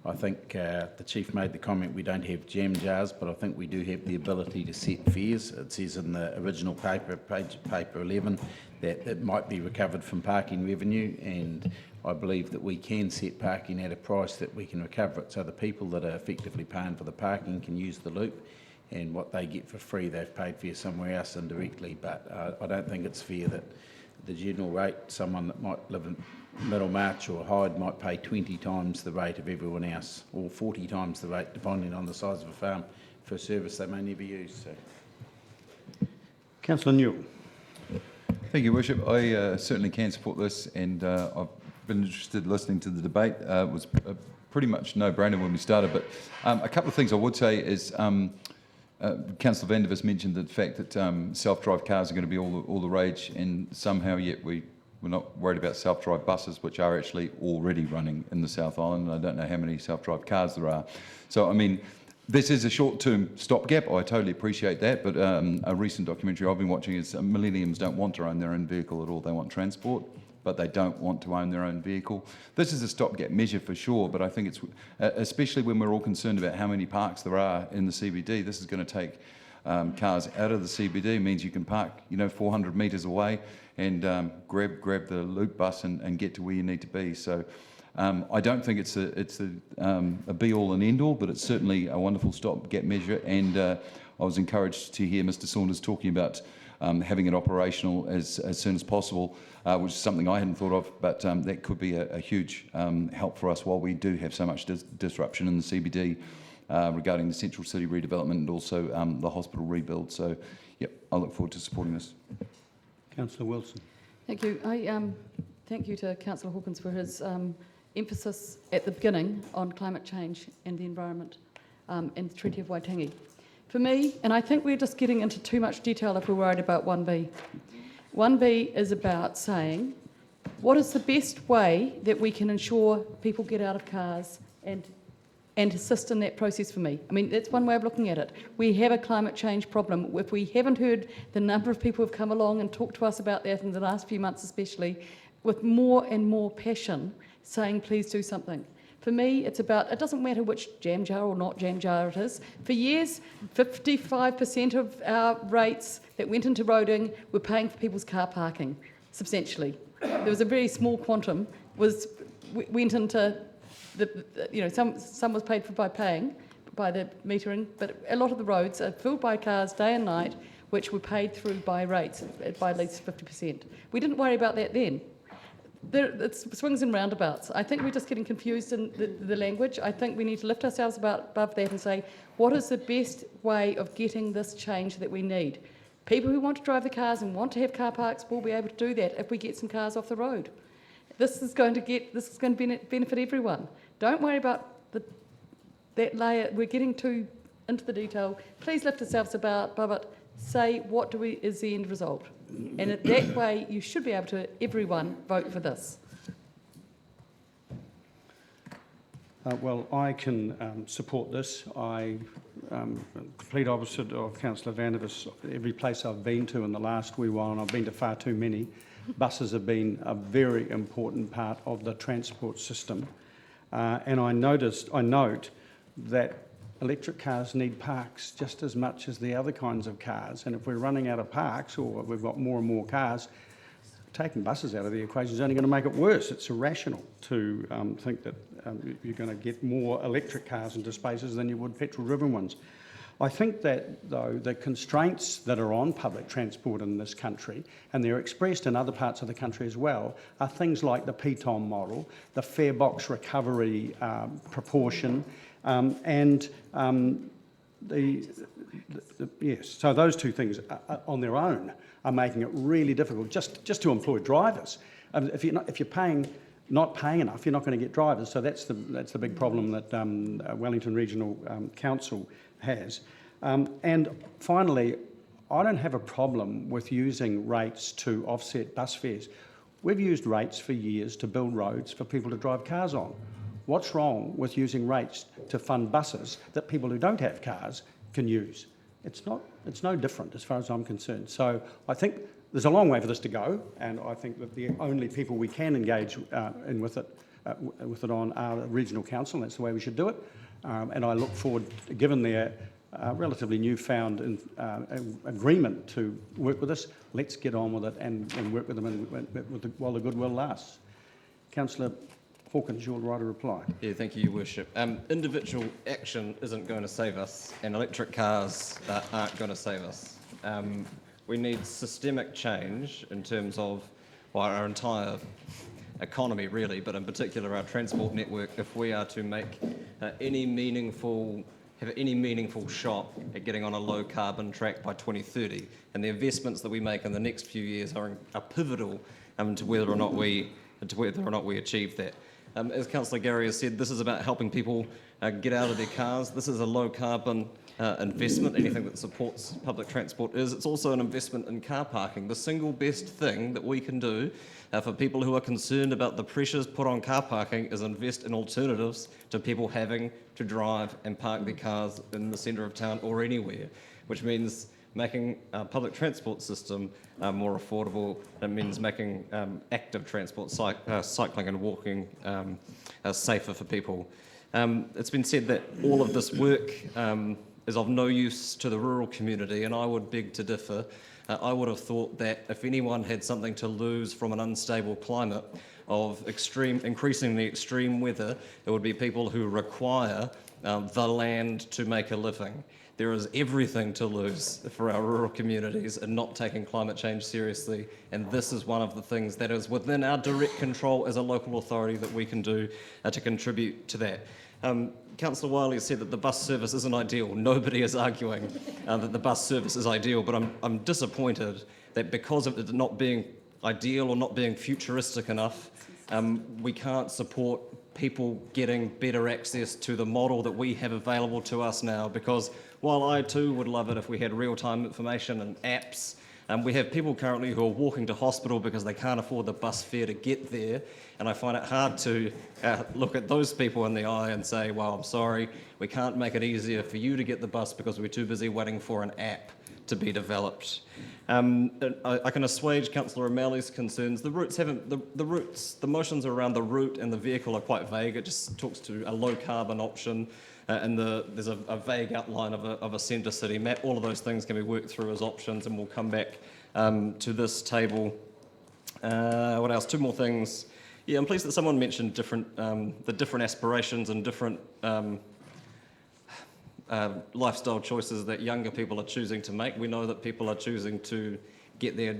I think the Chief made the comment we don't have jam jars, but I think we do have the ability to set fares. It says in the original paper, paper 11, that it might be recovered from parking revenue, and I believe that we can set parking at a price that we can recover it, so the people that are effectively paying for the parking can use the loop, and what they get for free they've paid for somewhere else indirectly. But I don't think it's fair that the general rate, someone that might live in Middlemarch or Hyde might pay 20 times the rate of everyone else, or 40 times the rate, depending on the size of a farm, for a service they may never use. So. Councillor Newell. Thank you, Worship. I certainly can support this, and I've been interested in listening to the debate. It was pretty much no-brainer when we started, but a couple of things I would say is Councillor Vandervis mentioned the fact that self-drive cars are going to be all the rage, and somehow yet we're not worried about self-drive buses, which are actually already running in the South Island. I don't know how many self-drive cars there are. So, I mean, this is a short-term stopgap. I totally appreciate that, but a recent documentary I've been watching is millennials don't want to own their own vehicle at all. They want transport, but they don't want to own their own vehicle. This is a stopgap measure for sure, but I think it's, especially when we're all concerned about how many parks there are in the CBD, this is going to take cars out of the CBD means you can park, 400 metres away and grab the loop bus and get to where you need to be. So I don't think it's a be-all and end-all, but it's certainly a wonderful stopgap measure. And I was encouraged to hear Mr Saunders talking about having it operational as soon as possible, which is something I hadn't thought of, but that could be a huge help for us while we do have so much disruption in the CBD regarding the Central City redevelopment and also the hospital rebuild. So, yep, I look forward to supporting this. Councillor Wilson. Thank you. Thank you to Councillor Hawkins for his emphasis at the beginning on climate change and the environment and the Treaty of Waitangi. For me, and I think we're just getting into too much detail if we're worried about 1B. 1B is about saying, what is the best way that we can ensure people get out of cars and assist in that process for me? I mean, that's one way of looking at it. We have a climate change problem. If we haven't heard the number of people who have come along and talked to us about that in the last few months especially, with more and more passion, saying, please do something. For me, it's about, it doesn't matter which jam jar or not jam jar it is. For years, 55% of our rates that went into roading were paying for people's car parking, substantially. There was a very small quantum, went into, some was paid for by paying, by the metering, but a lot of the roads are filled by cars day and night, which were paid through by rates, by at least 50%. We didn't worry about that then. It's swings and roundabouts. I think we're just getting confused in the language. I think we need to lift ourselves above that and say, what is the best way of getting this change that we need? People who want to drive the cars and want to have car parks will be able to do that if we get some cars off the road. This is going to benefit everyone. Don't worry about that layer. We're getting too into the detail. Please lift yourselves above it. Say what is the end result. And that way, you should be able to, everyone, vote for this. Well, I can support this. I complete opposite of Councillor Vandervis. Every place I've been to in the last wee while, and I've been to far too many, buses have been a very important part of the transport system. And I note that electric cars need parks just as much as the other kinds of cars, and if we're running out of parks or we've got more and more cars, taking buses out of the equation is only going to make it worse. It's irrational to think that you're going to get more electric cars into spaces than you would petrol-driven ones. I think that, though, the constraints that are on public transport in this country, and they're expressed in other parts of the country as well, are things like the PTOM model, the fare box recovery proportion, yes, so those two things on their own are making it really difficult just to employ drivers. If you're not paying enough, you're not going to get drivers. So that's the big problem that Wellington Regional Council has. And finally, I don't have a problem with using rates to offset bus fares. We've used rates for years to build roads for people to drive cars on. What's wrong with using rates to fund buses that people who don't have cars can use? It's no different as far as I'm concerned. So I think there's a long way for this to go, and I think that the only people we can engage with it on are the regional council, and that's the way we should do it. And I look forward, given their relatively newfound agreement to work with us, let's get on with it and work with them while the goodwill lasts. Councillor Hawkins, you're right to reply. Yeah, thank you, Your Worship. Individual action isn't going to save us, and electric cars aren't going to save us. We need systemic change in terms of our entire economy, really, but in particular our transport network, if we are to make any meaningful shot at getting on a low carbon track by 2030. And the investments that we make in the next few years are pivotal to whether or not we achieve that. As Councillor Gary has said, this is about helping people get out of their cars. This is a low carbon investment. Anything that supports public transport is. It's also an investment in car parking. The single best thing that we can do for people who are concerned about the pressures put on car parking is invest in alternatives to people having to drive and park their cars in the centre of town or anywhere, which means making our public transport system more affordable. It means making active transport, cycling and walking safer for people. It's been said that all of this work is of no use to the rural community, and I would beg to differ. I would have thought that if anyone had something to lose from an unstable climate of increasingly extreme weather, it would be people who require the land to make a living. There is everything to lose for our rural communities in not taking climate change seriously, and this is one of the things that is within our direct control as a local authority that we can do to contribute to that. Councillor Wiley said that the bus service isn't ideal. Nobody is arguing that the bus service is ideal, but I'm disappointed that because of it not being ideal or not being futuristic enough, we can't support people getting better access to the model that we have available to us now, because while I too would love it if we had real-time information and apps, we have people currently who are walking to hospital because they can't afford the bus fare to get there, and I find it hard to look at those people in the eye and say, well, I'm sorry, we can't make it easier for you to get the bus because we're too busy waiting for an app to be developed. I can assuage Councillor O'Malley's concerns. The motions around the route and the vehicle are quite vague. It just talks to a low carbon option, and there's a vague outline of a centre city map. All of those things can be worked through as options, and we'll come back to this table. What else? Two more things. Yeah, I'm pleased that someone mentioned the different aspirations and different lifestyle choices that younger people are choosing to make. We know that people are choosing to get their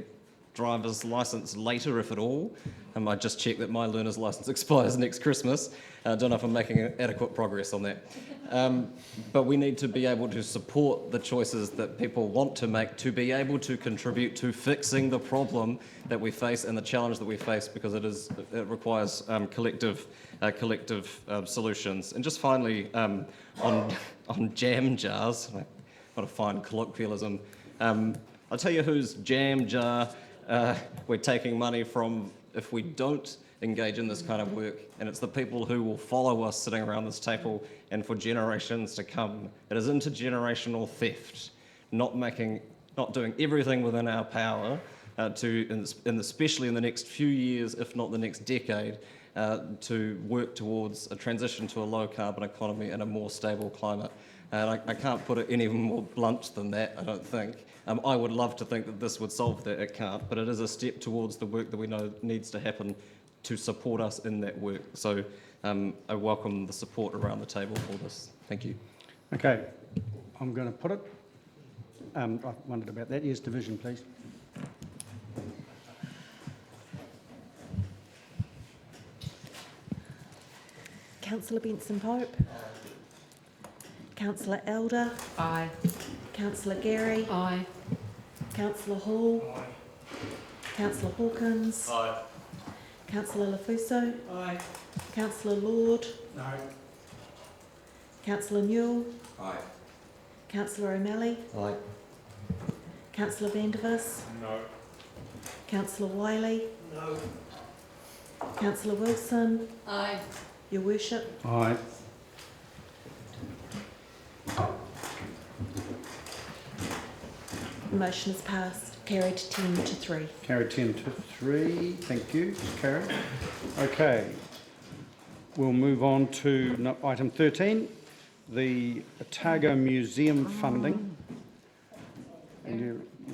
driver's licence later, if at all. I just checked that my learner's licence expires next Christmas. I don't know if I'm making adequate progress on that. But we need to be able to support the choices that people want to make to be able to contribute to fixing the problem that we face and the challenge that we face, because it requires collective solutions. And just finally, on jam jars, not a fine colloquialism, I'll tell you whose jam jar we're taking money from if we don't engage in this kind of work, and it's the people who will follow us sitting around this table and for generations to come. It is intergenerational theft, not doing everything within our power especially in the next few years, if not the next decade, to work towards a transition to a low carbon economy and a more stable climate. And I can't put it any more blunt than that, I don't think. I would love to think that this would solve that, it can't, but it is a step towards the work that we know needs to happen to support us in that work. So I welcome the support around the table for this. Thank you. Okay, I'm going to put it. I wondered about that. Yes, division, please. Councillor Benson-Pope. Councillor Elder. Aye. Councillor Gary. Aye. Councillor Hall. Aye. Councillor Hawkins. Aye. Councillor Lafuso. Aye. Councillor Lord. No. Councillor Newell. Aye. Councillor O'Malley. Aye. Councillor Vandervis. No. Councillor Wiley. No. Councillor Wilson. Aye. Your Worship. Aye. The motion is passed. Carried 10-3. Carried 10-3. Thank you. It's carried. Okay. We'll move on to item 13, the Otago Museum funding. And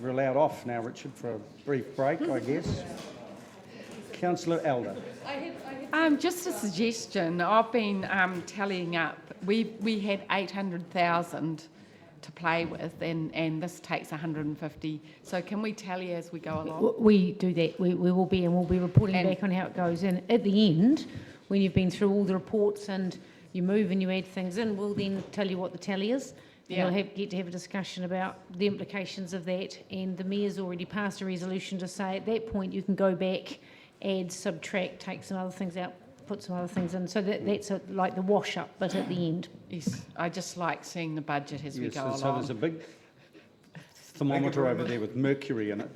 you're allowed off now, Richard, for a brief break, I guess. Councillor Elder. Just a suggestion. I've been tallying up. We had 800,000 to play with, and this takes 150. So can we tally as we go along? We do that. We will be, and we'll be reporting back on how it goes. And at the end, when you've been through all the reports and you move and you add things in, we'll then tell you what the tally is. Yeah. We'll get to have a discussion about the implications of that. And the Mayor's already passed a resolution to say at that point you can go back, add, subtract, take some other things out, put some other things in. So that's like the wash-up, but at the end. Yes, I just like seeing the budget as we go along. So there's a big thermometer over there with mercury in it.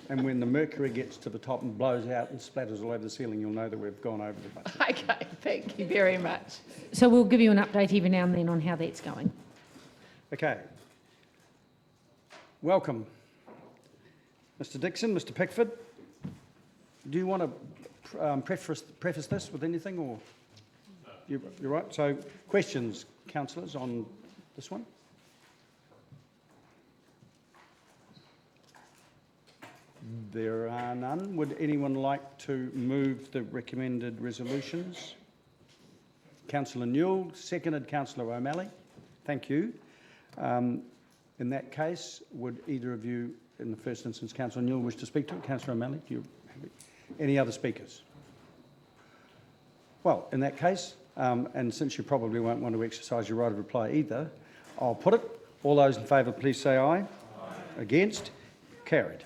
And when the mercury gets to the top and blows out and splatters all over the ceiling, you'll know that we've gone over the budget. Okay, thank you very much. So we'll give you an update every now and then on how that's going. Okay. Welcome. Mr. Dixon, Mr. Pickford, do you want to preface this with anything, or you're right? So questions, councillors, on this one? There are none. Would anyone like to move the recommended resolutions? Councillor Newell, seconded Councillor O'Malley. Thank you. In that case, would either of you, in the first instance, Councillor Newell, wish to speak to it? Councillor O'Malley, do you have it? Any other speakers? Well, in that case, and since you probably won't want to exercise your right of reply either, I'll put it. All those in favour, please say aye. Aye. Against? Carried.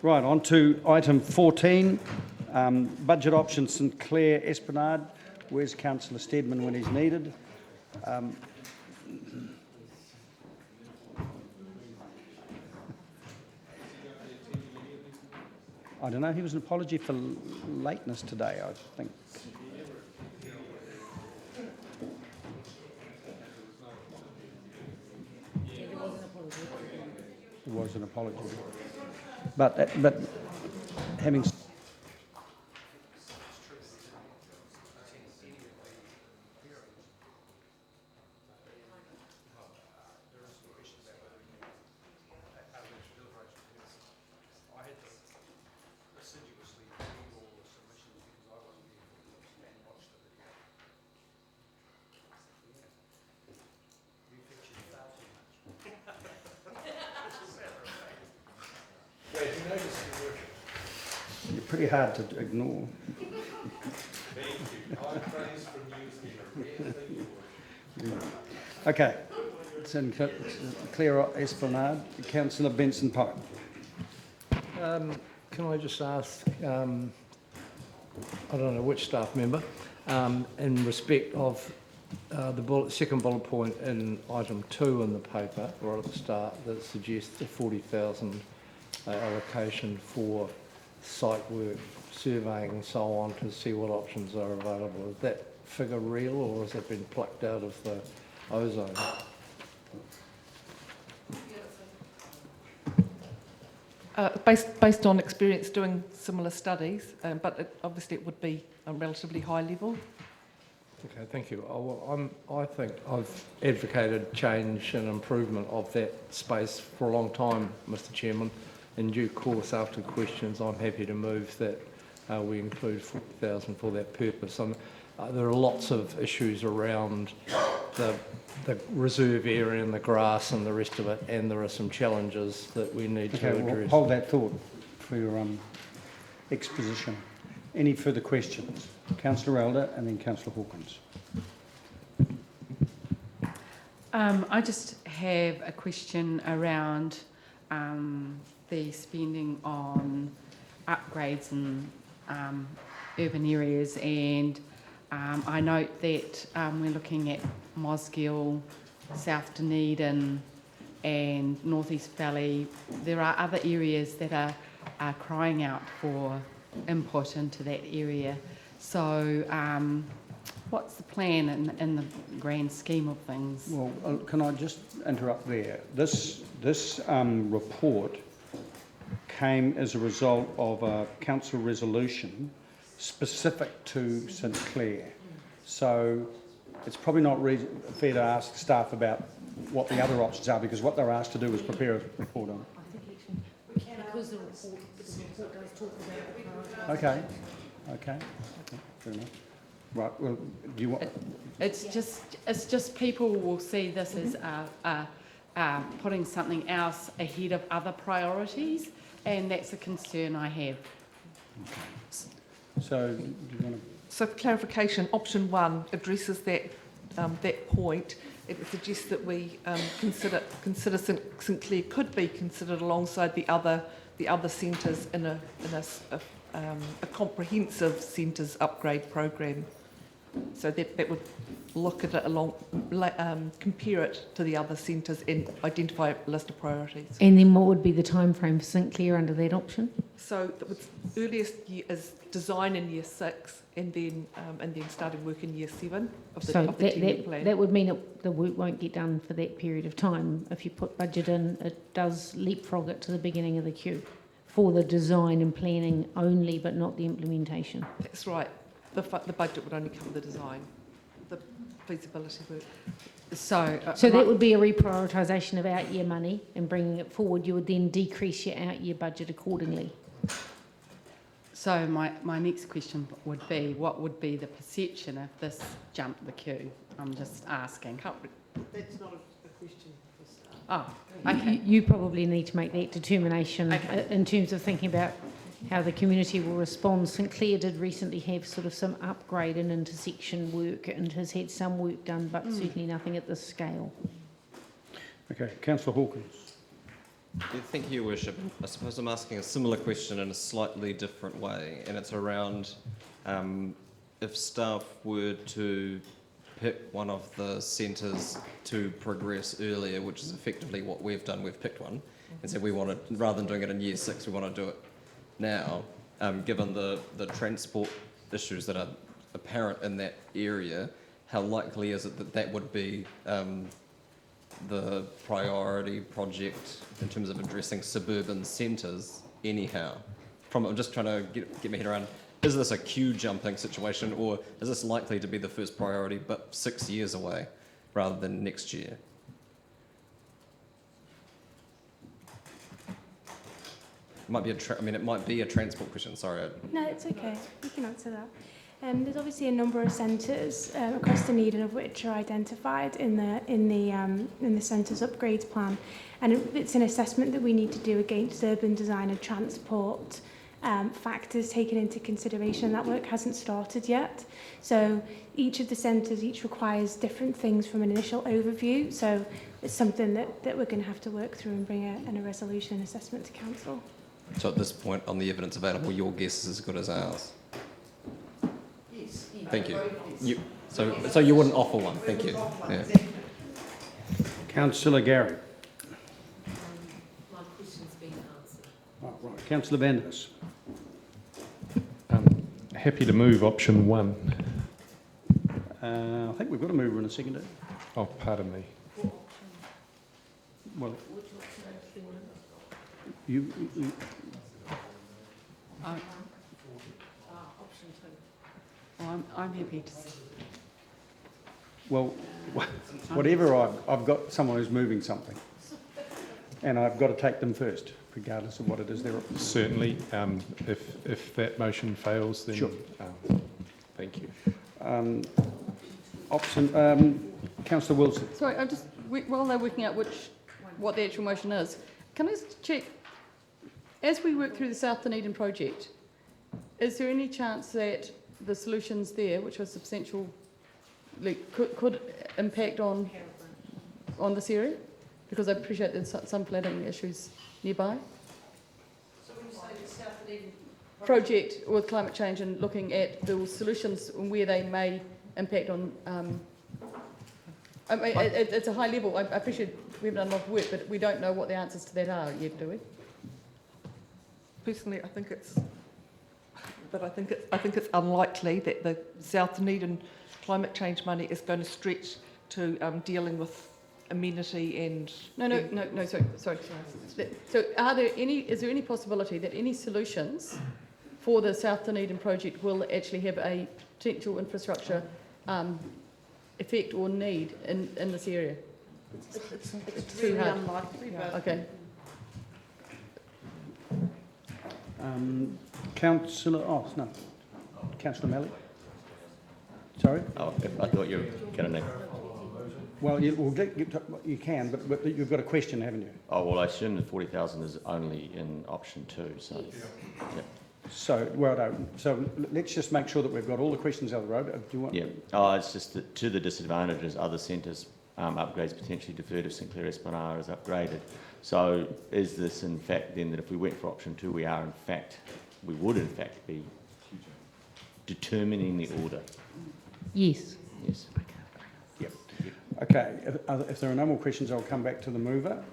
Right, on to item 14, budget option St Clair Esplanade. Where's Councillor Steadman when he's needed? I don't know, he was an apology for lateness today, I think. It was an apology. But having... You're pretty hard to ignore. Okay, it's in Clare Esplanade. Councillor Benson Pope. Can I just ask, I don't know which staff member, in respect of the second bullet point in item 2 in the paper, right at the start, that suggests a 40,000 allocation for site work, surveying and so on to see what options are available. Is that figure real, or has it been plucked out of the ozone? Based on experience doing similar studies, but obviously it would be a relatively high level. Okay, thank you. I think I've advocated change and improvement of that space for a long time, Mr Chairman. In due course, after questions, I'm happy to move that we include 40,000 for that purpose. There are lots of issues around the reserve area and the grass and the rest of it, and there are some challenges that we need to address. Well, hold that thought for your exposition. Any further questions? Councillor Elder and then Councillor Hawkins. I just have a question around the spending on upgrades in urban areas, and I note that we're looking at Mosgiel, South Dunedin and North East Valley. There are other areas that are crying out for input into that area. So what's the plan in the grand scheme of things? Well, can I just interrupt there? This report came as a result of a council resolution specific to St Clair. So it's probably not fair to ask staff about what the other options are, because what they're asked to do is prepare a report on it. Because the report does talk about the Okay, fair enough. Right, well, do you want... It's just people will see this as putting something else ahead of other priorities, and that's a concern I have. Okay. So, do you want to... So for clarification, option 1 addresses that point. It suggests that we consider St Clair could be considered alongside the other centres in a comprehensive centres upgrade program. So that would look at it compare it to the other centres and identify a list of priorities. And then what would be the time frame for St Clair under that option? So the earliest year is design in year 6, and then starting work in year 7 of the 10-year plan. That would mean the work won't get done for that period of time. If you put budget in, it does leapfrog it to the beginning of the queue for the design and planning only, but not the implementation. That's right. The budget would only cover the design. the feasibility work. So, So that would be a reprioritisation of out-year money and bringing it forward. You would then decrease your out-year budget accordingly. So my next question would be, what would be the perception if this jumped the queue? I'm just asking. That's not a question. Oh, okay. You probably need to make that determination in terms of thinking about how the community will respond. St Clair did recently have sort of some upgrade and intersection work and has had some work done, but certainly nothing at this scale. Okay, Councillor Hawkins. Yeah, thank you, Your Worship. I suppose I'm asking a similar question in a slightly different way, and it's around if staff were to pick one of the centres to progress earlier, which is effectively what we've done. We've picked one and said we want to, rather than doing it in year 6, we want to do it now. Given the transport issues that are apparent in that area, how likely is it that that would be the priority project in terms of addressing suburban centres anyhow? I'm just trying to get my head around, is this a queue jumping situation, or is this likely to be the first priority but 6 years away rather than next year? It might be it might be a transport question, sorry. No, it's okay. You can answer that. There's obviously a number of centres across Dunedin of which are identified in the centres upgrades plan, and it's an assessment that we need to do against urban design and transport factors taken into consideration. That work hasn't started yet, so each of the centres requires different things from an initial overview. So it's something that we're going to have to work through and bring a resolution and assessment to council. So at this point, on the evidence available, your guess is as good as ours. Thank you. So you wouldn't offer one? Thank you. Yeah. Councillor Gary. My question's been answered. Oh, right. Councillor Vanders. Happy to move option 1. I think we've got a mover and a seconder. Oh, pardon me. Well, Option 2. Well, I'm happy to. well, whatever I've got someone who's moving something, and I've got to take them first, regardless of what it is they're. Certainly. If that motion fails, then... Sure. Thank you. Councillor Wilson. Sorry, while they're working out what the actual motion is, can I just check, as we work through the South Dunedin project, is there any chance that the solutions there, which are substantial, could impact on this area? Because I appreciate there's some flooding issues nearby. So when you say the South Dunedin project with climate change and looking at the solutions and where they may impact on... it's a high level. I appreciate we haven't done a lot of work, but we don't know what the answers to that are yet, do we? Personally, I think it's unlikely that the South Dunedin climate change money is going to stretch to dealing with amenity and... No, sorry. So is there any possibility that any solutions for the South Dunedin project will actually have a potential infrastructure effect or need in this area? It's really unlikely. But okay. Councillor Malley. Sorry? Oh, I thought you were going to... Well, you can, but you've got a question, haven't you? Oh, well, I assume the 40,000 is only in option 2, so... Yep. So, well done. So let's just make sure that we've got all the questions out of the road. Do you want? Yeah. Oh, it's just that to the disadvantages, other centres upgrades potentially deferred if St Clair Esplanade is upgraded. So is this in fact then that if we went for option 2, we would in fact be determining the order? Yes. Yes. Yep. Okay. If there are no more questions, I'll come back to the mover.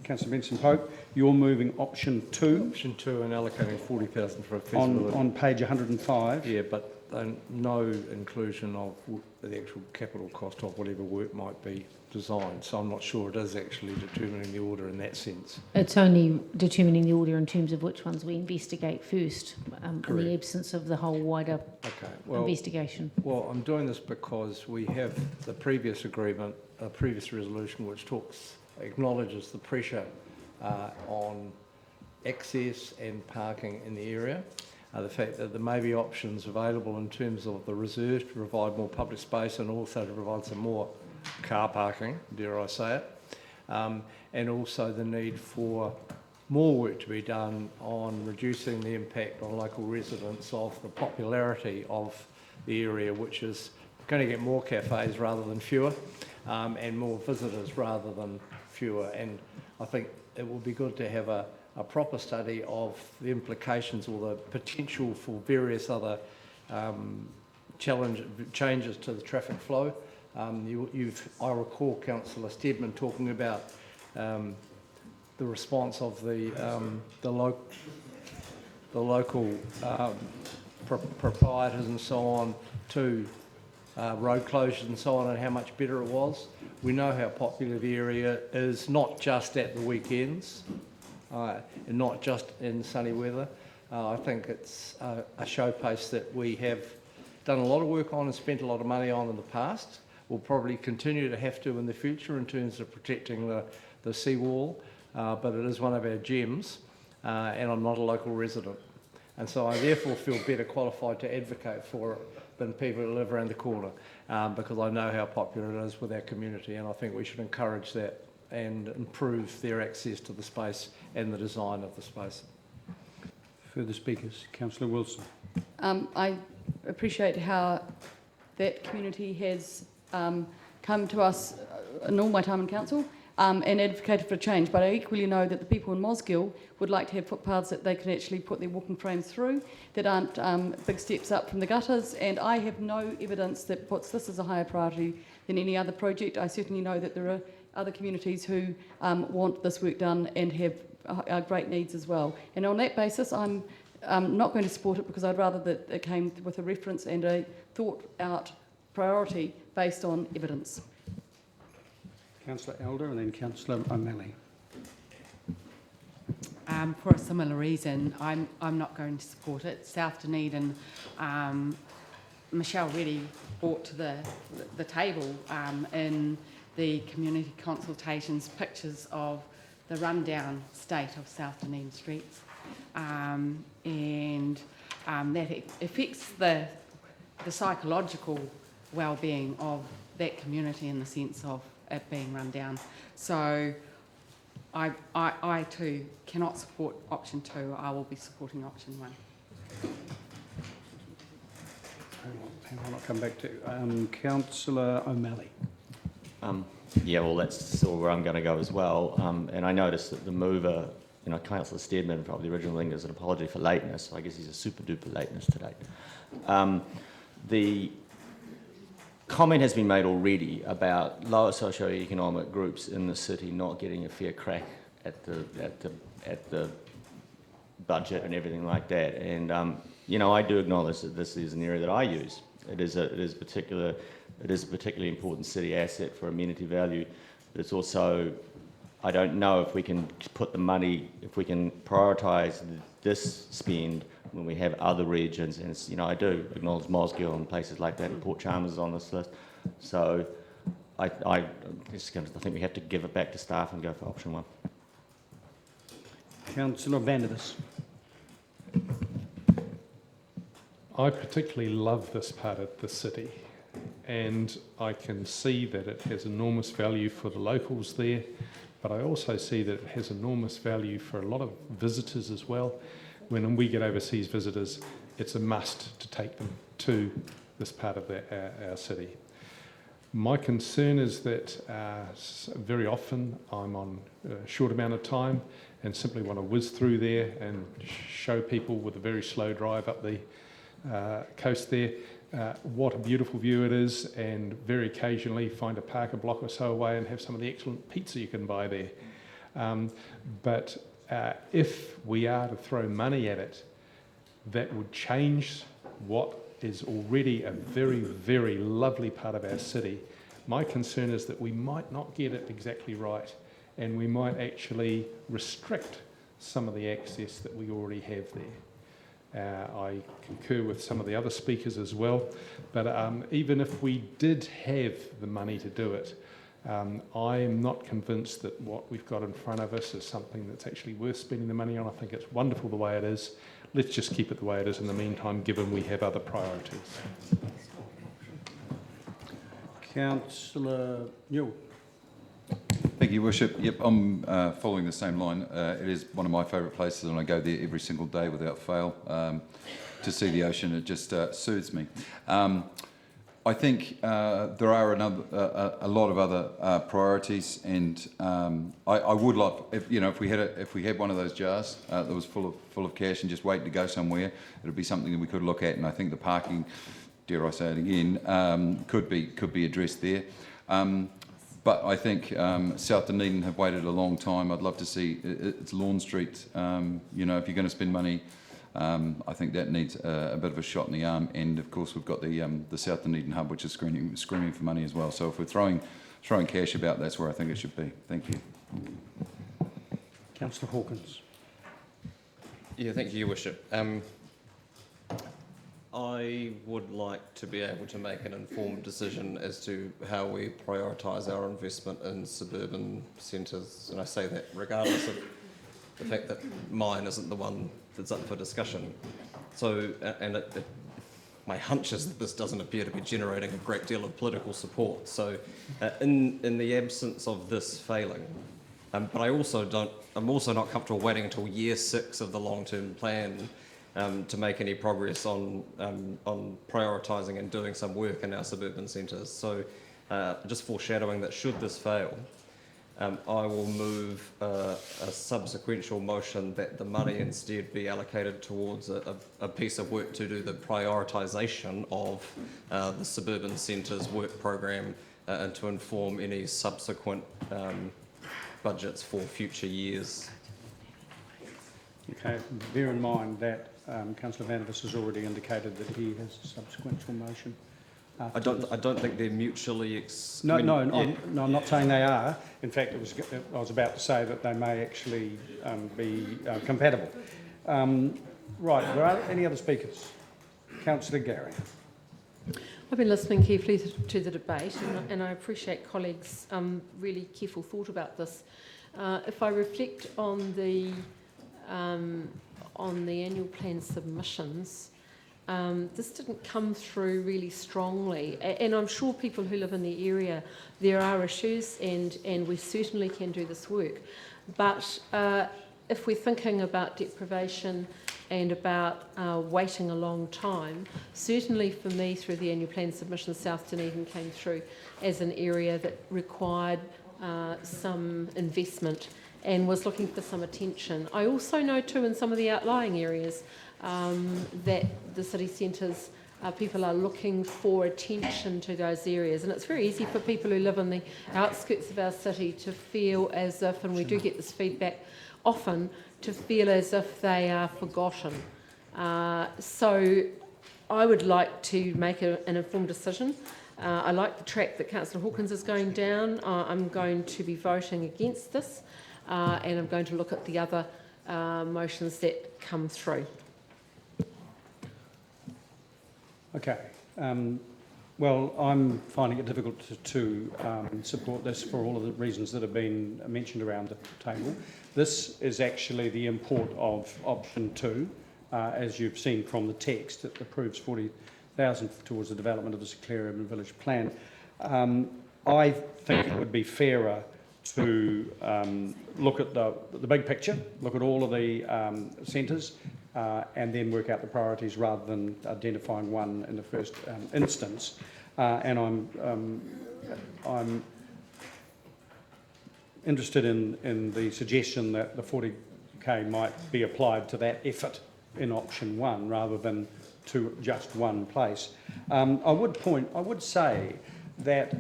Councillor Benson-Pope, you're moving option 2. Option 2 and allocating 40,000 for a feasibility. On page 105. Yeah, but no inclusion of the actual capital cost of whatever work might be designed. So I'm not sure it is actually determining the order in that sense. It's only determining the order in terms of which ones we investigate first, in Correct. the absence of the whole wider investigation. Well, I'm doing this because we have the previous agreement, a previous resolution, which acknowledges the pressure on access and parking in the area. The fact that there may be options available in terms of the reserve to provide more public space and also to provide some more car parking, dare I say it, and also the need for more work to be done on reducing the impact on local residents of the popularity of the area, which is going to get more cafes rather than fewer, and more visitors rather than fewer. And I think it will be good to have a proper study of the implications or the potential for various other changes to the traffic flow. I recall Councillor Steadman talking about the response of the local proprietors and so on to road closures and so on, and how much better it was. We know how popular the area is, not just at the weekends, and not just in sunny weather. I think it's a showcase that we have done a lot of work on and spent a lot of money on in the past. We'll probably continue to have to in the future in terms of protecting the seawall, but it is one of our gems, and I'm not a local resident. And so I therefore feel better qualified to advocate for it than people who live around the corner, because I know how popular it is with our community, and I think we should encourage that and improve their access to the space and the design of the space. Further speakers? Councillor Wilson. I appreciate how that community has come to us in all my time in council and advocated for change, but I equally know that the people in Mosgiel would like to have footpaths that they can actually put their walking frames through that aren't big steps up from the gutters, and I have no evidence that puts this as a higher priority than any other project. I certainly know that there are other communities who want this work done and have great needs as well. And on that basis, I'm not going to support it because I'd rather that it came with a reference and a thought-out priority based on evidence. Councillor Elder and then Councillor O'Malley. For a similar reason, I'm not going to support it. South Dunedin, Michelle really brought to the table in the community consultations pictures of the rundown state of South Dunedin streets, and that affects the psychological well-being of that community in the sense of it being run down. So I too cannot support option 2. I will be supporting option 1. Hang on, I'll come back to Councillor O'Malley. Yeah, well, that's sort of where I'm going to go as well. And I noticed that the mover, Councillor Steadman, probably the original thing is an apology for lateness. So I guess he's a super duper lateness today. The comment has been made already about lower socio-economic groups in the city not getting a fair crack at the budget and everything like that. And I do acknowledge that this is an area that I use. It is a particularly important city asset for amenity value, but it's also, I don't know if we can put the money, if we can prioritise this spend when we have other regions, and it's, I do acknowledge Mosgiel and places like that, and Port Chalmers is on this list. So I think we have to give it back to staff and go for option 1. Councillor Vandervis. I particularly love this part of the city, and I can see that it has enormous value for the locals there, but I also see that it has enormous value for a lot of visitors as well. When we get overseas visitors, it's a must to take them to this part of our city. My concern is that very often I'm on a short amount of time and simply want to whiz through there and show people with a very slow drive up the coast there what a beautiful view it is, and very occasionally find a park a block or so away and have some of the excellent pizza you can buy there. But if we are to throw money at it, that would change what is already a very, very lovely part of our city. My concern is that we might not get it exactly right, and we might actually restrict some of the access that we already have there. I concur with some of the other speakers as well, but even if we did have the money to do it, I am not convinced that what we've got in front of us is something that's actually worth spending the money on. I think it's wonderful the way it is. Let's just keep it the way it is in the meantime, given we have other priorities. Councillor Newell. Thank you, Worship. Yep, I'm following the same line. It is one of my favourite places, and I go there every single day without fail to see the ocean. It just soothes me. I think there are a lot of other priorities, and I would like, if we had one of those jars that was full of cash and just waiting to go somewhere, it would be something that we could look at. And I think the parking, dare I say it again, could be addressed there. But I think South Dunedin have waited a long time. I'd love to see it's Lawn Street. If you're going to spend money, I think that needs a bit of a shot in the arm. And of course, we've got the South Dunedin hub, which is screaming for money as well. So if we're throwing cash about, that's where I think it should be. Thank you. Councillor Hawkins. Yeah, thank you, Your Worship. I would like to be able to make an informed decision as to how we prioritise our investment in suburban centres, and I say that regardless of the fact that mine isn't the one that's up for discussion. So, and my hunch is that this doesn't appear to be generating a great deal of political support. So, in the absence of this failing, but I'm also not comfortable waiting until year 6 of the long-term plan to make any progress on prioritising and doing some work in our suburban centres. So just foreshadowing that should this fail, I will move a subsequential motion that the money instead be allocated towards a piece of work to do the prioritisation of the suburban centres work programme and to inform any subsequent budgets for future years. Okay, bear in mind that Councillor Vandervis has already indicated that he has a subsequent motion. I don't think they're mutually I'm not saying they are. In fact, I was about to say that they may actually be compatible. Right, are there any other speakers? Councillor Gary. I've been listening carefully to the debate, and I appreciate colleagues' really careful thought about this. If I reflect on the annual plan submissions, this didn't come through really strongly, and I'm sure people who live in the area, there are issues, and we certainly can do this work. But if we're thinking about deprivation and about waiting a long time, certainly for me through the annual plan submission, South Dunedin came through as an area that required some investment and was looking for some attention. I also know too in some of the outlying areas that the city centres, people are looking for attention to those areas, and it's very easy for people who live in the outskirts of our city to feel as if, and we do get this feedback often, to feel as if they are forgotten. So I would like to make an informed decision. I like the track that Councillor Hawkins is going down. I'm going to be voting against this, and I'm going to look at the other motions that come through. Okay. Well, I'm finding it difficult to support this for all of the reasons that have been mentioned around the table. This is actually the import of option 2, as you've seen from the text. It approves 40,000 towards the development of the Seclair Urban Village Plan. I think it would be fairer to look at the big picture, look at all of the centres, and then work out the priorities rather than identifying one in the first instance. And I'm interested in the suggestion that the 40k might be applied to that effort in option 1 rather than to just one place. I would say that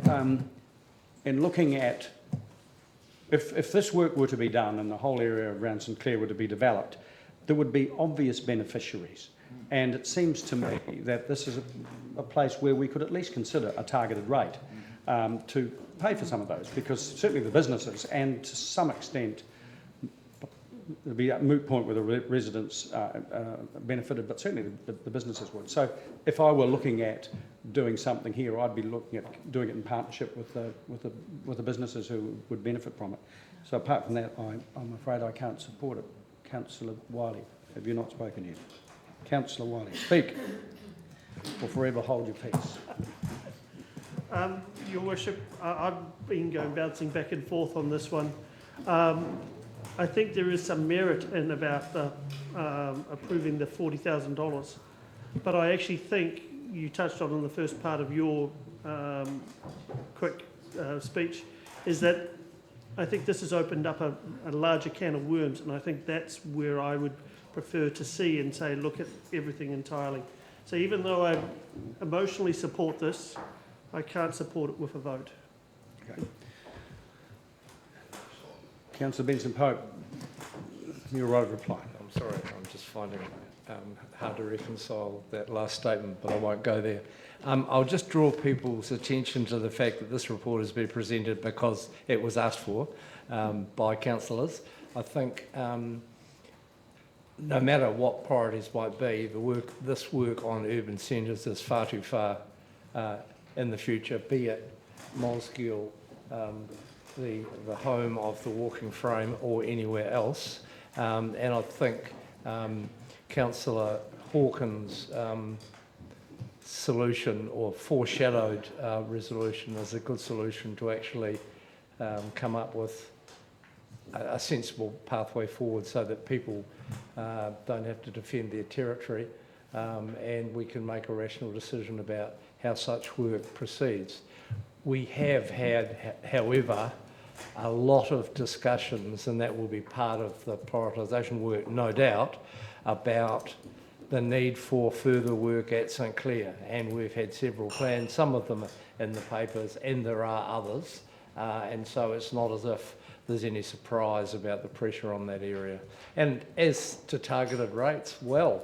in looking at if this work were to be done and the whole area around St Clair were to be developed, there would be obvious beneficiaries. And it seems to me that this is a place where we could at least consider a targeted rate to pay for some of those, because certainly the businesses, and to some extent, there'd be a moot point where the residents benefited, but certainly the businesses would. So if I were looking at doing something here, I'd be looking at doing it in partnership with the businesses who would benefit from it. So apart from that, I'm afraid I can't support it. Councillor Wiley, have you not spoken yet? Councillor Wiley, speak, or forever hold your peace. Your Worship, I've been bouncing back and forth on this one. I think there is some merit in about the, approving the $40,000, but I actually think you touched on in the first part of your quick speech, is that I think this has opened up a larger can of worms, and I think that's where I would prefer to see and say, look at everything entirely. So even though I emotionally support this, I can't support it with a vote. Okay. Councillor Benson-Pope, your right of reply. I'm sorry, I'm just finding it hard to reconcile that last statement, but I won't go there. I'll just draw people's attention to the fact that this report has been presented because it was asked for by councillors. I think no matter what priorities might be, this work on urban centres is far too far in the future, be it Molesgiel, the home of the walking frame, or anywhere else. And I think Councillor Hawkins' solution, or foreshadowed resolution, is a good solution to actually come up with a sensible pathway forward so that people don't have to defend their territory, and we can make a rational decision about how such work proceeds. We have had, however, a lot of discussions, and that will be part of the prioritisation work, no doubt, about the need for further work at St Clair, and we've had several plans, some of them in the papers, and there are others, and so it's not as if there's any surprise about the pressure on that area. And as to targeted rates, well,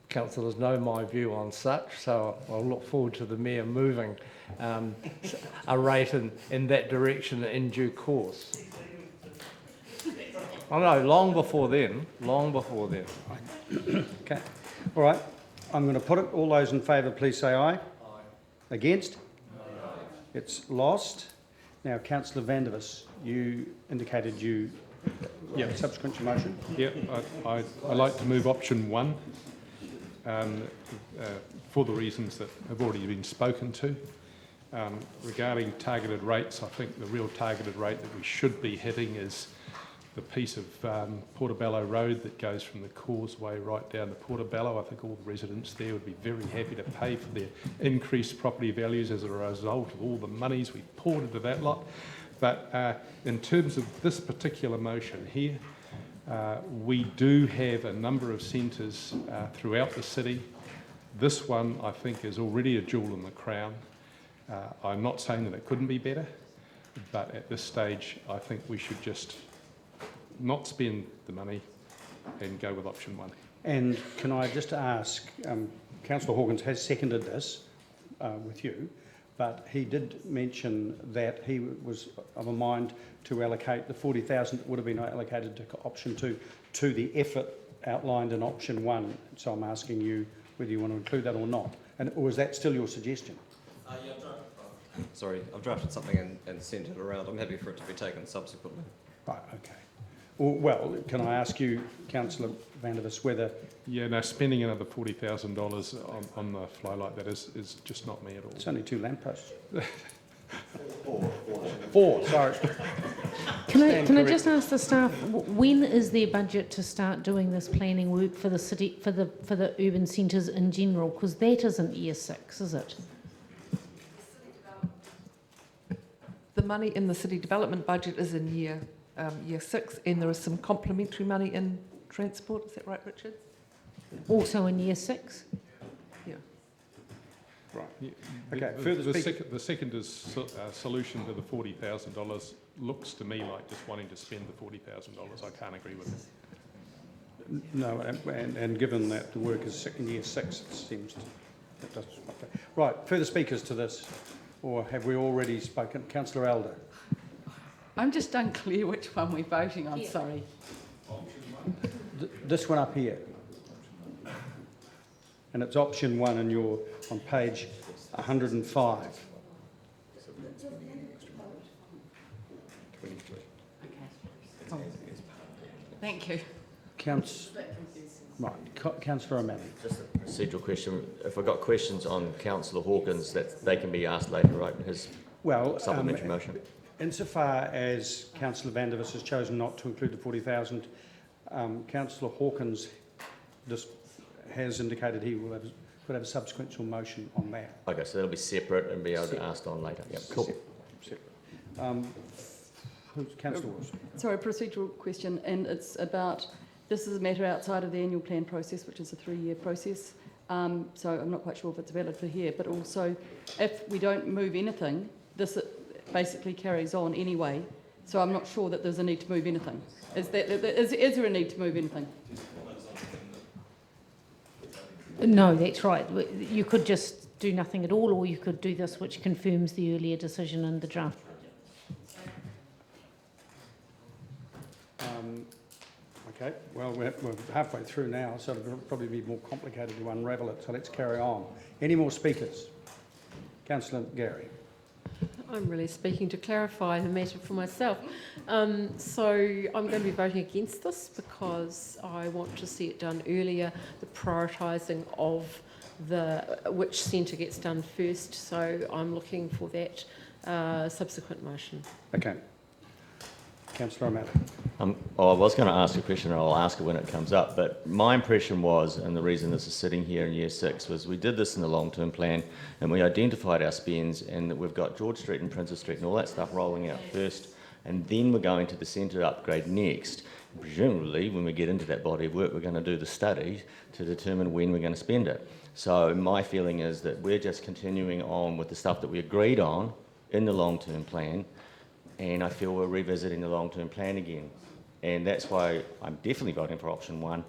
councillors know my view on such, so I'll look forward to the Mayor moving a rate in that direction in due course. I know, long before then. Okay, all right, I'm going to put it. All those in favour, please say aye. Aye. Against? No. It's lost. Now, Councillor Vandervis, you indicated you subsequent to motion. Yeah, I'd like to move option 1 for the reasons that have already been spoken to. Regarding targeted rates, I think the real targeted rate that we should be hitting is the piece of Portobello Road that goes from the causeway right down to Portobello. I think all the residents there would be very happy to pay for their increased property values as a result of all the monies we've poured into that lot. But in terms of this particular motion here, we do have a number of centres throughout the city. This one, I think, is already a jewel in the crown. I'm not saying that it couldn't be better, but at this stage, I think we should just not spend the money and go with option 1. And can I just ask, Councillor Hawkins has seconded this with you, but he did mention that he was of a mind to allocate the 40,000 that would have been allocated to option 2 to the effort outlined in option 1. So I'm asking you whether you want to include that or not. Or is that still your suggestion? I've drafted something and sent it around. I'm happy for it to be taken subsequently. Right, okay. Well, can I ask you, Councillor Vandervis, whether... Yeah, no, spending another $40,000 on the fly like that is just not me at all. It's only 2 lampposts. Four, sorry. Can I just ask the staff, when is their budget to start doing this planning work for the city, for the urban centres in general? Because that isn't year 6, is it? The money in the city development budget is in year 6, and there is some complementary money in transport. Is that right, Richard? Also in year 6? Yeah. Right. Yeah, Okay. The second is solution to the $40,000 looks to me like just wanting to spend the $40,000. I can't agree with it. No, and given that the work is in year 6, it seems that does. Right, further speakers to this, or have we already spoken? Councillor Elder. I'm just unclear which one we're voting on, sorry. This one up here. And it's option 1 and you're on page 105. Okay. Thank you. Councillor O'Malley. Just a procedural question. If I've got questions on Councillor Hawkins, that they can be asked later, right? His supplementary motion. Insofar as Councillor van der Vis has chosen not to include the 40,000, Councillor Hawkins just has indicated he will could have a subsequent motion on that. Okay, so that'll be separate and be able to asked on later. Yep, cool. Separate. Councillor Wilson. Sorry, procedural question, and it's about, this is a matter outside of the annual plan process, which is a 3-year process. So I'm not quite sure if it's valid for here, but also if we don't move anything, this basically carries on anyway. So I'm not sure that there's a need to move anything. Is there a need to move anything? No, that's right. You could just do nothing at all, or you could do this, which confirms the earlier decision in the draft budget. Okay, well, we're halfway through now, so it'll probably be more complicated to unravel it, so let's carry on. Any more speakers? Councillor Gary. I'm really speaking to clarify the matter for myself. So I'm going to be voting against this because I want to see it done earlier, the prioritising of which centre gets done first. So I'm looking for that subsequent motion. Okay. Councillor O'Malley. I was going to ask a question, and I'll ask it when it comes up, but my impression was, and the reason this is sitting here in year 6, was we did this in the long-term plan, and we identified our spends, and that we've got George Street and Princess Street and all that stuff rolling out first, and then we're going to the centre upgrade next. And presumably, when we get into that body of work, we're going to do the study to determine when we're going to spend it. So my feeling is that we're just continuing on with the stuff that we agreed on in the long-term plan, and I feel we're revisiting the long-term plan again. And that's why I'm definitely voting for option 1,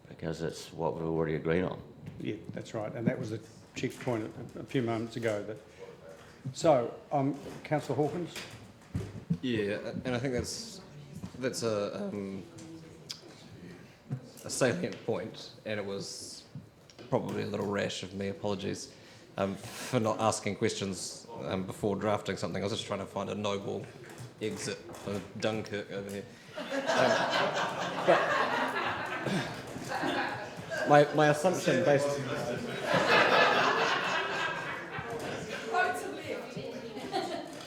because it's what we've already agreed on. Yeah, that's right, and that was the chief point a few moments ago. So, Councillor Hawkins? Yeah, and I think that's a salient point, and it was probably a little rash of me, apologies, for not asking questions before drafting something. I was just trying to find a noble exit for Dunkirk over here. But my assumption based...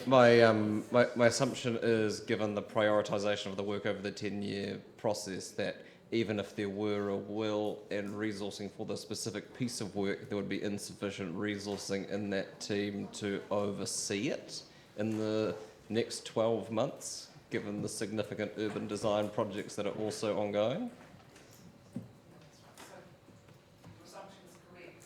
My assumption is, given the prioritisation of the work over the 10-year process, that even if there were a will and resourcing for the specific piece of work, there would be insufficient resourcing in that team to oversee it in the next 12 months, given the significant urban design projects that are also ongoing.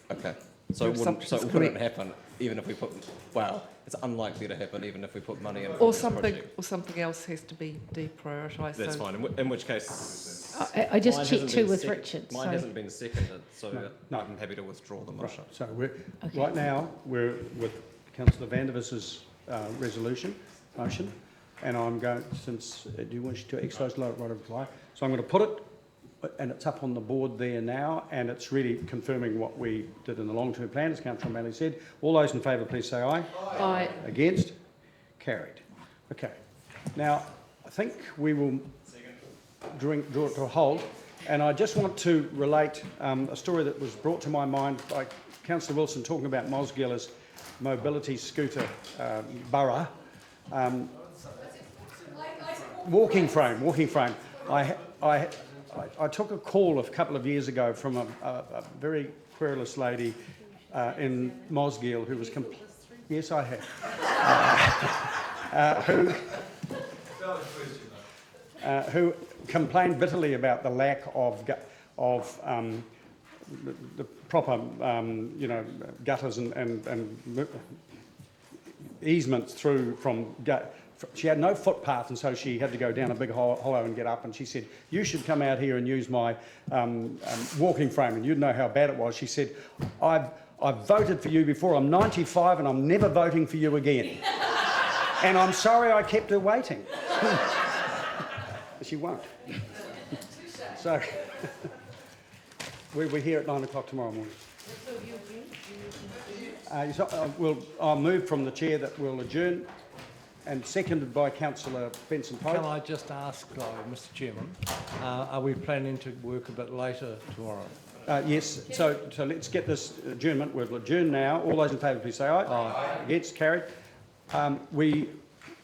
Okay, so it wouldn't happen even if we put, well, it's unlikely to happen even if we put money in for this project. Or something else has to be deprioritised. That's fine, in which case... I just checked too with Richard. Mine hasn't been seconded, so no. I'm happy to withdraw the motion. Right, so right now we're with Councillor van der Vis's motion, and I'm going, since, do you wish to exercise right of reply? So I'm going to put it, and it's up on the board there now, and it's really confirming what we did in the long-term plan, as Councillor O'Malley said. All those in favour, please say aye. Aye. Against? Carried. Okay. Now, I think we will draw it to a halt, and I just want to relate a story that was brought to my mind by Councillor Wilson talking about Mosgiel as mobility scooter borough. Walking frame. I took a call a couple of years ago from a very querulous lady in Mosgiel who was... Yes, I have. Who complained bitterly about the lack of the proper, gutters and easements through from she had no footpath, and so she had to go down a big hollow and get up. And she said, "You should come out here and use my walking frame, and you'd know how bad it was." She said, I've voted for you before. I'm 95 and I'm never voting for you again. And I'm sorry I kept her waiting. She won't. So we're here at 9 o'clock tomorrow morning. I'll move from the chair that we'll adjourn, and seconded by Councillor Benson-Pope. Can I just ask, though, Mr Chairman, are we planning to work a bit later tomorrow? Yes, so let's get this adjournment. We'll adjourn now. All those in favour, please say aye. Aye. Against, carried. We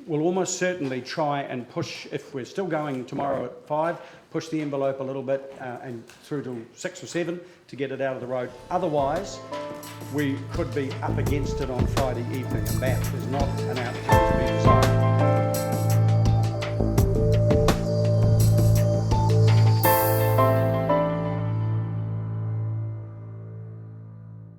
will almost certainly try and push, if we're still going tomorrow at 5, push the envelope a little bit and through till 6 or 7 to get it out of the road. Otherwise, we could be up against it on Friday evening, and that is not an outcome to be desired.